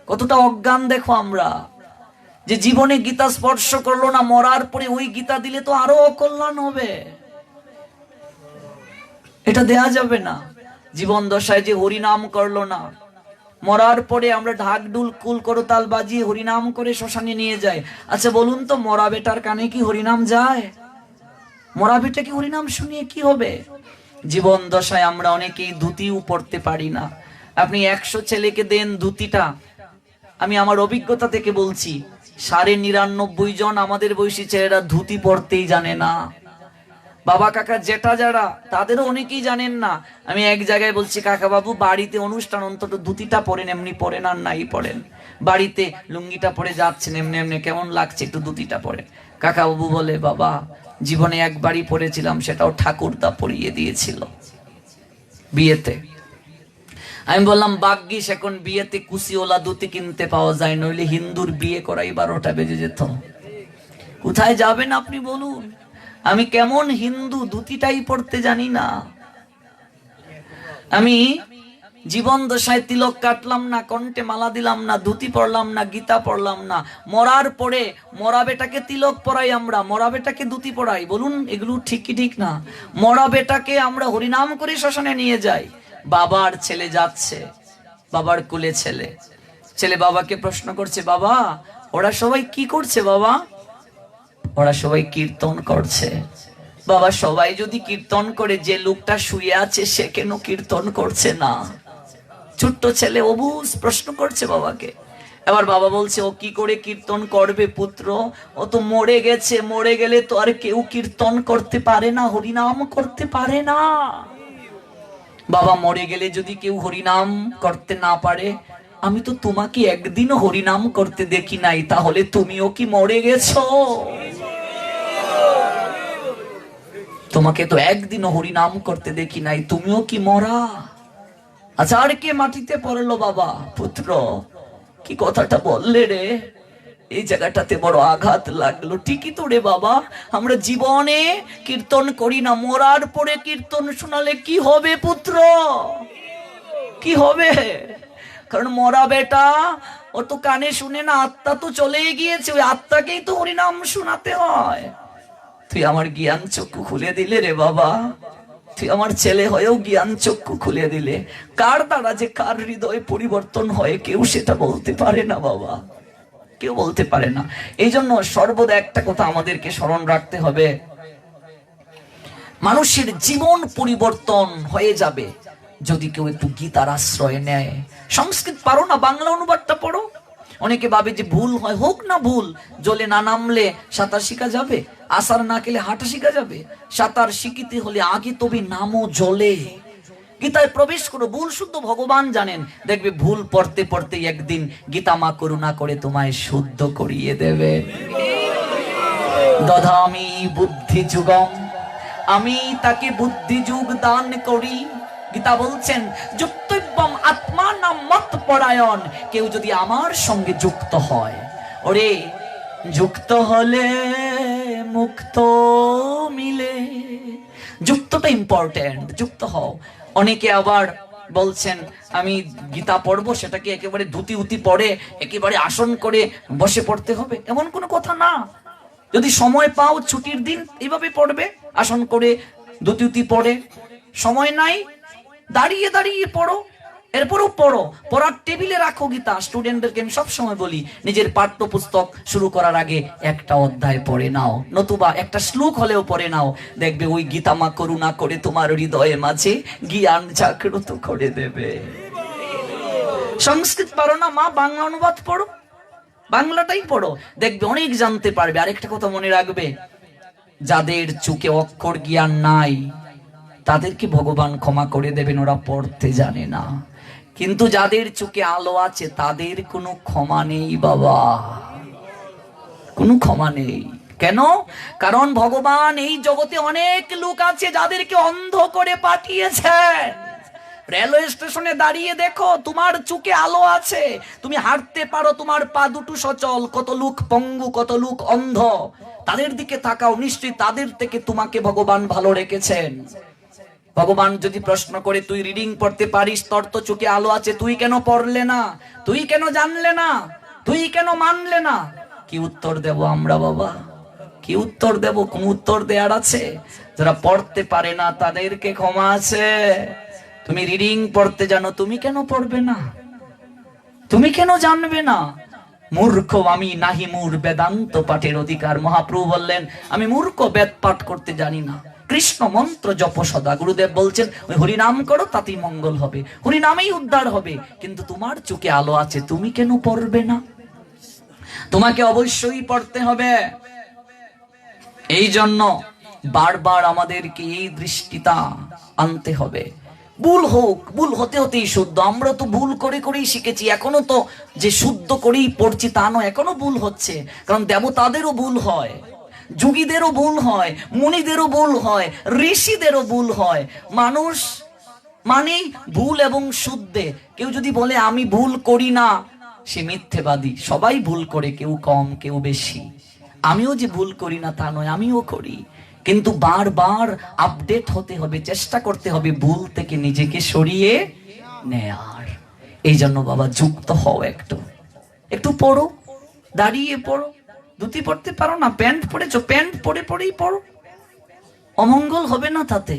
কতটা অজ্ঞান দেখো আমরা, যে জীবনে গীতা স্পর্শ করলো না, মরার পরে ওই গীতা দিলে তো আরো অকল্যাণ হবে। এটা দেয়া যাবে না। জীবন দশায় যে হরিনাম করলো না, মরার পরে আমরা ঢাকঢুল কুল করতাল বাজিয়ে হরিনাম করে শ্মশানে নিয়ে যাই। আচ্ছা বলুন তো, মরা বেটার কানে কি হরিনাম যায়? মরা বেটা কি হরিনাম শুনিয়ে কি হবে? জীবন দশায় আমরা অনেকেই ধুতিও পড়তে পারি না। আপনি 100 ছেলেকে দেন ধুতিটা, আমি আমার অভিজ্ঞতা থেকে বলছি, 99.5 জন আমাদের বয়সী ছেলেরা ধুতি পড়তেই জানে না। বাবা কাকা জেঠা যারা, তাদেরও অনেকেই জানেন না। আমি এক জায়গায় বলছি, কাকা বাবু বাড়িতে অনুষ্ঠান অন্তত ধুতিটা পরেন, এমনি পরেন আর নাই পড়েন, বাড়িতে লুঙ্গিটা পরে যাচ্ছেন এমনি এমনি কেমন লাগছে, একটু ধুতিটা পরে। কাকা বাবু বলে, বাবা জীবনে একবারই পড়েছিলাম, সেটাও ঠাকুরদা পরিয়ে দিয়েছিল বিয়েতে। আমি বললাম ভাগ্যিস এখন বিয়েতে কুশিওলা ধুতি কিনতে পাওয়া যায়, নইলে হিন্দুর বিয়ে করাই 12টা বেজে যেত। কোথায় যাবেন আপনি বলুন? আমি কেমন হিন্দু, ধুতিটাই পড়তে জানি না। আমি জীবন দশায় তিলক কাটলাম না, কণ্ঠে মালা দিলাম না, ধুতি পড়লাম না, গীতা পড়লাম না। মরার পরে মরা বেটাকে তিলক পরাই আমরা, মরা বেটাকে ধুতি পরাই। বলুন এগুলো ঠিক কি ঠিক না? মরা বেটাকে আমরা হরিনাম করে শ্মশানে নিয়ে যাই। বাবার ছেলে যাচ্ছে, বাবার কোলে ছেলে, ছেলে বাবাকে প্রশ্ন করছে, বাবা ওরা সবাই কি করছে? বাবা ওরা সবাই কীর্তন করছে। বাবা সবাই যদি কীর্তন করে, যে লোকটা শুয়ে আছে সে কেন কীর্তন করছে না? ছোট্ট ছেলে অবুঝ প্রশ্ন করছে বাবাকে। এবার বাবা বলছে, ও কি করে কীর্তন করবে পুত্র? ও তো মরে গেছে, মরে গেলে তো আর কেউ কীর্তন করতে পারে না, হরিনাম করতে পারে না। বাবা মরে গেলে যদি কেউ হরিনাম করতে না পারে, আমি তো তোমাকে একদিনও হরিনাম করতে দেখি নাই, তাহলে তুমিও কি মরে গেছো? তোমাকে তো একদিনও হরিনাম করতে দেখি নাই, তুমিও কি মরা? আচ্ছা আর কে মাটিতে পড়লো? বাবা পুত্র কি কথাটা বললে রে, এই জায়গাটাতে বড় আঘাত লাগলো। ঠিকই তো রে বাবা, আমরা জীবনে কীর্তন করি না, মরার পরে কীর্তন শোনালে কি হবে পুত্র? কি হবে? কারণ মরা বেটা ও তো কানে শুনে না, আত্মা তো চলেই গিয়েছে, ওই আত্মাকেই তো হরিনাম শোনাতে হয়। তুই আমার জ্ঞান চক্ষু খুলে দিলে রে বাবা, তুই আমার ছেলে হয়েও জ্ঞান চক্ষু খুলে দিলে। কার দ্বারা যে কার হৃদয় পরিবর্তন হয় কেউ সেটা বলতে পারে না বাবা, কেউ বলতে পারে না। এই জন্য সর্বদা একটা কথা আমাদেরকে স্মরণ রাখতে হবে, মানুষের জীবন পরিবর্তন হয়ে যাবে যদি কেউ একটু গীতার আশ্রয় নেয়। সংস্কৃত পারো না, বাংলা অনুবাদটা পড়ো। অনেকে ভাবে যে ভুল হয়, হোক না ভুল, জলে না নামলে সাঁতার শিখা যাবে, আসার না খেলে হাঁটা শিখা যাবে। সাঁতার শিখিতে হলে আগে তবে নামো জলে, গীতায় প্রবেশ করো। ভুল শুদ্ধ ভগবান জানেন। দেখবে ভুল পড়তে পড়তে একদিন গীতা মা করুণা করে তোমায় শুদ্ধ করিয়ে দেবে। দধামি বুদ্ধি যুগম, আমি তাকে বুদ্ধি যুগ দান করি। গীতা বলছেন যুক্তব্যম আত্মা নাম মত পরায়ণ, কেউ যদি আমার সঙ্গে যুক্ত হয়, ওরে যুক্ত হলে মুক্ত মিলে। যুক্তটা ইম্পর্টেন্ট, যুক্ত হও। অনেকে আবার বলছেন আমি গীতা পড়বো, সেটাকে একেবারে ধুতি উতি পড়ে একেবারে আসন করে বসে পড়তে হবে, এমন কোনো কথা না। যদি সময় পাও ছুটির দিন এইভাবে পড়বে, আসন করে ধুতি উতি পড়ে। সময় নাই, দাঁড়িয়ে দাঁড়িয়ে পড়ো, এরপরও পড়ো। পড়ার টেবিলে রাখো গীতা। স্টুডেন্টদেরকে আমি সবসময় বলি, নিজের পাঠ্য পুস্তক শুরু করার আগে একটা অধ্যায় পড়ে নাও, নতুবা একটা শ্লোক হলেও পড়ে নাও। দেখবে ওই গীতা মা করুণা করে তোমার হৃদয়ের মাঝে জ্ঞান জাগ্রত করে দেবে। সংস্কৃত পারো না মা, বাংলা অনুবাদ পড়ো, বাংলাটাই পড়ো, দেখবে অনেক জানতে পারবে। আরেকটা কথা মনে রাখবে, যাদের চোখে অক্ষর জ্ঞান নাই তাদেরকে ভগবান ক্ষমা করে দেবেন, ওরা পড়তে জানে না। কিন্তু যাদের চোখে আলো আছে তাদের কোনো ক্ষমা নেই বাবা, কোনো ক্ষমা নেই। কেন? কারণ ভগবান এই জগতে অনেক লোক আছে যাদেরকে অন্ধ করে পাঠিয়েছেন। রেলওয়ে স্টেশনে দাঁড়িয়ে দেখো, তোমার চোখে আলো আছে, তুমি হাঁটতে পারো, তোমার পা দুটো সচল। কত লোক পঙ্গু, কত লোক অন্ধ, তাদের দিকে তাকাও, নিশ্চয়ই তাদের থেকে তোমাকে ভগবান ভালো রেখেছেন। ভগবান যদি প্রশ্ন করে তুই রিডিং পড়তে পারিস, তোর তো চোখে আলো আছে, তুই কেন পড়লে না, তুই কেন জানলে না, তুই কেন মানলে না? কি উত্তর দেব আমরা বাবা, কি উত্তর দেব? কোন উত্তর দেয়ার আছে? যারা পড়তে পারে না তাদেরকে ক্ষমা আছে। তুমি রিডিং পড়তে জানো, তুমি কেন পড়বে না, তুমি কেন জানবে না? মূর্খ আমি, নাহি মূর বেদান্ত পাঠের অধিকার। মহাপ্রভু বললেন আমি মূর্খ, বেদ পাঠ করতে জানি না। কৃষ্ণ মন্ত্র জপ সদা, গুরুদেব বলছেন ওই হরিনাম করো, তাতেই মঙ্গল হবে, হরিনামেই উদ্ধার হবে। কিন্তু তোমার চোখে আলো আছে, তুমি কেন পড়বে না? তোমাকে অবশ্যই পড়তে হবে। এই জন্য বারবার আমাদেরকে এই দৃষ্টিটা আনতে হবে। ভুল হোক, ভুল হতে হতেই শুদ্ধ। আমরা তো ভুল করে করেই শিখেছি, এখনো তো যে শুদ্ধ করেই পড়ছি তা নয়, এখনো ভুল হচ্ছে। কারণ দেবতাদেরও ভুল হয়, যোগীদেরও ভুল হয়, মুনিদেরও ভুল হয়, ঋষিদেরও ভুল হয়। মানুষ মানেই ভুল এবং শুদ্ধে। কেউ যদি বলে আমি ভুল করি না, সে মিথ্যেবাদী। সবাই ভুল করে, কেউ কম কেউ বেশি। আমিও যে ভুল করি না তা নয়, আমিও করি। কিন্তু বারবার আপডেট হতে হবে, চেষ্টা করতে হবে ভুল থেকে নিজেকে সরিয়ে নেয়ার। এই জন্য বাবা যুক্ত হও, একটু একটু পড়ো, দাঁড়িয়ে পড়ো। ধুতি পড়তে পারো না, প্যান্ট পরেছো, প্যান্ট পরে পরেই পড়ো। অমঙ্গল হবে না তাতে,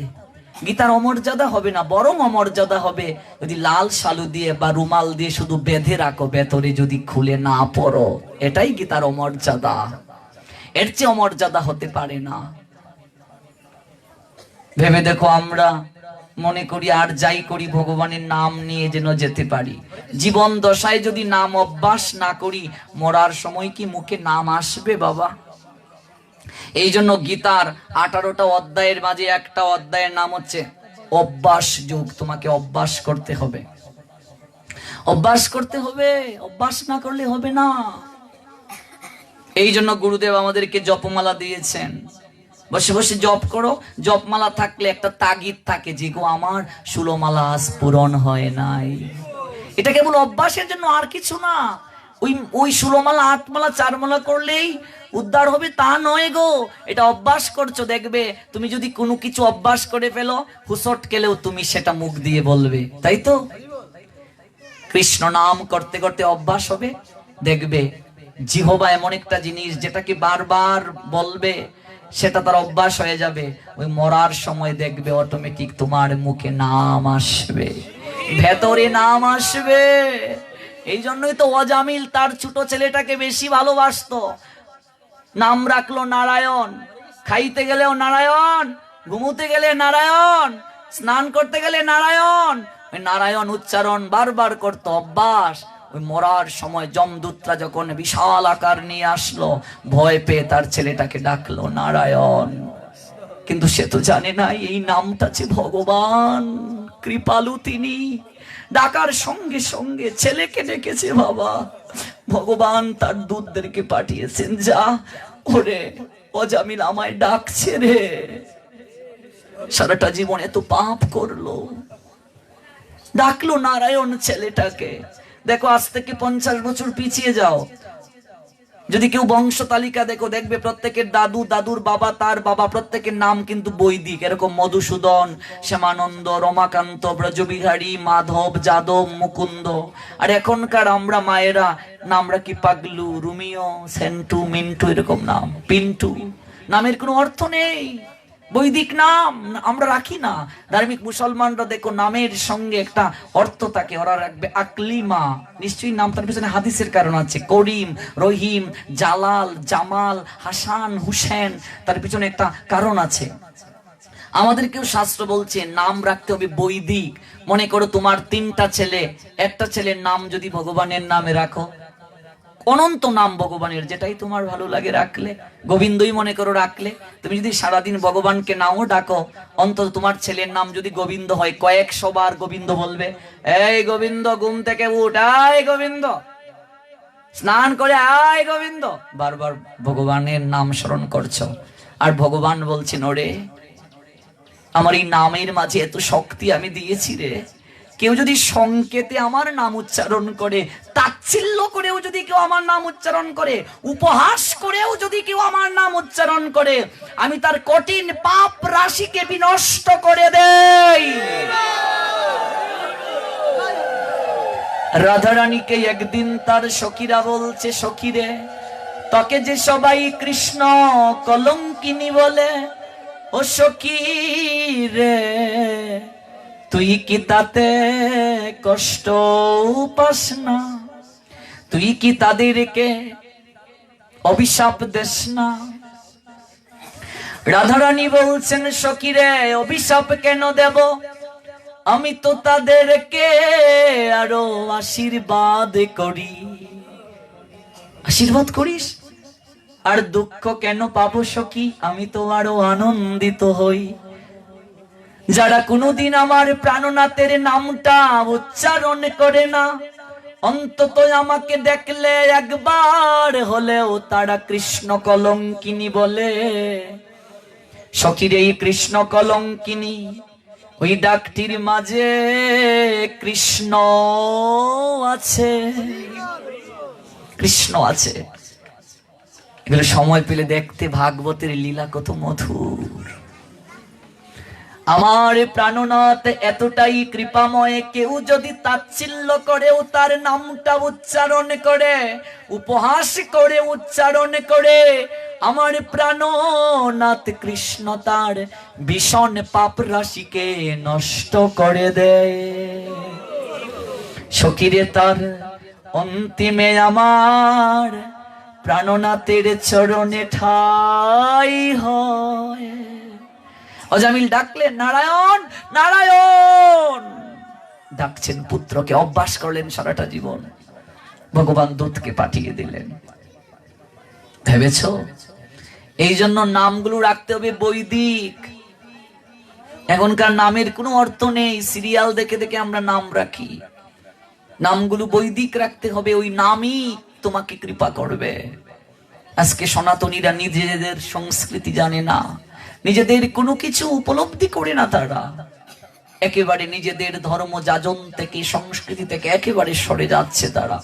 গীতার অমর্যাদা হবে না, বরং অমর্যাদা হবে যদি লাল শালু দিয়ে বা রুমাল দিয়ে শুধু বেঁধে রাখো, ভেতরে যদি খুলে না পড়ো। এটাই গীতার অমর্যাদা, এর চেয়ে অমর্যাদা হতে পারে না। ভেবে দেখো, আমরা মনে করি আর যাই করি ভগবানের নাম নিয়ে যেন যেতে পারি। জীবন দশায় যদি নাম অভ্যাস না করি, মরার সময় কি মুখে নাম আসবে বাবা? এই জন্য গীতার 18টা অধ্যায়ের মাঝে একটা অধ্যায়ের নাম হচ্ছে অভ্যাস যোগ। তোমাকে অভ্যাস করতে হবে, অভ্যাস করতে হবে, অভ্যাস না করলে হবে না। এই জন্য গুরুদেব আমাদেরকে জপমালা দিয়েছেন, বসে বসে জপ করো। জপমালা থাকলে একটা তাগিদ থাকে যে গো আমার 16 মালা আজ পূরণ হয় নাই। এটা কেবল অভ্যাসের জন্য, আর কিছু না। ওই 16 মালা 8 মালা 4 মালা করলেই উদ্ধার হবে তা নয় গো। এটা অভ্যাস করছো, দেখবে তুমি যদি কোনো কিছু অভ্যাস করে ফেলো, হুসট কেলেও তুমি সেটা মুখ দিয়ে বলবে, তাই তো? কৃষ্ণ নাম করতে করতে অভ্যাস হবে, দেখবে জিহ্বা এমন একটা জিনিস যেটাকে বারবার বলবে, সেটা তার অভ্যাস হয়ে যাবে। ওই মরার সময় দেখবে অটোমেটিক তোমার মুখে নাম আসবে, ভেতরে নাম আসবে। এই জন্যই তো অজামিল তার ছোট ছেলেটাকে বেশি ভালোবাসতো। নাম রাখলো নারায়ণ, খাইতে গেলেও নারায়ণ, ঘুমোতে গেলে নারায়ণ, স্নান করতে গেলে নারায়ণ, ওই নারায়ণ উচ্চারণ বারবার করতো অভ্যাস। ওই মরার সময় যমদূতরা যখন বিশাল আকার নিয়ে আসলো, ভয় পেয়ে তার ছেলেটাকে ডাকলো নারায়ণ। কিন্তু সে তো জানে না এই নামটা যে ভগবান, কৃপালু তিনি। ডাকার সঙ্গে সঙ্গে ছেলেকে ডেকেছে বাবা, ভগবান তার দূতদেরকে পাঠিয়েছেন, যা ওরে অজামিল আমায় ডাকছে রে। সারাটা জীবন এত পাপ করলো, ডাকলো নারায়ণ ছেলেটাকে। দেখো আজ থেকে 50 বছর পিছিয়ে যাও, যদি কেউ বংশ তালিকা দেখো, দেখবে প্রত্যেকের দাদু, দাদুর বাবা, তার বাবা, প্রত্যেকের নাম কিন্তু বৈদিক। এরকম মধুসূদন, শ্যামানন্দ, রমাকান্ত, ব্রজবিহারী, মাধব, যাদব, মুকুন্দ। আর এখনকার আমরা মায়েরা নাম রাখি পাগলু, রুমিও, সেন্টু, মিন্টু, এরকম নাম, পিন্টু। নামের কোনো অর্থ নেই, বৈদিক নাম আমরা রাখি না। ধার্মিক মুসলমানরা দেখো নামের সঙ্গে একটা অর্থ থাকে, ওরা রাখবে আকলিমা, নিশ্চয়ই নামটার পিছনে হাদিসের কারণ আছে। করিম, রহিম, জালাল, জামাল, হাসান, হুসেন, তার পিছনে একটা কারণ আছে। আমাদেরকেও শাস্ত্র বলছে নাম রাখতে হবে বৈদিক। মনে করো তোমার 3টা ছেলে, একটা ছেলের নাম যদি ভগবানের নামে রাখো, অনন্ত নাম ভগবানের, যেটাই তোমার ভালো লাগে রাখলে, গোবিন্দই মনে করো রাখলে। তুমি যদি সারাদিন ভগবানকে নাও ডাকো, অন্তত তোমার ছেলের নাম যদি গোবিন্দ হয়, কয়েকশো বার গোবিন্দ বলবে। এই গোবিন্দ, ঘুম থেকে উঠ, আয় গোবিন্দ, স্নান করে আয় গোবিন্দ, বারবার ভগবানের নাম স্মরণ করছো। আর ভগবান বলছেন, ওরে আমার এই নামের মাঝে এত শক্তি আমি দিয়েছি রে, কেউ যদি সংকেতে আমার নাম উচ্চারণ করে, তাচ্ছিল্য করেও যদি কেউ আমার নাম উচ্চারণ করে, উপহাস করেও যদি কেউ আমার নাম উচ্চারণ করে, আমি তার কঠিন পাপ রাশিকে বিনষ্ট করে দেই। রাধারানীকে একদিন তার সখীরা বলছে, সখীরে তাকে যে সবাই কৃষ্ণ কলঙ্কিনী বলে, ও সখী রে তুই কি তাতে কষ্ট পাস না? তুই কি তাদেরকে অভিশাপ দেস না? রাধারানী বলছেন, সখীরে অভিশাপ কেন দেব, আমি তো তাদেরকে আরো আশীর্বাদ করি। আশীর্বাদ করিস? আর দুঃখ কেন পাবো সখী, আমি তো আরো আনন্দিত হই। যারা কোনোদিন আমার প্রাণনাথের নামটা উচ্চারণ করে না, অন্তত আমাকে দেখলে একবার হলেও তারা কৃষ্ণ কলঙ্কিনী বলে। সখীর এই কৃষ্ণ কলঙ্কিনী, ওই ডাকটির মাঝে কৃষ্ণ আছে, কৃষ্ণ আছে। এগুলো সময় পেলে দেখতে, ভাগবতের লীলা কত মধুর। আমার প্রাণনাথ এতটাই কৃপাময়, কেউ যদি তাচ্ছিল্য করেও তার নামটা উচ্চারণ করে, উপহাস করে উচ্চারণ করে, আমার প্রাণনাথ কৃষ্ণ তার ভীষণ পাপ রাশিকে নষ্ট করে দেয়। সখীরে তার অন্তিমে আমার প্রাণনাথের চরণে ঠাই হয়। অজামিল ডাকলেন, নারায়ণ নারায়ণ ডাকছেন, পুত্রকে অভ্যাস করলেন সারাটা জীবন। ভগবান দূতকে পাঠিয়ে দিলেন। ভেবেছ? এই জন্য নামগুলো রাখতে হবে বৈদিক। এখনকার নামের কোনো অর্থ নেই, সিরিয়াল দেখে দেখে আমরা নাম রাখি। নামগুলো বৈদিক রাখতে হবে, ওই নামই তোমাকে কৃপা করবে। আজকে সনাতনীরা নিজেদের সংস্কৃতি জানে না, নিজেদের কোনো কিছু উপলব্ধি করে না, তারা একেবারে নিজেদের ধর্ম যাজন থেকে, সংস্কৃতি থেকে একেবারে সরে যাচ্ছে তারা।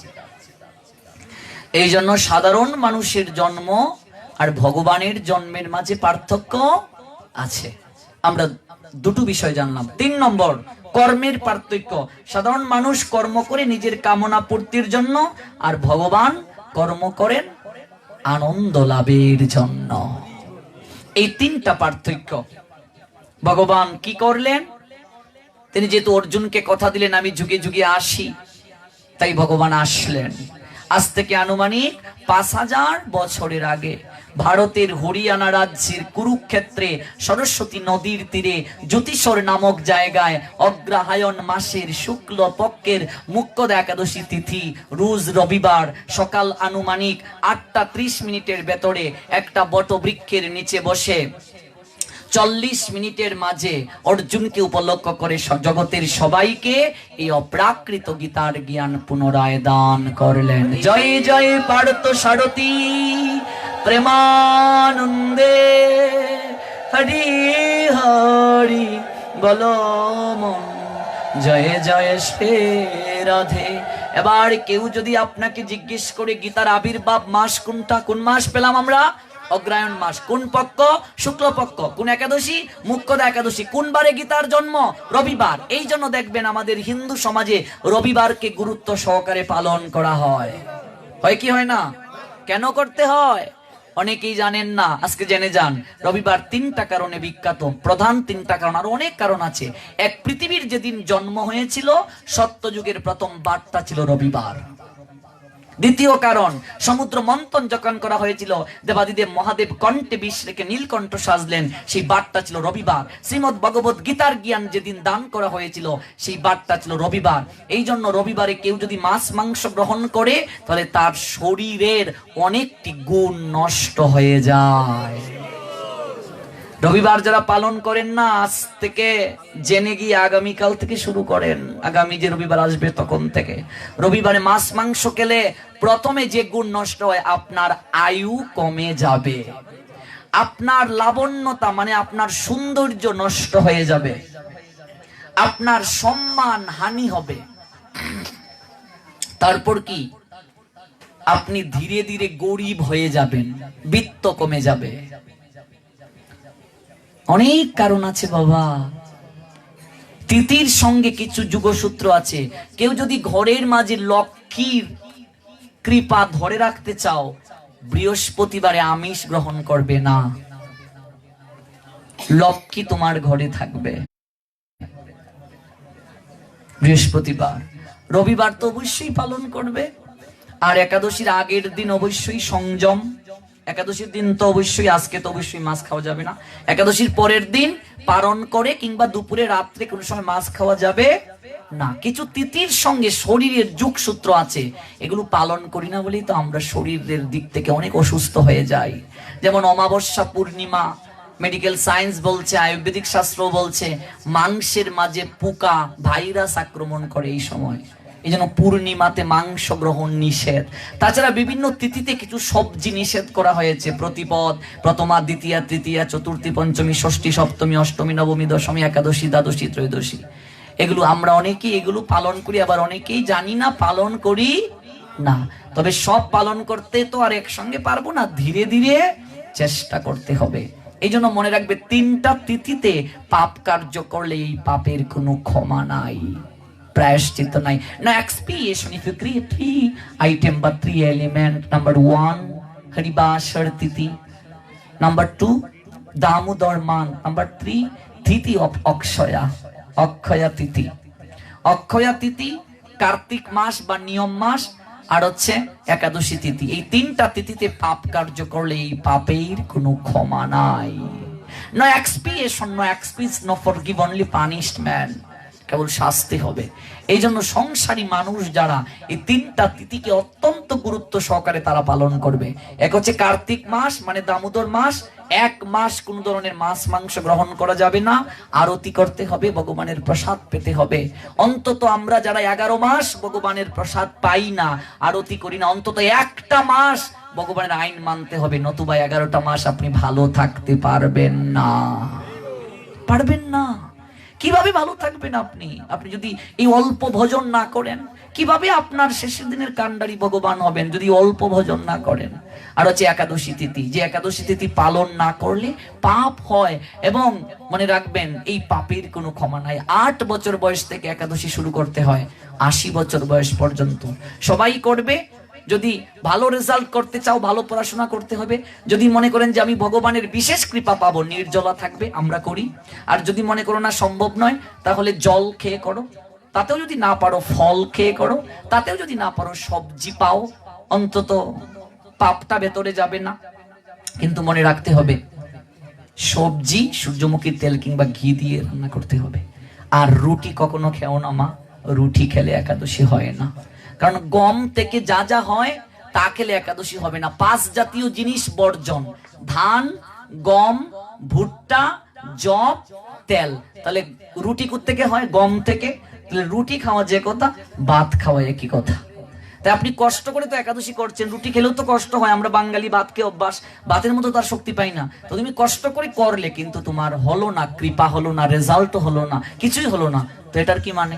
এই জন্য সাধারণ মানুষের জন্ম আর ভগবানের জন্মের মাঝে পার্থক্য আছে। আমরা দুটো বিষয় জানলাম। 3 নম্বর, কর্মের পার্থক্য। সাধারণ মানুষ কর্ম করে নিজের কামনা পূর্তির জন্য, আর ভগবান কর্ম করেন আনন্দ লাভের জন্য। এই 3টা পার্থক্য। ভগবান কি করলেন? তিনি যেহেতু অর্জুনকে কথা দিলেন আমি যুগে যুগে আসি, তাই ভগবান আসলেন। আজ থেকে আনুমানিক 5000 বছরের আগে ভারতের হরিয়ানা রাজ্যের কুরুক্ষেত্রে সরস্বতী নদীর তীরে জ্যোতিষর নামক জায়গায় অগ্রহায়ণ মাসের শুক্ল পক্ষের মুখ্যদা একাদশী তিথি রোজ রবিবার সকাল আনুমানিক 8:30 ভেতরে একটা বটবৃক্ষের নিচে বসে 40 মিনিটের মাঝে অর্জুনকে উপলক্ষ করে জগতের সবাইকে এই অপ্রাকৃত গীতার জ্ঞান পুনরায় দান করলেন। জয় জয় পার্থ সারথী প্রেমানন্দে হরি হরি বলো মন জয় জয় শ্রী রাধে। এবার কেউ যদি আপনাকে জিজ্ঞেস করে গীতার আবির্ভাব মাস কোনটা, কোন মাস পেলাম আমরা? অগ্রহায়ণ মাস। কোন পক্ষ? শুক্লপক্ষ। কোন একাদশী? মুখ্যদা একাদশী। কোন বারে গীতার জন্ম? রবিবার। এই জন্য দেখবেন আমাদের হিন্দু সমাজে রবিবারকে গুরুত্ব সহকারে পালন করা হয়। হয় কি হয় না? কেন করতে হয় অনেকেই জানেন না, আজকে জেনে যান। রবিবার 3টা কারণে বিখ্যাত, প্রধান 3টা কারণ, আরো অনেক কারণ আছে। এক, পৃথিবীর যেদিন জন্ম হয়েছিল সত্যযুগের প্রথম বারটা ছিল রবিবার। দ্বিতীয় কারণ, সমুদ্র মন্থন যখন করা হয়েছিল দেবাদিদেব মহাদেব কণ্ঠে বিষ রেখে নীলকণ্ঠ সাজলেন, সেই বারটা ছিল রবিবার। শ্রীমদ ভগবত গীতার জ্ঞান যেদিন দান করা হয়েছিল সেই বারটা ছিল রবিবার। এই জন্য রবিবারে কেউ যদি মাছ মাংস গ্রহণ করে তাহলে তার শরীরের অনেকটি গুণ নষ্ট হয়ে যায়। রবিবার যারা পালন করেন না, আজ থেকে জেনে গিয়ে আগামীকাল থেকে শুরু করেন, আগামী যে রবিবার আসবে তখন থেকে। রবিবারে মাছ মাংস খেলে প্রথমে যে গুণ নষ্ট হয়, আপনার আয়ু কমে যাবে, আপনার লাবণ্যতা মানে আপনার সৌন্দর্য নষ্ট হয়ে যাবে, আপনার সম্মান হানি হবে। তারপর কি, আপনি ধীরে ধীরে গরিব হয়ে যাবেন, বিত্ত কমে যাবে। অনেক কারণ আছে বাবা। তিথির সঙ্গে কিছু যুগসূত্র আছে। কেউ যদি ঘরের মাঝে লক্ষ্মীর কৃপা ধরে রাখতে চাও, বৃহস্পতিবারে আমিষ গ্রহণ করবে না, লক্ষ্মী তোমার ঘরে থাকবে বৃহস্পতিবার। রবিবার তো অবশ্যই পালন করবে। আর একাদশীর আগের দিন অবশ্যই সংযম। একাদশীর দিন তো অবশ্যই, আজকে তো অবশ্যই মাছ খাওয়া যাবে না। একাদশীর পরের দিন পালন করে কিংবা দুপুরে রাত্রে কোনো সময় মাছ খাওয়া যাবে না। কিছু তিথির সঙ্গে শরীরের যোগসূত্র আছে, এগুলো পালন করি না বলেই তো আমরা শরীরের দিক থেকে অনেক অসুস্থ হয়ে যাই। যেমন অমাবস্যা, পূর্ণিমা, মেডিকেল সায়েন্স বলছে, আয়ুর্বেদিক শাস্ত্র বলছে মাংসের মাঝে পোকা, ভাইরাস আক্রমণ করে এই সময়। এই জন্য পূর্ণিমাতে মাংস গ্রহণ নিষেধ। তাছাড়া বিভিন্ন তিথিতে কিছু সবজি নিষেধ করা হয়েছে। প্রতিপদ, প্রথমা, দ্বিতীয়া, তৃতীয়া, চতুর্থী, পঞ্চমী, ষষ্ঠী, সপ্তমী, অষ্টমী, নবমী, দশমী, একাদশী, দ্বাদশী, ত্রয়োদশী। এগুলো আমরা অনেকেই এগুলো পালন করি, আবার অনেকেই জানি না, পালন করি না। তবে সব পালন করতে তো আর একসঙ্গে পারবো না, ধীরে ধীরে চেষ্টা করতে হবে। এই জন্য মনে রাখবে, 3টা তিথিতে পাপ কার্য করলে এই পাপের কোনো ক্ষমা নাই, প্রায়শ্চিত্ত নাই। না expiation if you create 3 item বা 3 element. Number 1 Haribashar Tithi, number 2 Damodar month, number 3 Tithi of Akshaya Tithi. অক্ষয়া তিথি কার্তিক মাস বা নিয়ম মাস, আর হচ্ছে একাদশী তিথি। এই 3টা তিথিতে পাপ কার্য করলে এই পাপের কোনো ক্ষমা নাই। No expiation, no excuse, no forgive, only punishment, কেবল শাস্তি হবে। এই জন্য সংসারী মানুষ যারা এই 3টা তিথিকে অত্যন্ত গুরুত্ব সহকারে তারা পালন করবে। এক হচ্ছে কার্তিক মাস মানে দামোদর মাস, 1 মাস কোন ধরনের মাছ মাংস গ্রহণ করা যাবে না, আরতি করতে হবে, ভগবানের প্রসাদ পেতে হবে। অন্তত আমরা যারা 11 মাস ভগবানের প্রসাদ পাই না, আরতি করি না, অন্তত 1টা মাস ভগবানের আইন মানতে হবে, নতুবা 11টা মাস আপনি ভালো থাকতে পারবেন না, পারবেন না। কিভাবে ভালো থাকবেন আপনি? আপনি যদি এই অল্প ভোজন না করেন, কিভাবে আপনার শেষের দিনের কান্ডারি ভগবান হবেন যদি অল্প ভোজন না করেন? আর হচ্ছে একাদশী তিথি, যে একাদশী তিথি পালন না করলে পাপ হয়। এবং মনে রাখবেন, এই পাপের কোনো ক্ষমা নাই। 8 বছর বয়স থেকে একাদশী শুরু করতে হয়, 80 বছর বয়স পর্যন্ত সবাই করবে। যদি ভালো রেজাল্ট করতে চাও, ভালো পড়াশোনা করতে হবে। যদি মনে করেন যে আমি ভগবানের বিশেষ কৃপা পাবো, নির্জলা থাকবে, আমরা করি। আর যদি মনে করো না সম্ভব নয়, তাহলে জল খেয়ে করো, তাতেও যদি না পারো ফল খেয়ে করো, তাতেও যদি না পারো সবজি পাও, অন্তত পাপটা ভেতরে যাবে না। কিন্তু মনে রাখতে হবে সবজি সূর্যমুখীর তেল কিংবা ঘি দিয়ে রান্না করতে হবে। আর রুটি কখনো খেও না মা, রুটি খেলে একাদশী হয় না। কারণ গম থেকে যা যা হয় তা খেলে একাদশী হবে না। 5 জাতীয় জিনিস বর্জন: ধান, গম, ভুট্টা, জব, তেল। তাহলে রুটি কোত্থেকে হয়? গম থেকে। তাহলে রুটি খাওয়া যে কথা, ভাত খাওয়া একই কথা। তাই আপনি কষ্ট করে তো একাদশী করছেন, রুটি খেলেও তো কষ্ট হয়। আমরা বাঙালি ভাতকে অভ্যাস, ভাতের মতো তার শক্তি পাই না। তো তুমি কষ্ট করে করলে কিন্তু তোমার হলো না, কৃপা হলো না, রেজাল্ট হলো না, কিছুই হলো না। তো এটার কি মানে?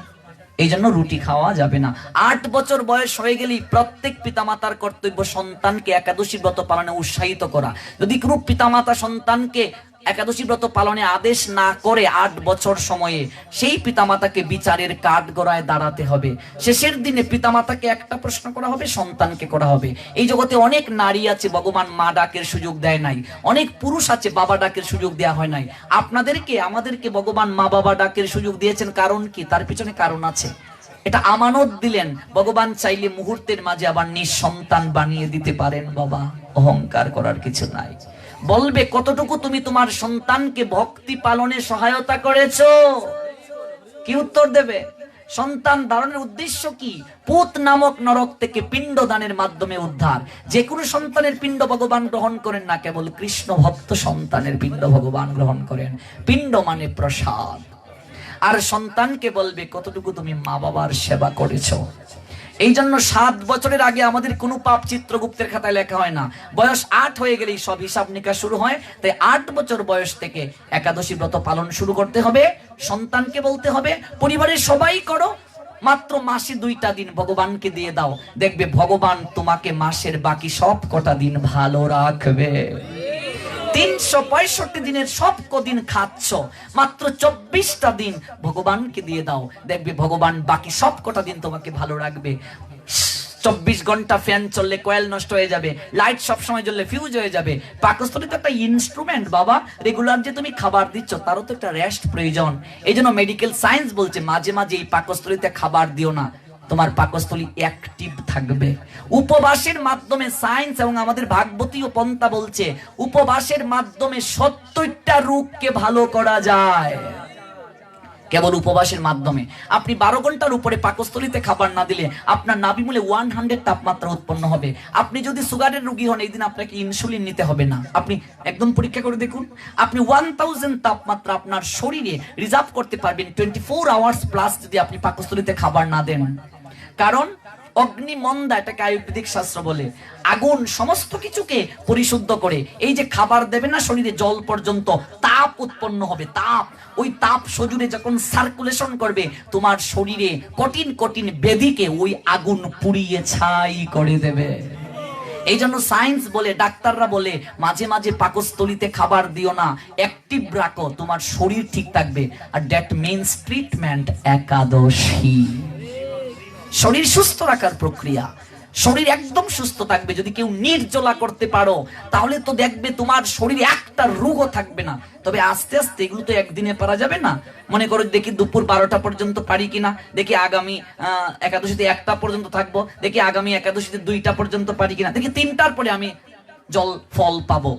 এই জন্য রুটি খাওয়া যাবে না। 8 বছর বয়স হয়ে গেলেই প্রত্যেক পিতামাতার কর্তব্য সন্তানকে একাদশী ব্রত পালনে উৎসাহিত করা। যদি কোনো পিতামাতা সন্তানকে একাদশী ব্রত পালনে আদেশ না করে 8 বছর সময়ে, সেই পিতামাতাকে বিচারের কাঠগড়ায় দাঁড়াতে হবে। শেষের দিনে পিতামাতাকে একটা প্রশ্ন করা হবে, সন্তানকে করা হবে। এই জগতে অনেক নারী আছে ভগবান মা ডাকের সুযোগ দেয় নাই, অনেক পুরুষ আছে বাবা ডাকের সুযোগ দেয়া হয় নাই। আপনাদেরকে আমাদেরকে ভগবান মা বাবা ডাকের সুযোগ দিয়েছেন, কারণ কি? তার পিছনে কারণ আছে। এটা আমানত দিলেন। ভগবান চাইলে মুহূর্তের মাঝে আবার নিঃসন্তান বানিয়ে দিতে পারেন। বাবা, অহংকার করার কিছু নাই। বলবে কতটুকু তুমি তোমার সন্তানকে ভক্তি পালনে সহায়তা করেছো? কি উত্তর দেবে? সন্তান ধারণের উদ্দেশ্য কি? পুত নামক নরক থেকে পিণ্ড দানের মাধ্যমে উদ্ধার। যে কোনো সন্তানের পিণ্ড ভগবান গ্রহণ করেন না, কেবল কৃষ্ণ ভক্ত সন্তানের পিণ্ড ভগবান গ্রহণ করেন। পিণ্ড মানে প্রসাদ। আর সন্তানকে বলবে কতটুকু তুমি মা বাবার সেবা করেছো। এই জন্য 7 বছরের আগে আমাদের কোনো পাপ চিত্রগুপ্তের খাতায় লেখা হয় না। বয়স 8 হয়ে গেলেই সব হিসাব নিকাশ শুরু হয়। তাই 8 বছর বয়স থেকে একাদশী ব্রত পালন শুরু করতে হবে। সন্তানকে বলতে হবে পরিবারের সবাই করো, মাত্র মাসে 2টা দিন ভগবানকে দিয়ে দাও, দেখবে ভগবান তোমাকে মাসের বাকি সব কটা দিন ভালো রাখবে। 365 দিনের সব কদিন খাচ্ছ, মাত্র 24টা দিন ভগবানকে দিয়ে দাও, দেখবে ভগবান বাকি সব কটা দিন তোমাকে ভালো রাখবে। 24 ঘন্টা ফ্যান চললে কয়েল নষ্ট হয়ে যাবে, লাইট সব সময় জ্বললে ফিউজ হয়ে যাবে। পাকস্থলী তো একটা ইনস্ট্রুমেন্ট বাবা, রেগুলার যে তুমি খাবার দিচ্ছ তারও তো একটা রেস্ট প্রয়োজন। এই জন্য মেডিকেল সায়েন্স বলছে মাঝে মাঝে এই পাকস্থলীতে খাবার দিও না, তোমার পাকস্থলী অ্যাক্টিভ থাকবে। উপবাসের মাধ্যমে সায়েন্স এবং আমাদের ভাগবতীয় পন্থা বলছে উপবাসের মাধ্যমে 70টা রোগকে ভালো করা যায়, কেবল উপবাসের মাধ্যমে। আপনি 12 ঘন্টার উপরে পাকস্থলীতে খাবার না দিলে আপনার নাভিমূলে 100 তাপমাত্রা উৎপন্ন হবে। আপনি যদি সুগারের রোগী হন, এই দিন আপনাকে ইনসুলিন নিতে হবে না। আপনি একদম পরীক্ষা করে দেখুন, আপনি 1000 তাপমাত্রা আপনার শরীরে রিজার্ভ করতে পারবেন 24 আওয়ার্স প্লাস যদি আপনি পাকস্থলীতে খাবার না দেন। কারণ অগ্নিমন্দা, এটাকে আয়ুর্বেদিক শাস্ত্র বলে, আগুন সমস্ত কিছুকে পরিশুদ্ধ করে। এই যে খাবার দেবে না শরীরে, জল পর্যন্ত তাপ উৎপন্ন হবে। তাপ, ওই তাপ শরীরে যখন সার্কুলেশন করবে তোমার শরীরে কঠিন কঠিন ব্যাধিকে ওই আগুন পুড়িয়ে ছাই করে দেবে। এই জন্য সায়েন্স বলে, ডাক্তাররা বলে মাঝে মাঝে পাকস্থলীতে খাবার দিও না, অ্যাক্টিভ রাখো, তোমার শরীর ঠিক থাকবে। আর দ্যাট মিন্স ট্রিটমেন্ট একাদশী। শরীর সুস্থ রাখার প্রক্রিয়া, শরীর একদম সুস্থ থাকবে। যদি কেউ নির্জলা করতে পারো তাহলে তো দেখবে তোমার শরীরে একটা রোগও থাকবে না। তবে আস্তে আস্তে, এগুলো তো একদিনে পারা যাবে না। মনে করো দেখি দুপুর 12টা পর্যন্ত পারি কিনা, দেখি আগামী একাদশীতে 1টা পর্যন্ত থাকবো, দেখি আগামী একাদশীতে 2টা পর্যন্ত পারি কিনা, দেখি 3টার পরে আমি জল ফল পাবো,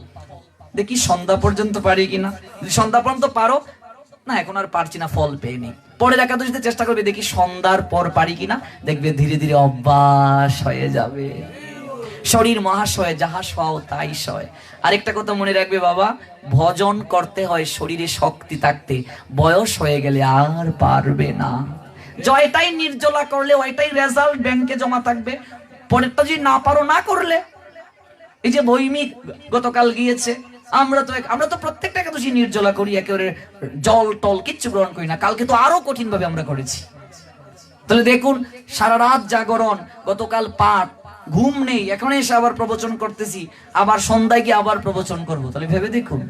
দেখি সন্ধ্যা পর্যন্ত পারি কিনা। যদি সন্ধ্যা পর্যন্ত পারো, না এখন আর পারছি না, ফল পেয়ে পরের একাদশীতে চেষ্টা করবে, দেখি সন্ধ্যার পর পারি কিনা, দেখবে ধীরে ধীরে অভ্যাস হয়ে যাবে। শরীর মহাশয়, যাহা সও তাই সয়। আরেকটা কথা মনে রাখবে বাবা, ভজন করতে হয় শরীরে শক্তি থাকতে, বয়স হয়ে গেলে আর পারবে না। জয়টাই নির্জলা করলে ওইটাই রেজাল্ট ব্যাংকে জমা থাকবে। পরেরটা যদি না পারো, না করলে, এই যে ভৈমিক গতকাল গিয়েছে, আমরা তো প্রত্যেকটা একাদশী নির্জলা করি, একেবারে জল টল কিচ্ছু গ্রহণ করি না। কালকে তো আরো কঠিন ভাবে আমরা করেছি। তাহলে দেখুন, সারা রাত জাগরণ, গতকাল পাঠ, ঘুম নেই, এখন এসে আবার প্রবচন করতেছি, আবার সন্ধ্যায় গিয়ে আবার প্রবচন করবো। তাহলে ভেবে দেখুন,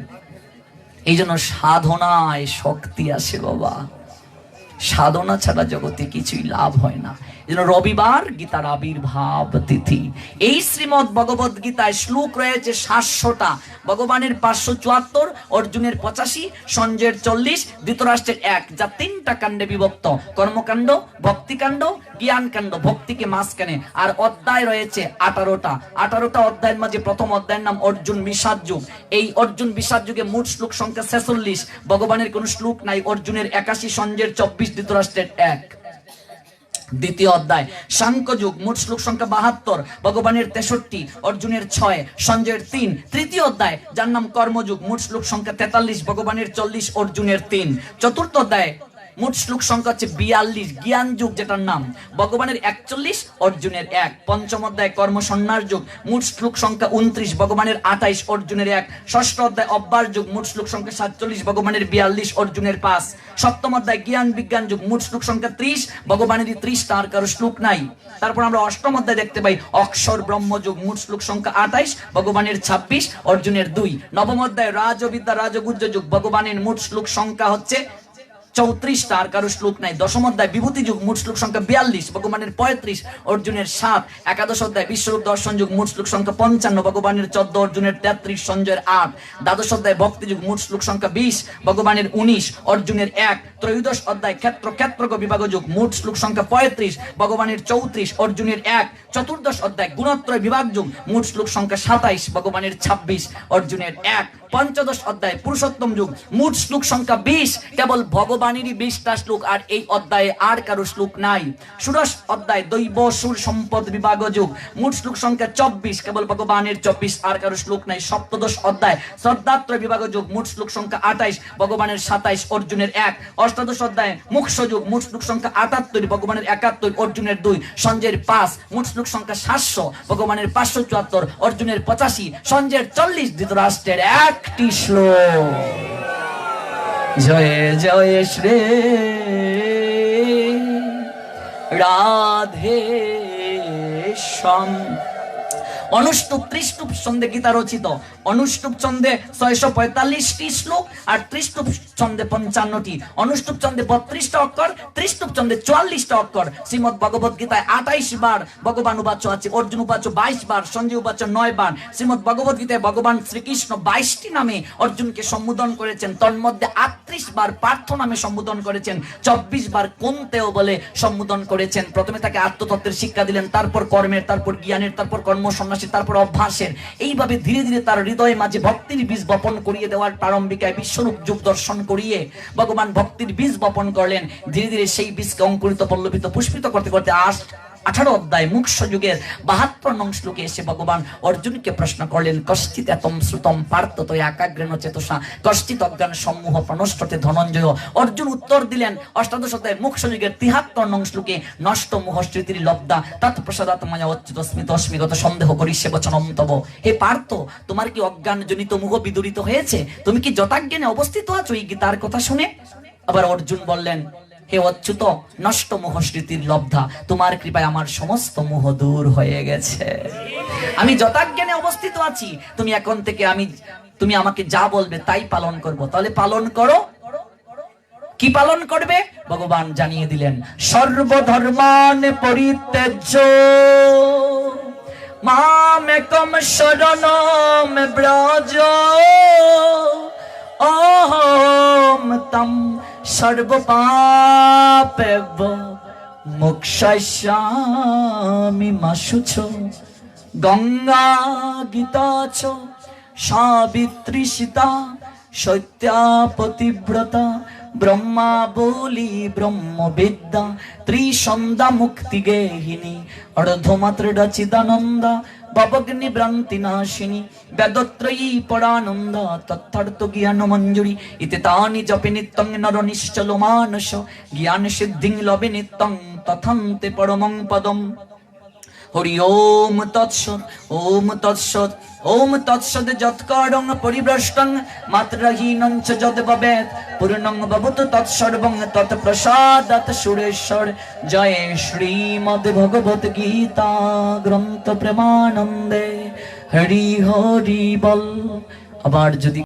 এই জন্য সাধনায় শক্তি আসে বাবা। সাধনা ছাড়া জগতে কিছুই লাভ হয় না। যেন রবিবার গীতার আবির্ভাব তিথি। এই শ্রীমদ ভগবদ গীতায় শ্লোক রয়েছে 700টা। ভগবানের 574, অর্জুনের 85, সঞ্জয়ের 40, ধৃতরাষ্ট্রের 1, যা 3টা কাণ্ডে বিভক্ত: কর্মকাণ্ড, ভক্তিকাণ্ড, জ্ঞানকাণ্ড। ভক্তিকে মাঝখানে। আর অধ্যায় রয়েছে 18টা। 18টা অধ্যায়ের মাঝে প্রথম অধ্যায়ের নাম অর্জুন বিষাদ যুগ। এই অর্জুন বিষাদ যুগে মোট শ্লোক সংখ্যা 46। ভগবানের কোন শ্লোক নাই। অর্জুনের 81, সঞ্জয়ের 24, ধৃতরাষ্ট্রের 1। দ্বিতীয় অধ্যায় সাংখ্য যুগ, মোট শ্লোক সংখ্যা 72। ভগবানের 63, অর্জুনের 6, সঞ্জয়ের 3। তৃতীয় অধ্যায় যার নাম কর্মযুগ, মোট শ্লোক সংখ্যা 43। ভগবানের 40, অর্জুনের 3। চতুর্থ অধ্যায় মোট শ্লোক সংখ্যা হচ্ছে 42, জ্ঞান যুগ যেটার নাম। ভগবানের 41, অর্জুনের 1। পঞ্চম অধ্যায় কর্ম সন্ন্যাস যুগ, মোট শ্লোক সংখ্যা 29। ভগবানের 28, অর্জুনের 1। ষষ্ঠ অধ্যায় অভ্যাস যুগ, মোট শ্লোক সংখ্যা 47। ভগবানের 42, অর্জুনের 5। সপ্তম অধ্যায় জ্ঞান বিজ্ঞান যুগ, মোট শ্লোক সংখ্যা 30। ভগবানের 30, তার কারো শ্লোক নাই। তারপর আমরা অষ্টম অধ্যায় দেখতে পাই অক্ষর ব্রহ্মযুগ, মোট শ্লোক সংখ্যা 28। ভগবানের 26, অর্জুনের 2। নবম অধ্যায় রাজবিদ্যা রাজগুহ্য যুগ, ভগবানের মোট শ্লোক সংখ্যা হচ্ছে 34, তার কারো শ্লোক নাই। দশম অধ্যায় বিভূতি যুগ, মোট শ্লোক সংখ্যা 42। ভগবানের 35, অর্জুনের 7। একাদশ অধ্যায় বিশ্বরূপ দর্শন যুগ, মোট শ্লোক সংখ্যা 55। ভগবানের 14, অর্জুনের 33, সঞ্জয়ের 8। দ্বাদশ অধ্যায় ভক্তি যুগ, মোট শ্লোক সংখ্যা 20। ভগবানের 19, অর্জুনের 1। ত্রয়োদশ অধ্যায় ক্ষেত্রজ্ঞ বিভাগ যুগ, মোট শ্লোক সংখ্যা 35। ভগবানের 34, অর্জুনের 1। চতুর্দশ অধ্যায় গুণত্রয় বিভাগ যুগ, মোট শ্লোক সংখ্যা 27। ভগবানের 26, অর্জুনের 1। পঞ্চদশ অধ্যায় পুরুষোত্তম যুগ, মোট শ্লোক সংখ্যা 20। কেবল ভগবানেরই 20টা শ্লোক, আর এই অধ্যায়ে আর কারো শ্লোক নাই। ষোড়শ অধ্যায় দৈব সুর সম্পদ বিভাগ যুগ, মোট শ্লোক সংখ্যা 24। কেবল ভগবানের 24, আর কারো শ্লোক নাই। সপ্তদশ অধ্যায় শ্রদ্ধাত্রয় বিভাগ যুগ, মোট শ্লোক সংখ্যা 28। ভগবানের 27, অর্জুনের 1। অষ্টাদশ অধ্যায় মোক্ষ যুগ, মোট শ্লোক সংখ্যা 78। ভগবানের 71, অর্জুনের 2। সঞ্জয়ের 5, মোট শ্লোক সংখ্যা 700। ভগবানের 574, অর্জুনের 85। সঞ্জয়ের 40, ধৃতরাষ্ট্রের 1টি শ্লোক। জয় জয় শ্রী রাধে শ্যাম। অনুষ্টুপ ত্রিষ্টুপ ছন্দে গীতা রচিত। অনুষ্টুপ ছন্দে 645টি শ্লোক, আর ত্রিষ্টুপ ছন্দে 55টি। অনুষ্টুপ ছন্দে 32টা অক্ষর, ত্রিষ্টুপ ছন্দে 44টা অক্ষর। শ্রীমদ ভগবদ গীতায় 28 বার ভগবান উবাচ আছে, অর্জুন উবাচ 22 বার, সঞ্জয় উবাচ 9 বার। শ্রীমদ ভগবদ গীতায় ভগবান শ্রীকৃষ্ণ 22টি নামে অর্জুনকে সম্বোধন করেছেন। তন্মধ্যে 38 বার পার্থ নামে সম্বোধন করেছেন, 24 বার কোনতেও বলে সম্বোধন করেছেন। প্রথমে তাকে আত্মতত্ত্বের শিক্ষা দিলেন, তারপর কর্মের, তারপর জ্ঞানের, তারপর কর্ম সন্ন্যাসী, তারপর অভ্যাসের। এইভাবে ধীরে ধীরে তার হৃদয়ে মাঝে ভক্তির বীজ বপন করিয়ে দেওয়ার প্রারম্ভিকায় বিশ্বরূপ যুগ দর্শন করিয়ে ভগবান ভক্তির বীজ বপন করলেন। ধীরে ধীরে সেই বীজকে অঙ্কুরিত পল্লবিত পুষ্পিত করতে করতে 18 অধ্যায় মোক্ষ যুগের 72 নং শ্লোকে এসে ভগবান অর্জুনকে প্রশ্ন করলেন, কশ্চিৎ এতম শ্রুতম পার্থ তয় একাগ্রেণ চেতসা কশ্চিৎ অজ্ঞান সমূহ প্রনষ্টতে ধনঞ্জয়। অর্জুন উত্তর দিলেন অষ্টাদশ অধ্যায় মোক্ষ যুগের 73 নং শ্লোকে, নষ্ট মোহ স্মৃতির লব্ধা তৎপ্রসাদাৎ মায়া অচ্যুত স্মিত অস্মিগত সন্দেহ করিষ্যে বচনম তব। হে পার্থ, তোমার কি অজ্ঞান জনিত মোহ বিদূরিত হয়েছে? তুমি কি যথাজ্ঞানে অবস্থিত আছো এই গীতার কথা শুনে? আবার অর্জুন বললেন, হে অচ্যুত, নষ্ট মোহ স্মৃতির লব্ধা, তোমার কৃপায় আমার সমস্ত মোহ দূর হয়ে গেছে। আমি যথাজ্ঞানে অবস্থিত আছি। তুমি এখন থেকে তুমি আমাকে যা বলবে তাই পালন করব। তাহলে পালন করো। কি পালন করবে? ভগবান জানিয়ে দিলেন, সর্বধর্মান পরিত্যাজ্য মামেকম শরণম ব্রজ অহম তম সর্বপাপেভ্য মোক্ষয়িষ্যামি মা শুচো। গঙ্গা গীতা চ সাবিত্রী সীতা সত্যা পতিব্রতা ব্রহ্মা বলি ব্রহ্মবিদ্যা ত্রিসন্ধ্যা মুক্তি গেহিনী অর্ধমাত্রডা চিদানন্দা ভবগ্নি ভ্রান্তি নাশিনী বেদত্রয়ী পরানন্দ তত্থার্থ জ্ঞান মঞ্জুরি ইতি তানি জপে নিত্যং নর নিশ্চল মানস জ্ঞান সিদ্ধিং লবে নিত্যং তথান্তে পরমং পদম। হরি ওম তৎসৎ, ওম তৎসৎ, ওম তৎসৎ। যৎকারং পরিভ্রষ্টং মাত্রহীনং চ যদ ভবেৎ পূর্ণং ভবতু তৎসর্বং তৎপ্রসাদাৎ সুরেশ্বর। জয় শ্রীমদ্ ভগবত গীতা গ্রন্থ প্রেমানন্দে। হরি হরি বল। আবার যদি